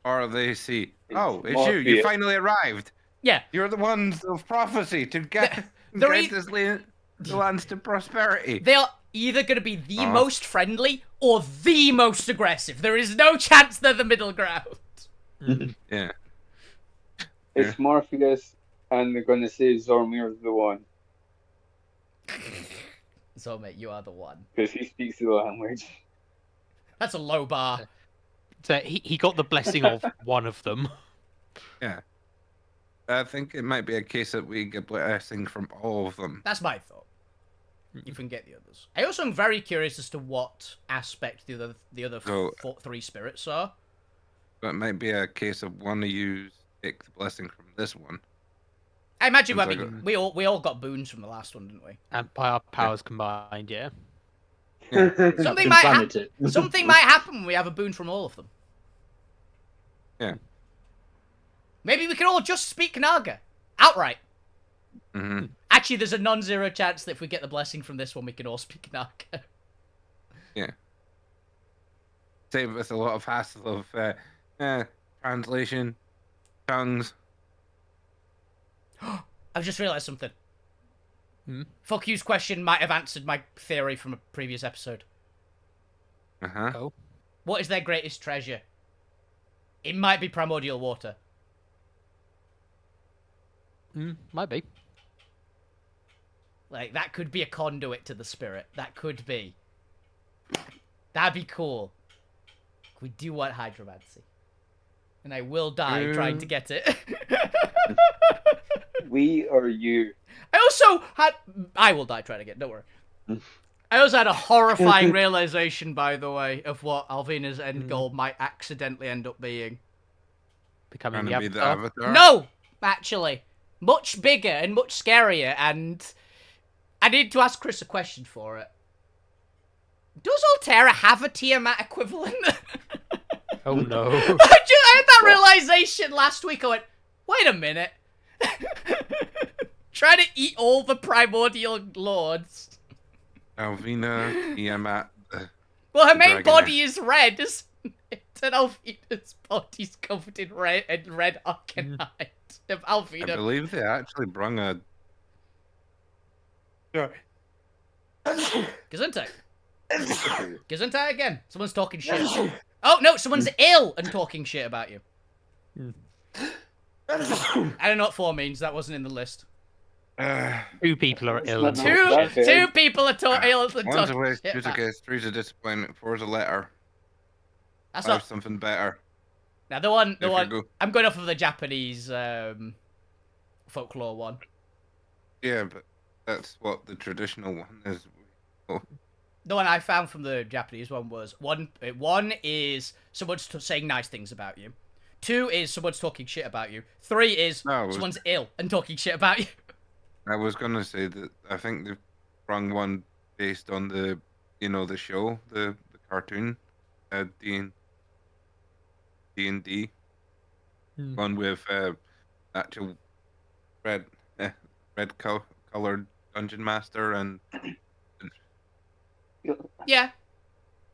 Or they see, It's oh, it's you. You finally arrived. Yeah. You're the ones of prophecy to get this lands to prosperity. They are either going to be the most friendly or the most aggressive. There is no chance they're the middle ground. Yeah. It's Morpheus, and they're going to say Zormir's the one. So, mate, you are the one. Because he speaks the language. That's a low bar. So he got the blessing of one of them. Yeah. I think it might be a case that we get blessing from all of them. That's my thought. You can get the others. I also am very curious as to what aspect the other three spirits are. But it might be a case of one of you take the blessing from this one. I imagine we all got boons from the last one, didn't we? And by our powers combined, yeah. Something might happen when we have a boon from all of them. Yeah. Maybe we can all just speak Naga outright. Mm-hmm. Actually, there's a non-zero chance that if we get the blessing from this one, we can all speak Naga. Yeah. Save us a lot of hassle of translation, tongues. I've just realised something. Fuck you's question might have answered my theory from a previous episode. Uh-huh. Oh. What is their greatest treasure? It might be primordial water. Might be. Like, that could be a conduit to the spirit. That could be. That'd be cool. We do want hydromancy. And I will die trying to get it. We or you? I will die trying to get it, don't worry. I also had a horrifying realization, by the way, of what Alvina's end goal might accidentally end up being. Becoming the Avatar? No! Actually. Much bigger and much scarier, and I need to ask Chris a question for it. Does Alterra have a Tiamat equivalent? Oh no. I had that realization last week. I went, wait a minute. Trying to eat all the primordial lords. Alvina, Tiamat. Well, her main body is red, isn't it? And Alvina's body's covered in red arcanite. Of Alvina. I believe they actually brung a... Gesundheit. Gesundheit again. Someone's talking shit. Oh, no, someone's ill and talking shit about you. I don't know what 4 means. That wasn't in the list. 2 people are ill. And Two people are ill and One's a talking waste, shit 2's a about. guess, 3's a disappointment, 4's a letter. That's 5's not... something better. Now, the one... Go. I'm going off of the Japanese folklore one. Yeah, but that's what the traditional one is. Oh. The one I found from the Japanese one was... One is someone's saying nice things about you. 2 is someone's talking shit about you. 3 is someone's ill and talking shit about you. I was going to say that I think they've brung one based on the, the show, the cartoon, D&D. One with actual red colored dungeon master and... Yeah.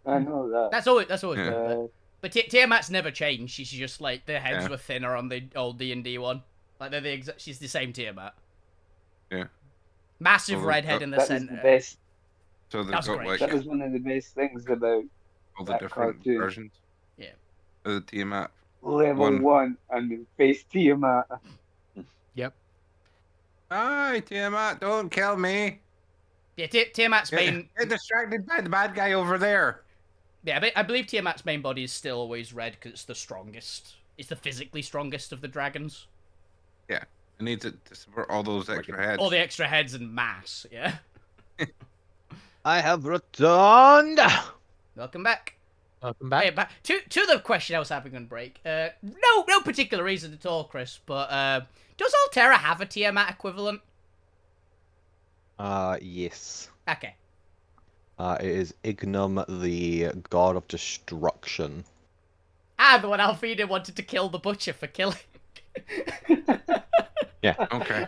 I know that. That's always Yeah. But Tiamat's never changed. She's just like the heads were thinner on the old D&D one. Like they're she's the same Tiamat. Yeah. Massive red head in the That was center. the best. So they've That's got great. like That was one of the best things about all the that different cartoon. versions. Yeah. Of the Tiamat. Level 1 and the face Tiamat. Yep. Hi, Tiamat, don't kill me. Yeah, Tiamat's main. Get distracted by the bad guy over there. Yeah, I believe Tiamat's main body is still always red because it's the strongest. It's the physically strongest of the dragons. Yeah, it needs it to support all those extra heads. All the extra heads and mass. Yeah. I have returned. Welcome back. Welcome back. Hey, back to the question I was having on break. No particular reason at all, Chris. But does Alterra have a Tiamat equivalent? Yes. Okay. It is Ignum, the god of destruction. Ah, the one Alfina wanted to kill the butcher for killing. Yeah. Okay.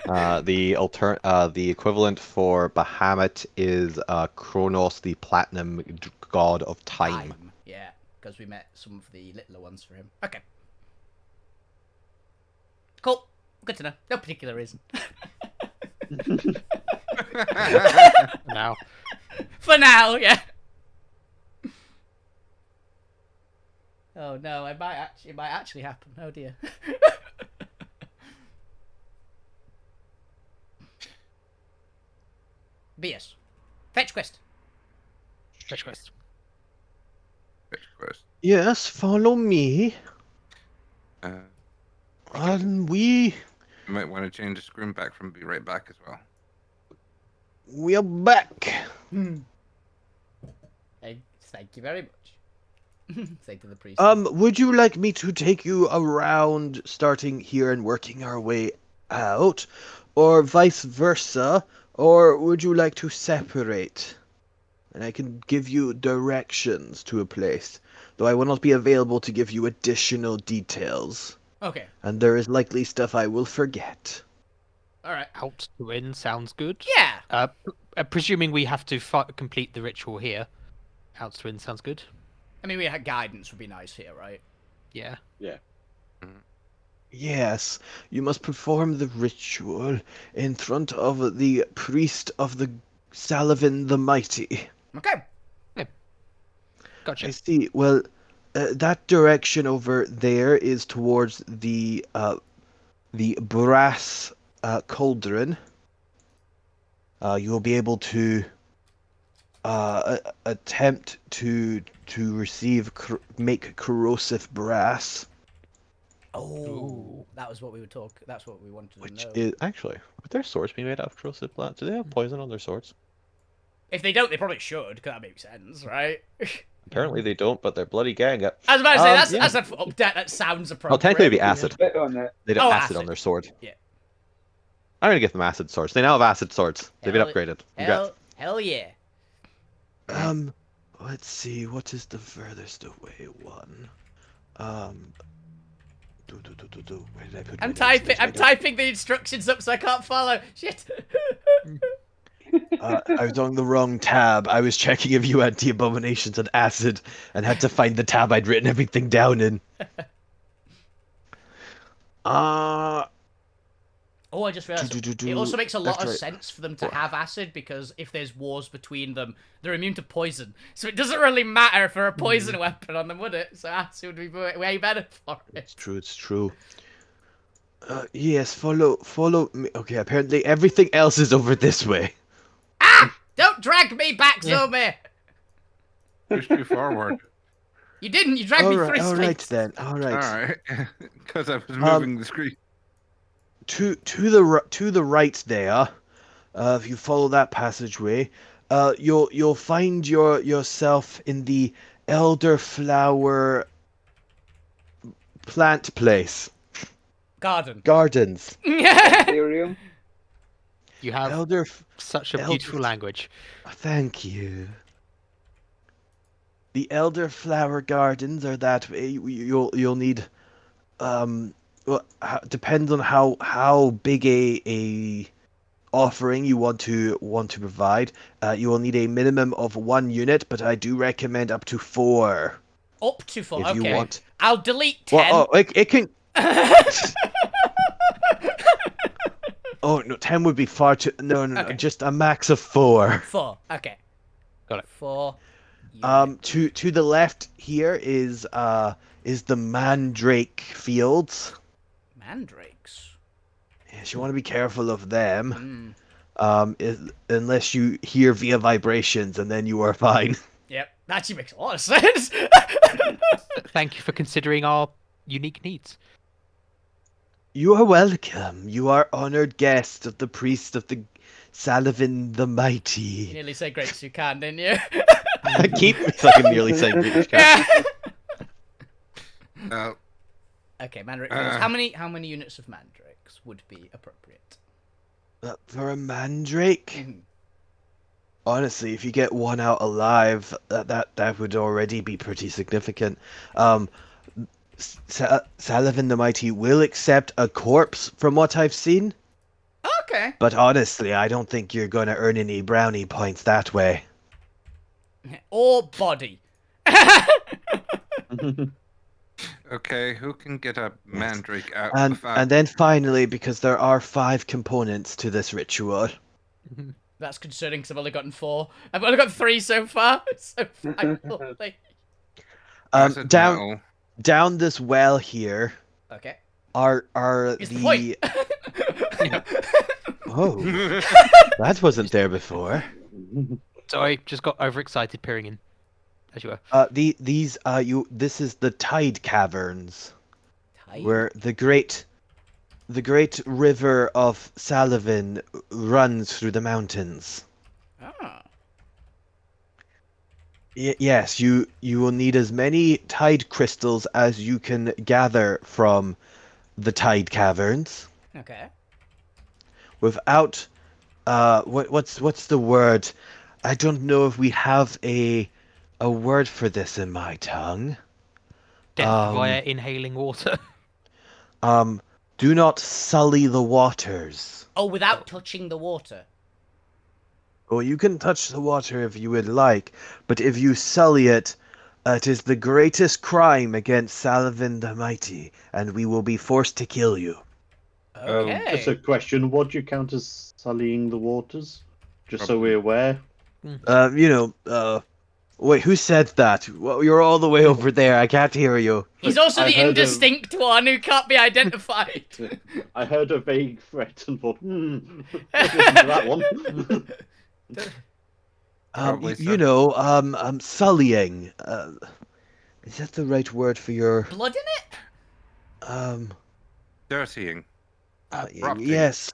Yeah. The equivalent for Bahamut is Kronos, the platinum god of time. Yeah, because we met some of the littler ones for him. Okay. Cool. Good to know. No particular reason. Now. For now, yeah. Oh no, it might actually happen. Oh dear. But yes. Fetch quest. Fetch quest. Yes, follow me. You And we might want to change the screen back from be right back as well. are back. Thank you very much. Say to the priest. Would you like me to take you around, starting here and working our way out, or vice versa, or would you like to separate? And I can give you directions to a place, though I will not be available to give you additional details. Okay. And there is likely stuff I will forget. Alright. Out to in sounds good. Yeah. Presuming we have to complete the ritual here. Out to in sounds good. I mean, we had guidance would be nice here, right? Yeah. Yeah. Yes, you must perform the ritual in front of the priest of the Salavin the Mighty. Okay. Gotcha. I see. Well, that direction over there is towards the brass cauldron. You will be able to attempt to receive make corrosive brass, Oh, that was what we were talking. That's what we wanted to which know. is actually, would their swords be made out of corrosive brass? Do they have poison on their swords? If they don't, they probably should, because that makes sense, right? Apparently they don't, but they're bloody gang it. I was about to say that's an update that sounds appropriate. Well, technically it'd be acid. Bit on it. They'd have Oh, acid on acid. their sword. Yeah. I'm gonna give them acid swords. They now have acid swords. They've been Hell- upgraded. Congrats. Hell yeah. Let's see. What is the furthest away one? Where did I put my notes? There's my I'm note. typing the instructions up so I can't follow. Shit. I was on the wrong tab. I was checking if you had the abominations and acid, and had to find the tab I'd written everything down in. Oh, I just realized it also makes a lot of Left, right. sense for them to have acid because if there's wars between them, they're immune to poison. So it doesn't really matter for a poison weapon on them, would it? So acid would be way better for it. It's true. It's true. Yes. Follow me. Okay. Apparently everything else is over this way. Ah! Don't drag me back, Yeah. Zombie! Push you forward. You didn't. You dragged me 3 All right spaces. then. All right. All right. Because I was moving the screen. To the right there, if you follow that passageway, you'll find yourself in the elderflower plant place gardens. Ethereum. You have such a beautiful language. Thank you. The elderflower gardens are that way. You'll need well, depends on how big a offering you want to provide. You will need a minimum of 1 unit, but I do recommend up to 4. Up to 4. If Okay. you want. I'll delete 10. Well, it can. Oh no, 10 would be far too. No, Okay. just a max of 4. 4. Okay. Got it. 4. To the left here is the mandrake fields. Mandrakes. Yes, you want to be careful of them. Unless you hear via vibrations, and then you are fine. Yep, that actually makes a lot of sense. Thank you for considering our unique needs. You are welcome. You are honored guest of the priest of the Salavin the You Mighty. nearly said Great Sukan, didn't you? Keep me fucking nearly saying Great Yeah. Uh, Okay, Mandrake Fields. How many units of mandrakes would be appropriate? For a mandrake? Mhm. Honestly, if you get one out alive, that would already be pretty significant. Salavin the Mighty will accept a corpse from what I've seen, Okay. but honestly, I don't think you're going to earn any brownie points that way. Or body. Okay, who can get a mandrake out And without... then finally, because there are 5 components to this ritual. That's concerning because I've only gotten 4. I've only got 3 so far. So finally. I said no. Down this well here Okay. are Here's the point. Oh, that wasn't there before. Sorry, just got overexcited peering in. As you were. This is the Tide Caverns, Tide? where the great river of Salavin runs through the mountains. Ah. Yes, you will need as many tide crystals as you can gather from the Tide Caverns. Okay. Without, what's the word? I don't know if we have a word for this in my tongue. Death via inhaling water. Do not sully the waters. Oh, without touching the water. Or you can touch the water if you would like, but if you sully it, it is the greatest crime against Salavin the Mighty, and we will be forced to kill you. Okay. Just a question: what do you count as sullying the waters? Just so we're aware. Wait, who said that? Well, you're all the way over there. I can't hear you. He's also I've the heard of- indistinct one who can't be identified. I heard a vague threat and thought, listen to that one. Probably so. Sullying. Is that the right word for your Blood in it? Dirtying. Rotting. Yes,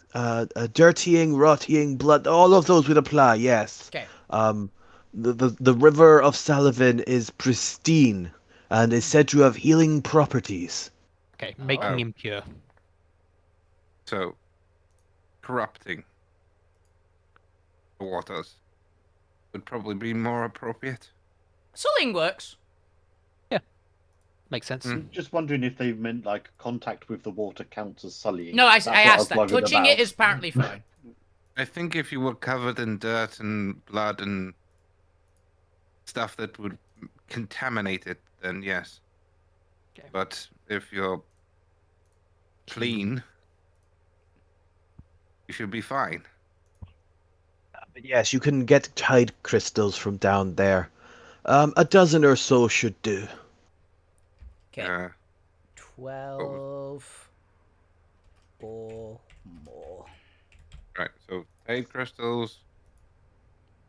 dirtying, rotting, blood, all of those would apply, yes. Okay. The river of Salavin is pristine and is said to have healing properties. Okay, making him pure. So, corrupting the waters would probably be more appropriate. Sullying works. Makes sense. Just wondering if they meant like contact with the water counts as sullying. No, I That's what asked was that. worried Touching about. it is apparently fine. I think if you were covered in dirt and blood and stuff that would contaminate it, then yes. Okay. But if you're clean, you should be fine. But yes, you can get tide crystals from down there. A dozen or so should do. Okay. 12 or more. Right, so tide crystals.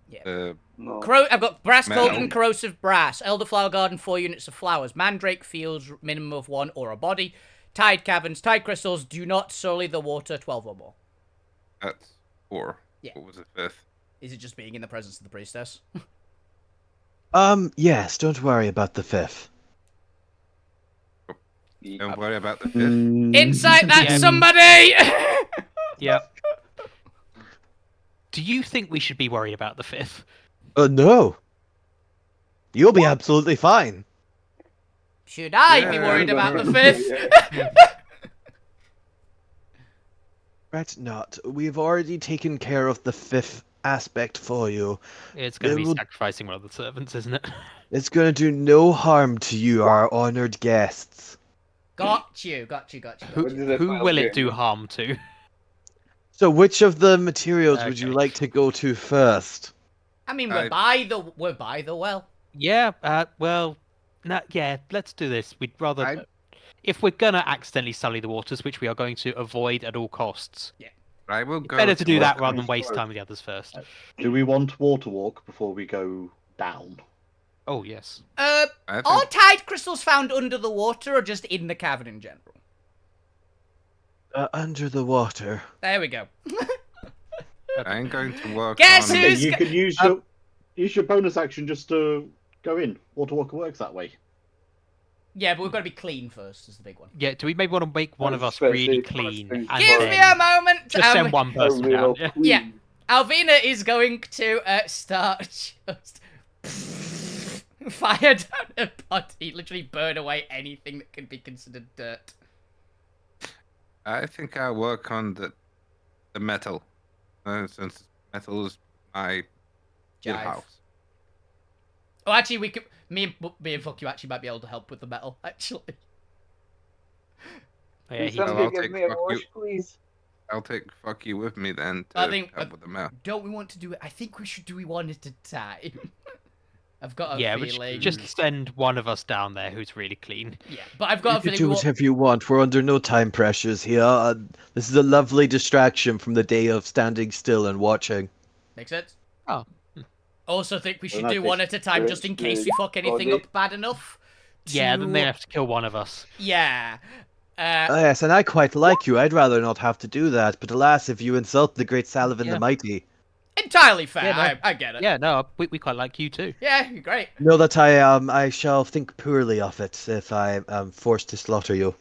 Yeah. No. I've got brass, Metal. gold, and corrosive brass. Elderflower garden, 4 units of flowers. Mandrake fields, minimum of 1 or a body. Tide caverns, tide crystals, do not sully the water, 12 or more. That's 4. Yeah. What was the 5th? Is it just being in the presence of the priestess? Yes, don't worry about the 5th. Don't worry about the 5th. Insight that, Yeah. somebody! Yeah. Do you think we should be worried about the 5th? No. You'll be absolutely fine. Should I be Yeah. worried about the 5th? Fret not. We've already taken care of the 5th aspect for you. It's going to be will- sacrificing one of the servants, isn't it? It's going to do no harm to you, our honored guests. Got you. Who, What does it who file will get? it do harm to? So, which of the materials would you Okay. like to go to first? I mean, I- we're by the well. Yeah, well, yeah, let's do this. We'd rather... I- If we're going to accidentally sully the waters, which we are going to avoid at all costs, I will go. Better to do that work rather on than waste first. time with the others first. Do we want water walk before we go down? Oh, yes. I Are think tide crystals found under the water or just in the cavern in general? Under the water. There we go. I'm going to work Guess on. who- Okay, Who's you go- can use your bonus action just to go in. Water walker works that way. Yeah, but we've got to be clean first, is the big one. Yeah, do we maybe want to make one of us Especially really first clean things and Give then me a moment. just send one A person real down? Yeah. queen. Yeah. Alvina is going to start just fire down her body, literally burn away anything that can be considered dirt. I think I'll work on the metal, since metal is my Jive. wheelhouse. Oh, actually, we could. Me and Fuck You actually might be able to help with the metal. Actually, Yeah, Can he- I'll somebody give take me a fuck wash, you. please? I'll take fuck you with me then to I think- help with the metal. don't we want to do it? I think we should do it one at a time. I've got a yeah, feeling. just send one of us down there who's really clean. Yeah, but I've got a You can feeling. do whatever you want. We're under no time pressures here. This is a lovely distraction from the day of standing still and watching. Makes sense. Oh. Also, think we should Well, do that one is at a time, just in case we fuck anything body. up bad enough. Yeah, then they to- have to kill one of us. Yeah. Yes, and I quite like you. I'd rather not have to do that. But alas, if you insult the great Salavan Yeah. the Mighty, Entirely fair. Yeah, no. I get it. Yeah, no, we quite like you too. Yeah, you're great. know that I shall think poorly of it if I am forced to slaughter you.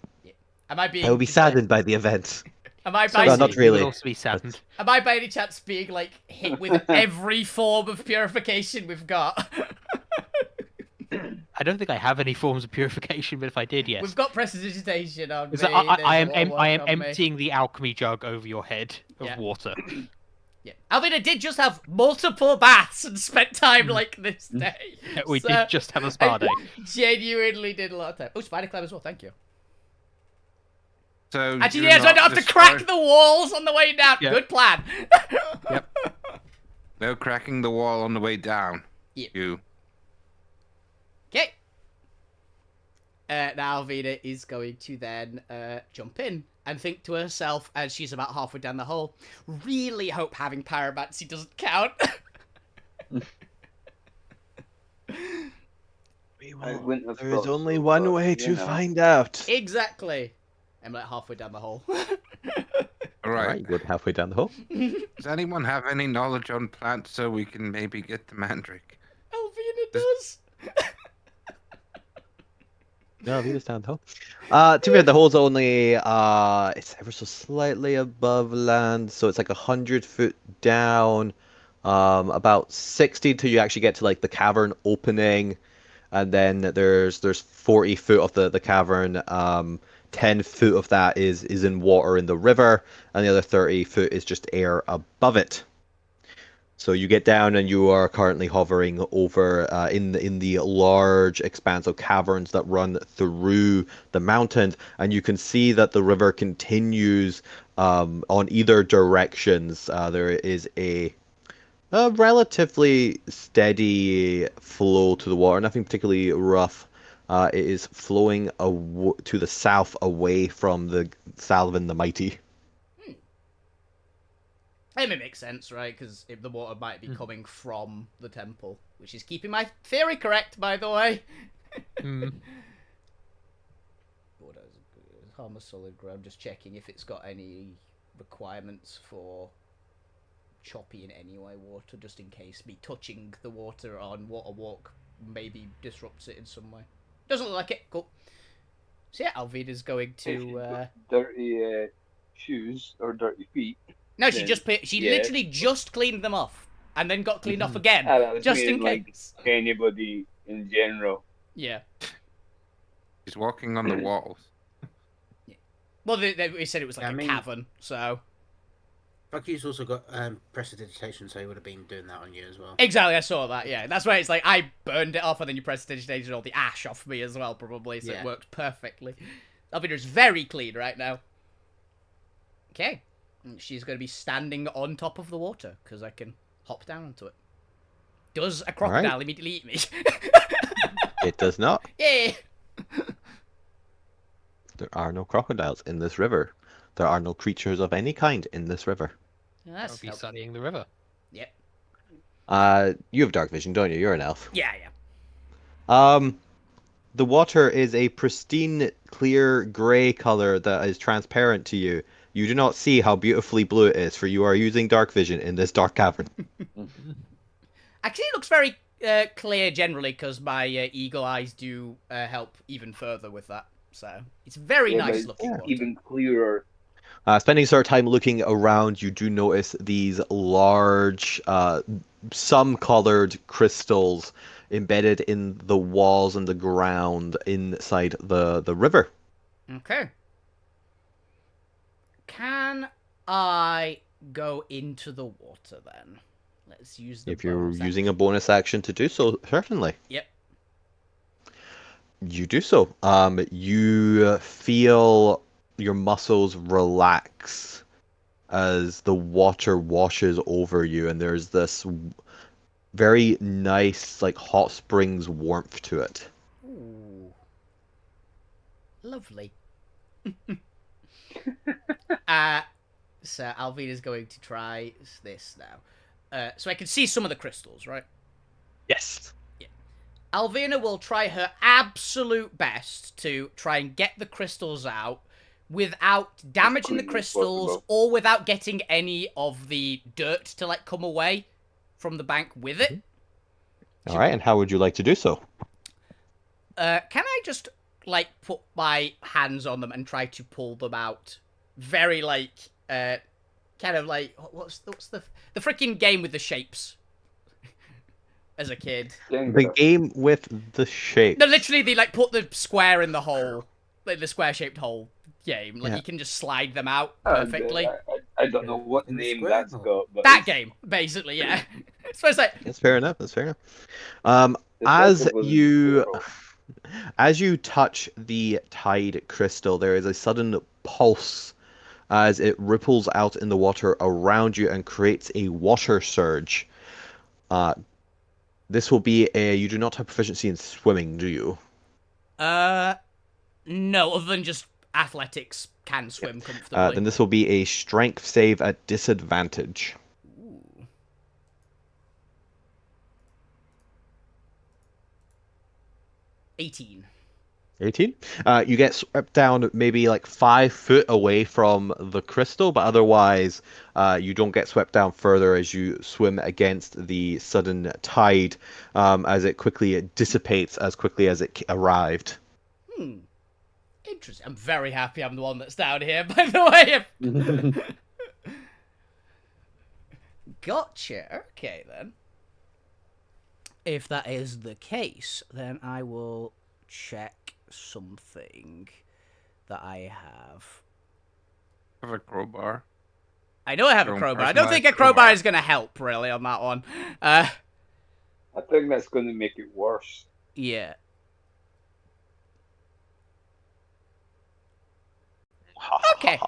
Am I being? I will be saddened by the event. Am I So by? No, not you really. would also be saddened. Am I by any chance being like hit with every form of purification we've got? I don't think I have any forms of purification, but if I did, yes. We've got prestidigitation on me. Because I am there's a lot of I am work on me. emptying the alchemy jug over your head of Yeah. water. Yeah. Alvina did just have multiple baths and spent time like this day. We So, did just have a spa day. Genuinely did a lot of time. Oh, spider climb as well. Thank you. So Actually, you're yeah, so I not don't have to destroy- crack the walls on the way down. Yeah. Good plan. Yep. No cracking the wall on the way down. Yep. You. Okay. Now Alvina is going to then jump in and think to herself as she's about halfway down the hole, really hope having pyromancy doesn't count. I wouldn't have There is thought only so, one but, way you to know. find out. Exactly. I'm like halfway down the hole. All All right. right, you go halfway down the hole. Does anyone have any knowledge on plants so we can maybe get the mandrake? Alvina does. No, we just down the hole. To be fair, the hole's only it's ever so slightly above land, so it's like 100 foot down, about 60 till you actually get to like the cavern opening, and then there's 40 foot of the cavern. 10 foot of that is in water in the river, and the other 30 foot is just air above it. So you get down and you are currently hovering over in the large expanse of caverns that run through the mountains, and you can see that the river continues on either directions. There is a relatively steady flow to the water, nothing particularly rough. It is flowing to the south away from the Salvan the Mighty. It makes sense, right? Because the water might be coming from the temple, which is keeping my theory correct, by the way. Mm. What is it? Harm of solid ground. Just checking if it's got any requirements for choppy in any way water, just in case me touching the water on water walk maybe disrupts it in some way. Doesn't look like it. Cool. So yeah, Alvina's going to. Dirty shoes or dirty feet. No, she then, just she yeah. literally just cleaned them off, and then got cleaned off again, I was just in meaning, like, case. anybody in general. Yeah. He's walking on the walls. Well, we said it was like Yeah, I a mean- cavern, so Fuck you's also got prestidigitation, so he would have been doing that on you as well. exactly. I saw that. Yeah, that's why it's like I burned it off, and then you prestidigitated all the ash off me as well, probably. So it Yeah. worked perfectly. Alvina's very clean right now. Okay, she's going to be standing on top of the water because I can hop down onto it. Does a crocodile immediately eat me? It does not. Yay! There are no crocodiles in this river. There are no creatures of any kind in this river. That That's would be helpful. studying the river. Yep. You have dark vision, don't you? You're an elf. Yeah. The water is a pristine, clear gray color that is transparent to you. You do not see how beautifully blue it is, for you are using dark vision in this dark cavern. Actually, it looks very clear generally because my eagle eyes do help even further with that. So it's very Yeah, but nice it's looking water. even clearer. Spending sort of time looking around, you do notice these large, some colored crystals embedded in the walls and the ground inside the river. Okay. Can I go into the water then? Let's use the If you're bonus using a action. bonus action to do so, certainly. Yep. You do so. You feel your muscles relax as the water washes over you, and there's this very nice, like hot springs warmth to it. Ooh. Lovely. So Alvina's going to try this now. So I can see some of the crystals, right? Yes. Alvina will try her absolute best to try and get the crystals out without damaging the quickly as crystals possible. or without getting any of the dirt to like come away from the bank with it. All right, and how would you like to do so? Can I just like put my hands on them and try to pull them out? Very like kind of like what's the freaking game with the shapes? As a kid. The Jenga. game with the shape. No, literally, they like put the square in the hole, like the square-shaped hole game. Like Yeah. you can just slide them out And, perfectly. I don't know what In the name square that's hole. got, but That it's- game, basically, yeah. So it's like, That's fair enough. That's fair enough. the As second was you square hole. as you touch the tide crystal, there is a sudden pulse as it ripples out in the water around you and creates a water surge. This will be a. You do not have proficiency in swimming, do you? no, other than just athletics can swim comfortably. Then this will be a strength save at disadvantage. Ooh. $18. 18. You get swept down maybe like 5 foot away from the crystal, but otherwise, you don't get swept down further as you swim against the sudden tide, as it quickly dissipates as quickly as it arrived. Interesting. I'm very happy I'm the one that's down here, by the way. Gotcha. Okay, then. If that is the case, then I will check something that I have. Have a crowbar. I know I have a Your own crowbar. I don't think a personalized crowbar crowbar. is going to help, really, on that one. I think that's going to make it worse. Yeah. Okay.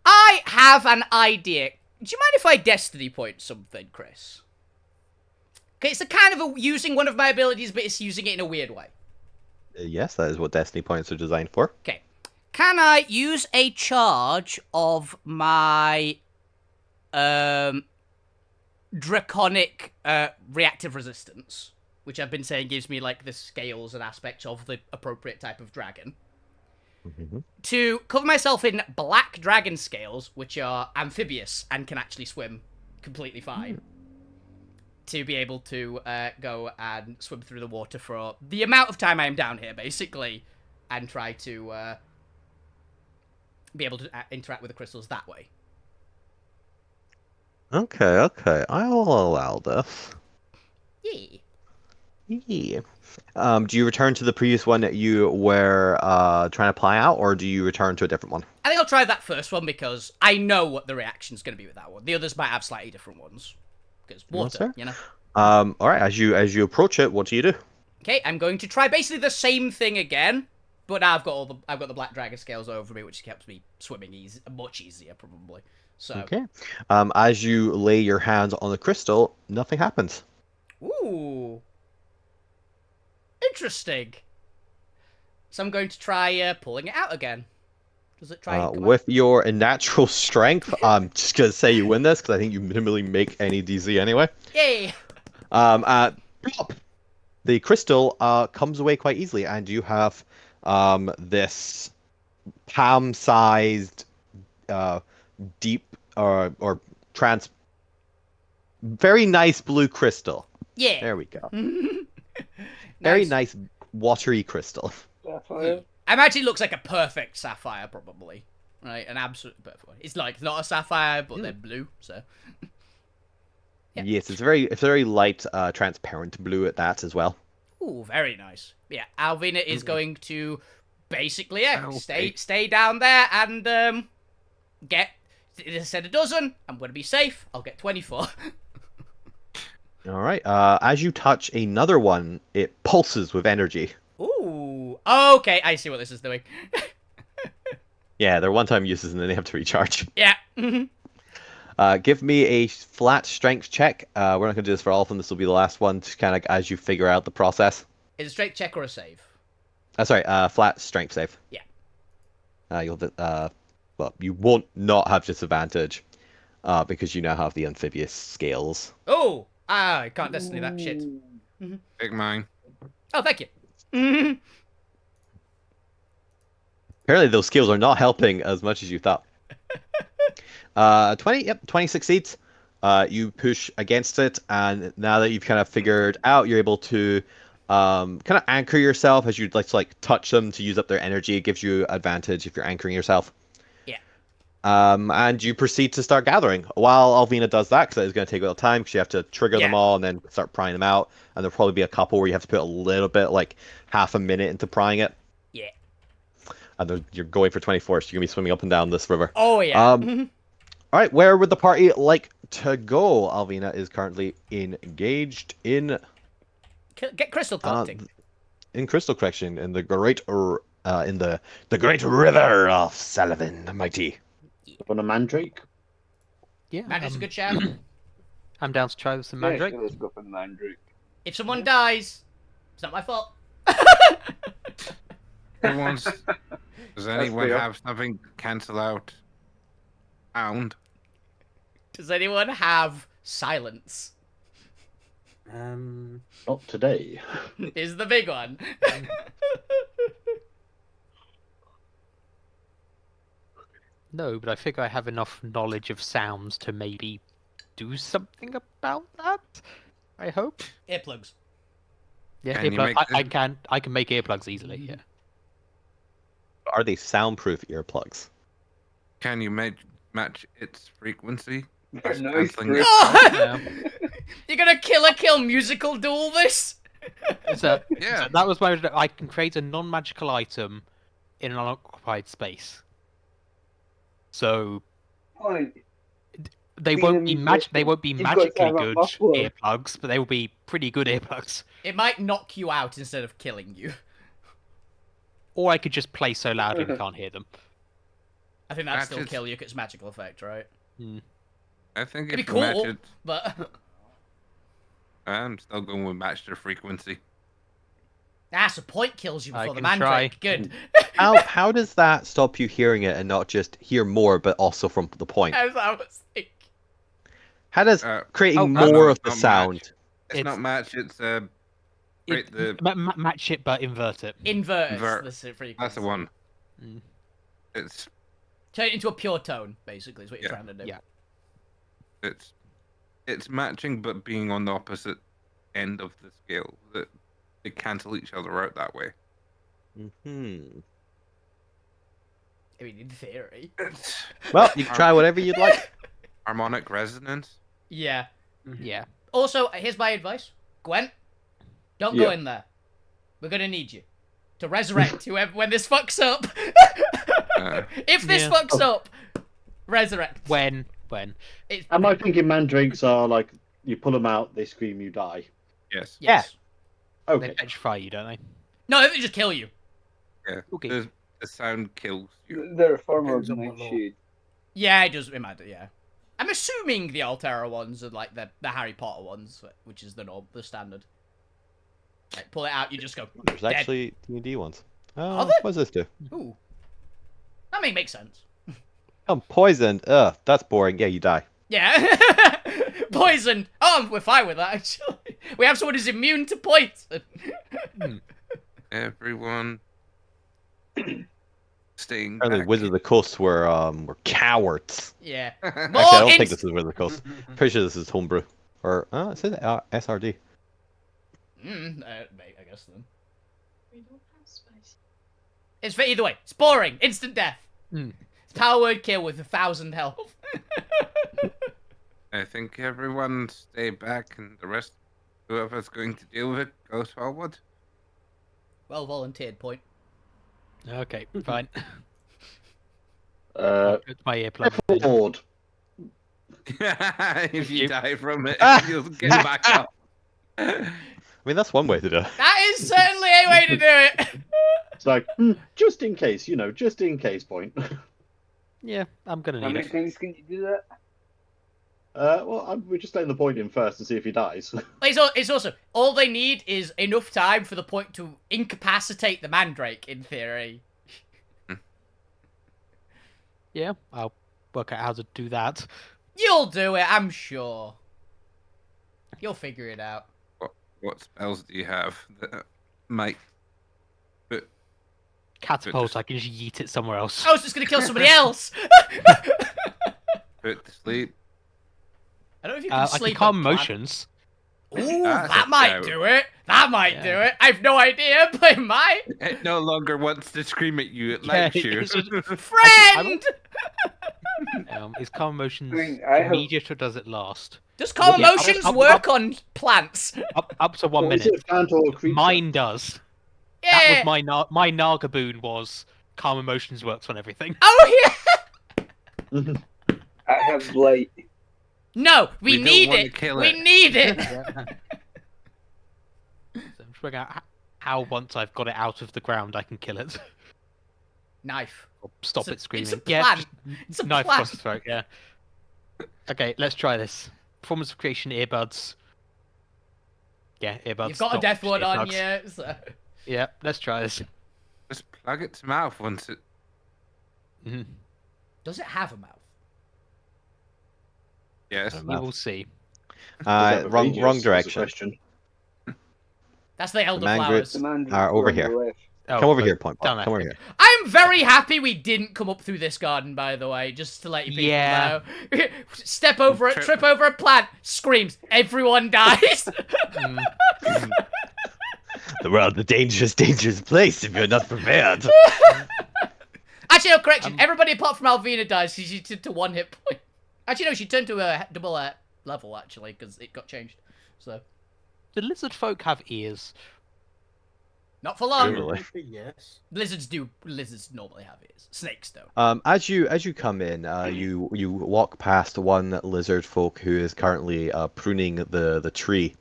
I have an idea. Do you mind if I destiny point something, Chris? Okay, it's a kind of using one of my abilities, but it's using it in a weird way. Yes, that is what Destiny points are designed for. Okay. Can I use a charge of my draconic reactive resistance, which I've been saying gives me like the scales and aspects of the appropriate type of dragon, to cover myself in black dragon scales, which are amphibious and can actually swim completely fine, to be able to go and swim through the water for the amount of time I am down here, basically, and try to be able to interact with the crystals that way. Okay, I'll allow this. Yeah. Yeah. Do you return to the previous one that you were trying to apply out, or do you return to a different one? I think I'll try that first one because I know what the reaction's going to be with that one. The others might have slightly different ones. Because water, fair. you know? All right. As you approach it, what do you do? Okay, I'm going to try basically the same thing again, but now I've got the black dragon scales over me, which helps me swimming much easier, probably. So. Okay. As you lay your hands on the crystal, nothing happens. Ooh. Interesting. So I'm going to try pulling it out again. Does it try and come out? With your natural strength, I'm just gonna say you win this because I think you minimally make any DC anyway. Yay! Plop! The crystal comes away quite easily, and you have this palm-sized, deep or trans, very nice blue crystal. Yeah. There we go. Very nice watery crystal. Sapphire. I imagine it looks like a perfect sapphire, probably. Right, an absolute perfect one. It's like not a sapphire, but they're blue, so. Yeah. Yes, it's very light, transparent blue at that as well. Ooh, very nice. Yeah, Alvina is going to basically Okay. stay down there and get. It said a dozen. I'm going to be safe. I'll get 24. All right. As you touch another one, it pulses with energy. Ooh. Okay, I see what this is doing. Yeah, they're one-time uses and then they have to recharge. Yeah. Give me a flat strength check. We're not going to do this for all of them. This will be the last one, just kind of as you figure out the process. Is it a straight check or a save? Sorry, flat strength save. Yeah. Well, you won't not have disadvantage, because you now have the amphibious scales. Oh, I can't destiny that shit. Take mine. Oh, thank you. Apparently, those scales are not helping as much as you thought. 20 succeeds. You push against it, and now that you've kind of figured out, you're able to kind of anchor yourself as you'd like to touch them to use up their energy. It gives you advantage if you're anchoring yourself. Yeah. And you proceed to start gathering. While Alvina does that, because it's going to take a little time, because you have to trigger them all and then start prying them out. And there'll probably be a couple where you have to put a little bit, like half a minute into prying it. Yeah. And then you're going for 24, so you're going to be swimming up and down this river. Oh, yeah. All right, where would the party like to go? Alvina is currently engaged in Get crystal collecting. in crystal collection in the great in the great river of Sullivan the Mighty. On a mandrake. Yeah, Mandrake's a good shout. I'm down to try with some Yeah, mandrake. sure, let's go for the mandrake. If someone dies, it's not my fault. Does anyone fair. have something to cancel out sound? Does anyone have silence? Not today. Is the big one. No, but I figure I have enough knowledge of sounds to maybe do something about that. I hope. Earplugs. Yeah, Can you earplug- make I them? I can make earplugs easily. Yeah. Are they soundproof earplugs? Can you match its frequency? They're Just noise cancelling proof. it. You're gonna kill musical duel this? So, Yeah. so that was my. I can create a non-magical item in an unoccupied space. So Point. they Being won't be a They won't be musician, you've got to magically have a good muffler. earplugs, but they will be pretty good earplugs. It might knock you out instead of killing you. Or I could just play so loudly you can't hear them. I think that'd still Matches. kill you because it's magical effect, right? I think It'd if be you match cool, it, but I'm still going with match their frequency. so point kills you I before the can mandrake. try. Good. How does that stop you hearing it and not just hear more, but also from the point? As I was thinking. How does creating oh, more no, of the not sound? match. It's not match. It's create the. Match it, but invert it. Invert Invert. the frequency. That's the one. Mm. It's Turn it into a pure tone, basically, is what you're Yeah. trying to do. Yeah. it's matching, but being on the opposite end of the scale. That they cancel each other out that way. Hmm. I mean, in theory. It's Well, you can try whatever you'd like. harmonic resonance. Yeah. Yeah. Also, here's my advice. Gwen, don't go Yeah. in there. We're gonna need you to resurrect whoever when this fucks up. If this Yeah. fucks up, resurrect. When? It's, Am I thinking mandrakes are like you pull them out, they scream, you die? Yes. yes. They Okay. petrify you, don't they? No, they just kill you. Yeah. Okay. The sound kills you. They're a form of Depends on what law. nightshade. Yeah, it does. It matter. Yeah. I'm assuming the Alterra ones are like the Harry Potter ones, which is the standard. Like, pull it out, you just go. There's dead. actually D&D ones. Are there? What does this do? Ooh. I mean, makes sense. I'm poisoned. Ugh, that's boring. Yeah, you die. Yeah. Poison. Oh, we're fine with that, actually. We have someone who's immune to poison. Everyone staying Apparently, back. Wizards of the Coast were cowards. Yeah. Actually, I More don't think inst- this is Wizards of the Coast. Pretty sure this is homebrew. Or, it says SRD. I guess then. We don't have spicy. It's for either way. It's boring. Instant death. Mm. It's power word kill with 1,000 health. I think everyone stay back, and the rest, whoever's going to deal with it, goes forward. Well volunteered, point. Okay, fine. Uh, It's my earplug. Ford. If you You- die from it, you'll get back up. I mean, that's one way to do it. That is certainly a way to do it. It's like, just in case, just in case point. Yeah, I'm gonna How need many it. times can you do that? We're just letting the point in first and see if he dies. It's also, all they need is enough time for the point to incapacitate the mandrake, in theory. Yeah, I'll work out how to do that. You'll do it, I'm sure. You'll figure it out. What spells do you have that might Catapult, just- I can just yeet it somewhere else. I was just gonna kill somebody else. put to sleep? I don't know if you can I sleep can calm and plan. emotions. Ooh, That's that a might shout. do it. That might Yeah. do it. I've no idea, but it might. It no longer wants to scream at you. It Yeah, likes you. it's just- Friend! Is calm emotions I mean, I have- immediate or does it last? Does calm Yeah, emotions up- work on plants? Up to 1 Or is minute. it a plant or a creature? Mine does. Yeah. That was my Nagaboon was calm emotions works on everything. Oh yeah. I have blight. No, we We don't need wanna it. kill We it. need it. So I'm just working out how once I've got it out of the ground I can kill it. Knife. Or stop It's a- it screaming. it's a Yeah, plan. just It's a knife plan. across the throat, yeah. Okay, let's try this. Performance of creation earbuds. Yeah, earbuds. You've got a not death one on earplugs. you. So. Yeah, let's try this. Just plug its mouth once it. Mhm. Does it have a mouth? Yes. Don't We know. will see. Wrong Was the direction. question. That's the elder man flowers. The man over on the here. left. Oh, Come over but- here, Point. down Come over there. here. I'm very happy we didn't come up through this garden, by the way, just to let you people Yeah. know. Step over it, trip over a plant, screams, everyone dies. Mm. The world's a dangerous, dangerous place if you're not prepared. Actually, no, correction. Everybody apart from Alvina dies because she turned to 1 hit point. Actually, no, she turned to a double level, actually, because it got changed. So, Do lizard folk have ears? not for long. Really? Yes. Lizards do. Lizards normally have ears. Snakes don't. As you come in, you walk past one lizard folk who is currently pruning the tree,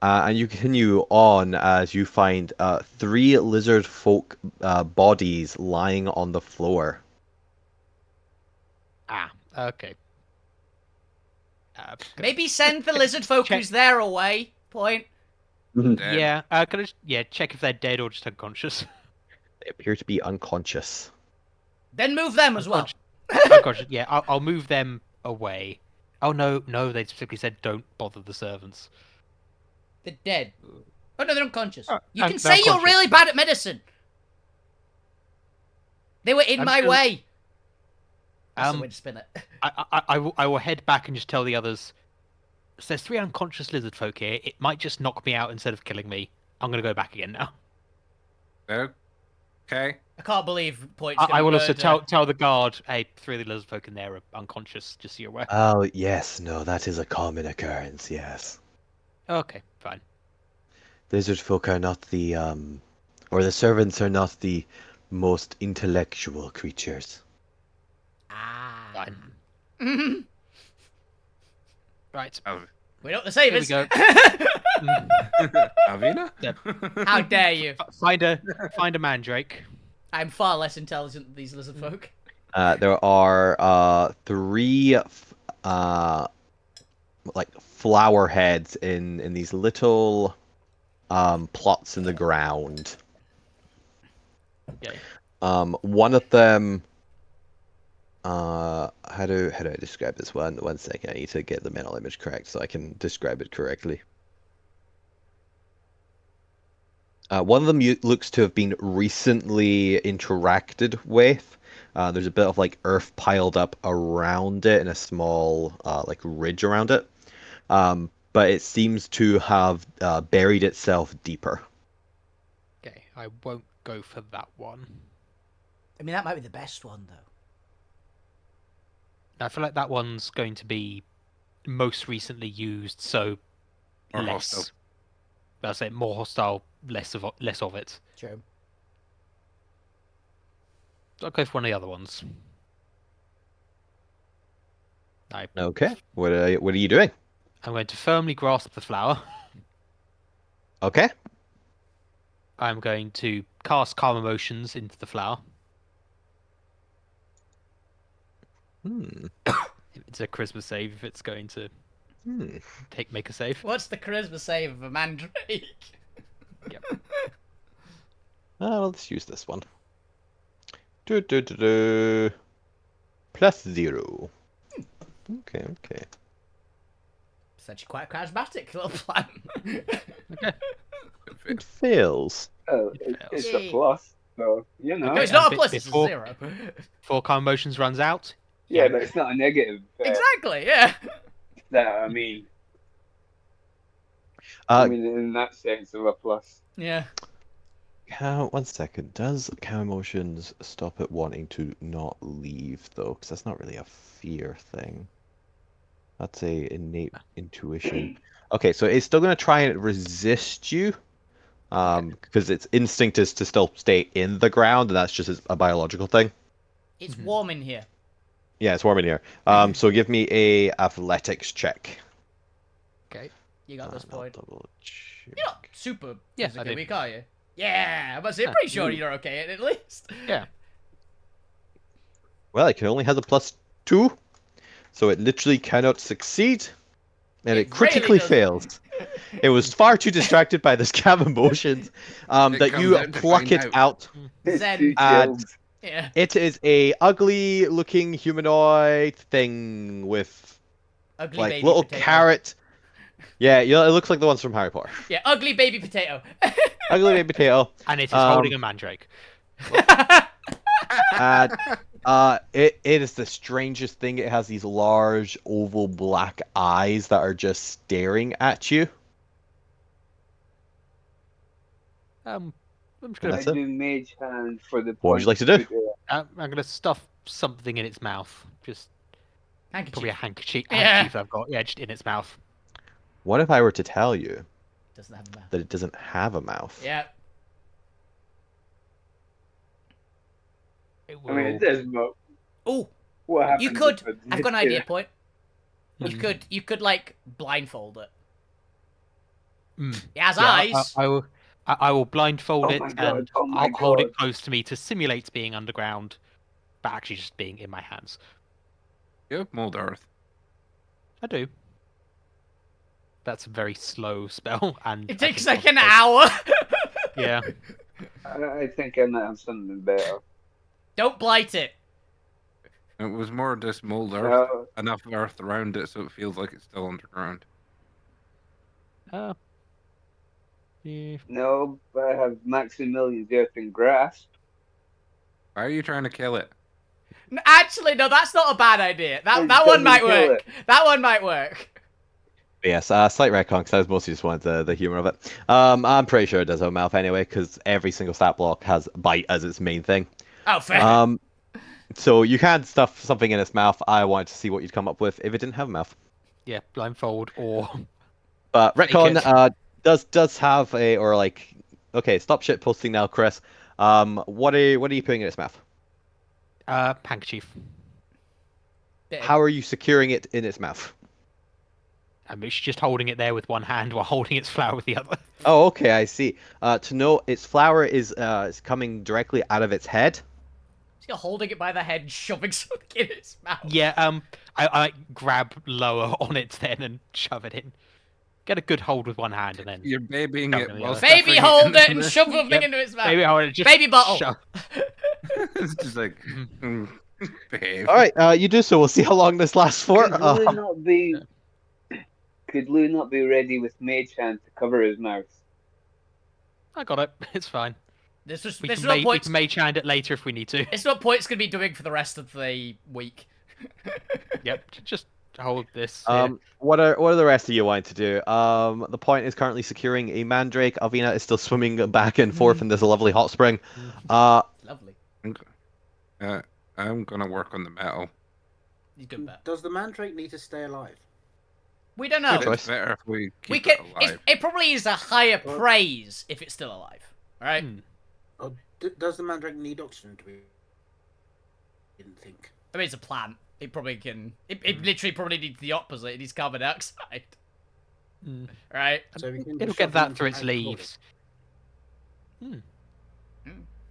and you continue on as you find 3 lizard folk bodies lying on the floor. Ah, okay. Maybe send the lizard folk check. who's there away. Point. Dead. Yeah, can I just, check if they're dead or just unconscious? They appear to be unconscious. Then move them as well. Unconscious, yeah, I'll move them away. Oh, no, they specifically said don't bother the servants. They're dead. Oh no, they're unconscious. Oh, You no, can they're say you're unconscious. really bad at medicine. They were in I'm my still- way. That's the Um, way to spin it. I will head back and just tell the others. So there's 3 unconscious lizard folk here. It might just knock me out instead of killing me. I'm gonna go back again now. Okay. I can't believe Point's I will also murder. tell the guard, hey, 3 of the lizard folk in there are unconscious, just so you're aware. Oh yes, no, that is a common occurrence. Yes, Okay, fine. lizard folk are not the or the servants are not the most intellectual creatures. Ah. Fine. Mhm. Right. We don't the Here we savers. go. Avina? How dare you? Find a mandrake. I'm far less intelligent than these lizard folk. There are 3 like flower heads in these little plots in the ground. Okay. One of them. How do I describe this one? 1 second, I need to get the mental image correct so I can describe it correctly. One of them looks to have been recently interacted with. There's a bit of like earth piled up around it and a small like ridge around it. But it seems to have buried itself deeper. Okay, I won't go for that one. I mean, that might be the best one, though. I feel like that one's going to be most recently used, so Or less. hostile. I'll say more hostile, less of it. True. So I'll go for one of the other ones. Okay. What are you doing? I'm going to firmly grasp the flower. Okay. I'm going to cast Calm Emotions into the flower. It's a charisma save if it's going to make a save. What's the charisma save of a mandrake? Yep. Let's use this one. +0. Okay. It's actually quite a charismatic little plan. It fails. Oh, it's a plus, so you know. No, it's not a bit plus, it's a before- 0. Before Calm Emotions runs out. Yeah, but it's not a negative. Exactly, yeah. That I mean in that sense of a plus. Yeah. 1 second. Does Calm Emotions stop it wanting to not leave though? Because that's not really a fear thing. That's a innate intuition. Okay, so it's still going to try and resist you. Because its instinct is to still stay in the ground, and that's just a biological thing. It's warm in here. Yeah, it's warm in here. So give me a athletics check. Okay. You got this I'll point. double check. You're not super Yeah, physically I do. weak, are you? Yeah, I'm about to say, I'm pretty sure you're okay at least. Yeah. Well, it only has a +2, so it literally cannot succeed, and it It critically really doesn't. fails. It was far too distracted by this Calm Emotions that comes you out to pluck find it out. Zen. Two And- chills. Yeah. It is a ugly-looking humanoid thing with Ugly like baby little potato. carrot. Yeah, it looks like the ones from Harry Potter. Yeah, ugly baby potato. Ugly baby potato. And it is holding a mandrake. And it is the strangest thing. It has these large oval black eyes that are just staring at you. I'm just And gonna. I that's it. do mage hand for the What would you like to do? I'm gonna stuff something in its mouth. Just Handkerchief. probably a handkerchief. Yeah. Handkerchief I've got. Yeah, just in its mouth. What if I were to tell you Doesn't have a mouth. that it doesn't have a mouth? Yeah. It I mean, will. it does, but Oh, what happens? you could. if I've got an idea, point. Mhm. You could like blindfold it. Mm. It has Yeah, eyes. I will blindfold Oh it my God, and oh my I'll hold it God. close to me to simulate being underground, but actually just being in my hands. You have mold earth. I do. That's a very slow spell, and It I takes think like an I'll- hour. Yeah. I think I might have something better. Don't blight it. It was more just mold earth. No, Enough earth around it so it feels like it's still underground. Yeah. no, but I have Maximilian's Earth and Grasp. Why are you trying to kill it? Actually, no, that's not a bad idea. It That one might doesn't kill work. That one might work. Yes, slight retcon because I was mostly just wanted the humor of it. I'm pretty sure it does have a mouth anyway because every single stat block has bite as its main thing. Oh, fair. So you can stuff something in its mouth. I wanted to see what you'd come up with if it didn't have a mouth. Yeah, blindfold or But Fake retcon it. does have a or like okay, stop shit posting now, Chris. What are you putting in its mouth? handkerchief. Bit of- How are you securing it in its mouth? It's just holding it there with one hand while holding its flower with the other. Oh, okay, I see. To know its flower is coming directly out of its head. You're holding it by the head and shoving something in its mouth. Yeah, I grab lower on it then and shove it in. Get a good hold with one hand and then You're babying Don't it really while know. Baby, stuffing hold in it and the- shove something Yep. into its mouth. maybe I would just Baby bottle. shove- It's just like, behave. All right, you do so. We'll see how long this lasts for. Could Lou not be? Could Lou not be ready with Mage Hand to cover his mouth? I got it. It's fine. This is We this can, is what we points. can mage hand it later if we need to. It's what points gonna be doing for the rest of the week. Yep. Just hold this. What are the rest of you wanting to do? The point is currently securing a mandrake. Alvina is still swimming back and forth in this lovely hot spring. Lovely. I'm gonna work on the metal. You good bet. Does the mandrake need to stay alive? We don't know. Good choice. It's better if we keep We it can. alive. It probably is a higher praise if it's still alive. All right. Or does the mandrake need oxygen? Do we didn't think. I mean, it's a plant. It probably can. It literally probably needs the opposite. It needs carbon dioxide. Right. So we can It'll just get shove that the through its mandrake out leaves.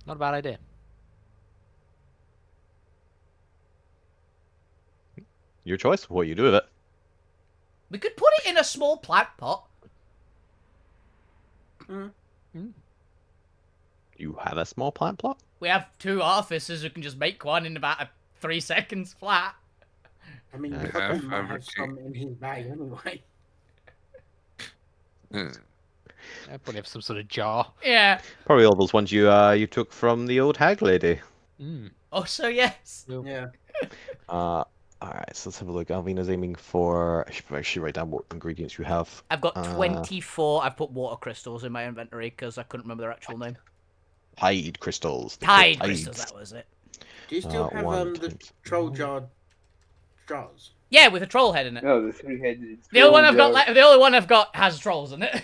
Not a bad idea. Your choice. What you do with it? We could put it in a small plant pot. You have a small plant plot? We have 2 artificers who can just make one in about 3 seconds flat. I mean, Yeah. you Have might have everything. some in his bag anyway. I probably have some sort of jar. Yeah. Probably all those ones you took from the old hag lady. Also, yes. Yeah. Alright, so let's have a look. Alvina's aiming for... I should actually write down what ingredients you have. I've got 24. I've put water crystals in my inventory because I couldn't remember their actual name. Tide crystals. They're Tide called crystals, tides. that was it. Do you still have one the times- troll jar jars? Yeah, with a troll head in it. No, the 3-headed. The only one I've got, the only one I've got has trolls in it.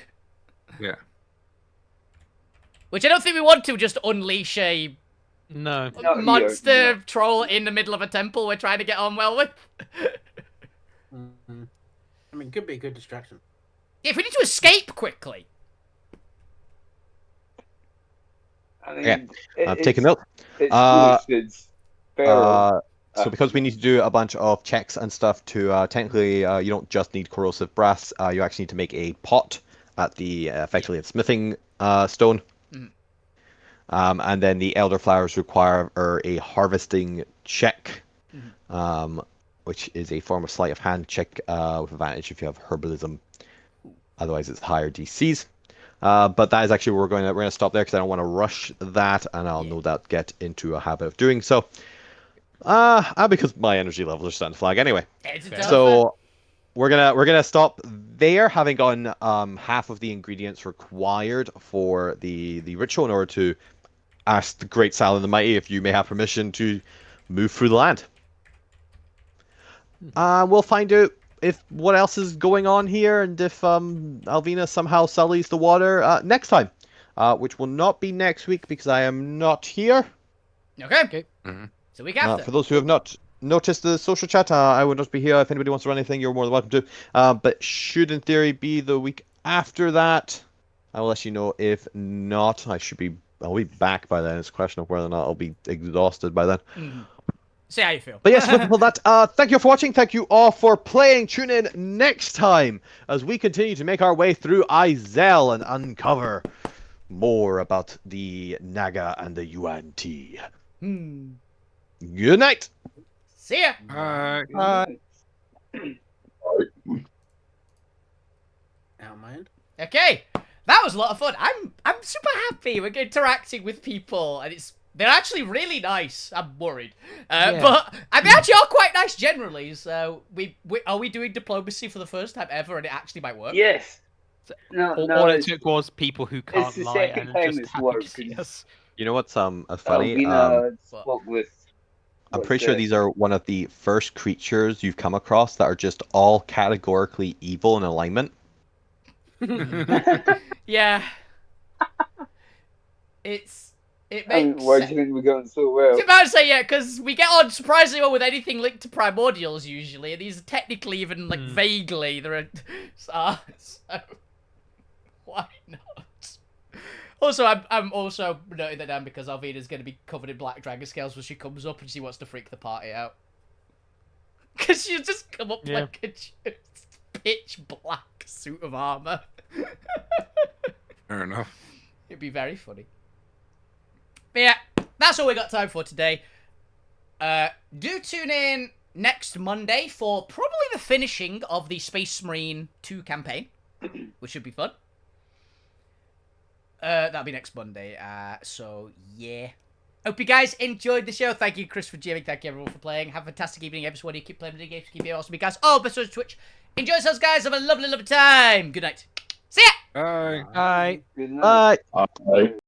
Yeah. Which I don't think we want to just unleash a No. Not here, monster no. troll in the middle of a temple we're trying to get on well with. I mean, could be a good distraction. If we need to escape quickly. I mean, Okay, I've it's- taken note. It's Uh, it's feral. So because we need to do a bunch of checks and stuff to technically you don't just need corrosive brass, you actually need to make a pot at the effectively a smithing stone. And then the elderflowers require a harvesting check, which is a form of sleight of hand check with advantage if you have herbalism. Otherwise, it's higher DCs. But that is actually where we're going to stop there because I don't want to rush that, and I'll no doubt get into a habit of doing so. Because my energy levels are starting to flag anyway. So we're gonna stop there, having gotten half of the ingredients required for the ritual in order to ask the Great Sal and the Mighty if you may have permission to move through the land. We'll find out if what else is going on here and if Alvina somehow sullies the water next time, which will not be next week because I am not here. Okay. So we got For those who have not noticed the social chat, I will not be here. If anybody wants to run anything, you're more than welcome to. But should in theory be the week after that, I will let you know. If not, I'll be back by then. It's a question of whether or not I'll be exhausted by then. See how you feel. But yes, with all that, thank you for watching. Thank you all for playing. Tune in next time as we continue to make our way through Izel and uncover more about the Naga and the UNT. Good night. See ya. Out of my end. Okay. That was a lot of fun. I'm super happy we're interacting with people, and they're actually really nice. I'm worried, but I mean, actually are quite nice generally. So are we doing diplomacy for the first time ever, and it actually might work? Yes. No, All it took was people who can't the lie second and time just it's happy worked, to see it's- us. You know what's funny? Alvina spoke with. I'm what's pretty sure it? these are one of the first creatures you've come across that are just all categorically evil in alignment. Yeah. It And makes why do sense. you think we're going so I well? was about to say, yeah, because we get on surprisingly well with anything linked to primordials usually, and these are technically even like vaguely so why not? Also, I'm also noting that down because Alvina's going to be covered in black dragon scales when she comes up and she wants to freak the party out. Because she'll just come up like a just pitch black suit of armor. Fair enough. It'd be very funny. But yeah, that's all we got time for today. Do tune in next Monday for probably the finishing of the Space Marine 2 campaign, which should be fun. That'll be next Monday. So yeah. Hope you guys enjoyed the show. Thank you, Chris, for jamming. Thank you, everyone, for playing. Have a fantastic evening, everyone. Keep playing video games. Keep it awesome, you guys. Oh, best on Twitch. Enjoy yourselves, guys. Have a lovely, lovely time. Good night. See ya. Bye. Bye. Good night. Bye. Bye.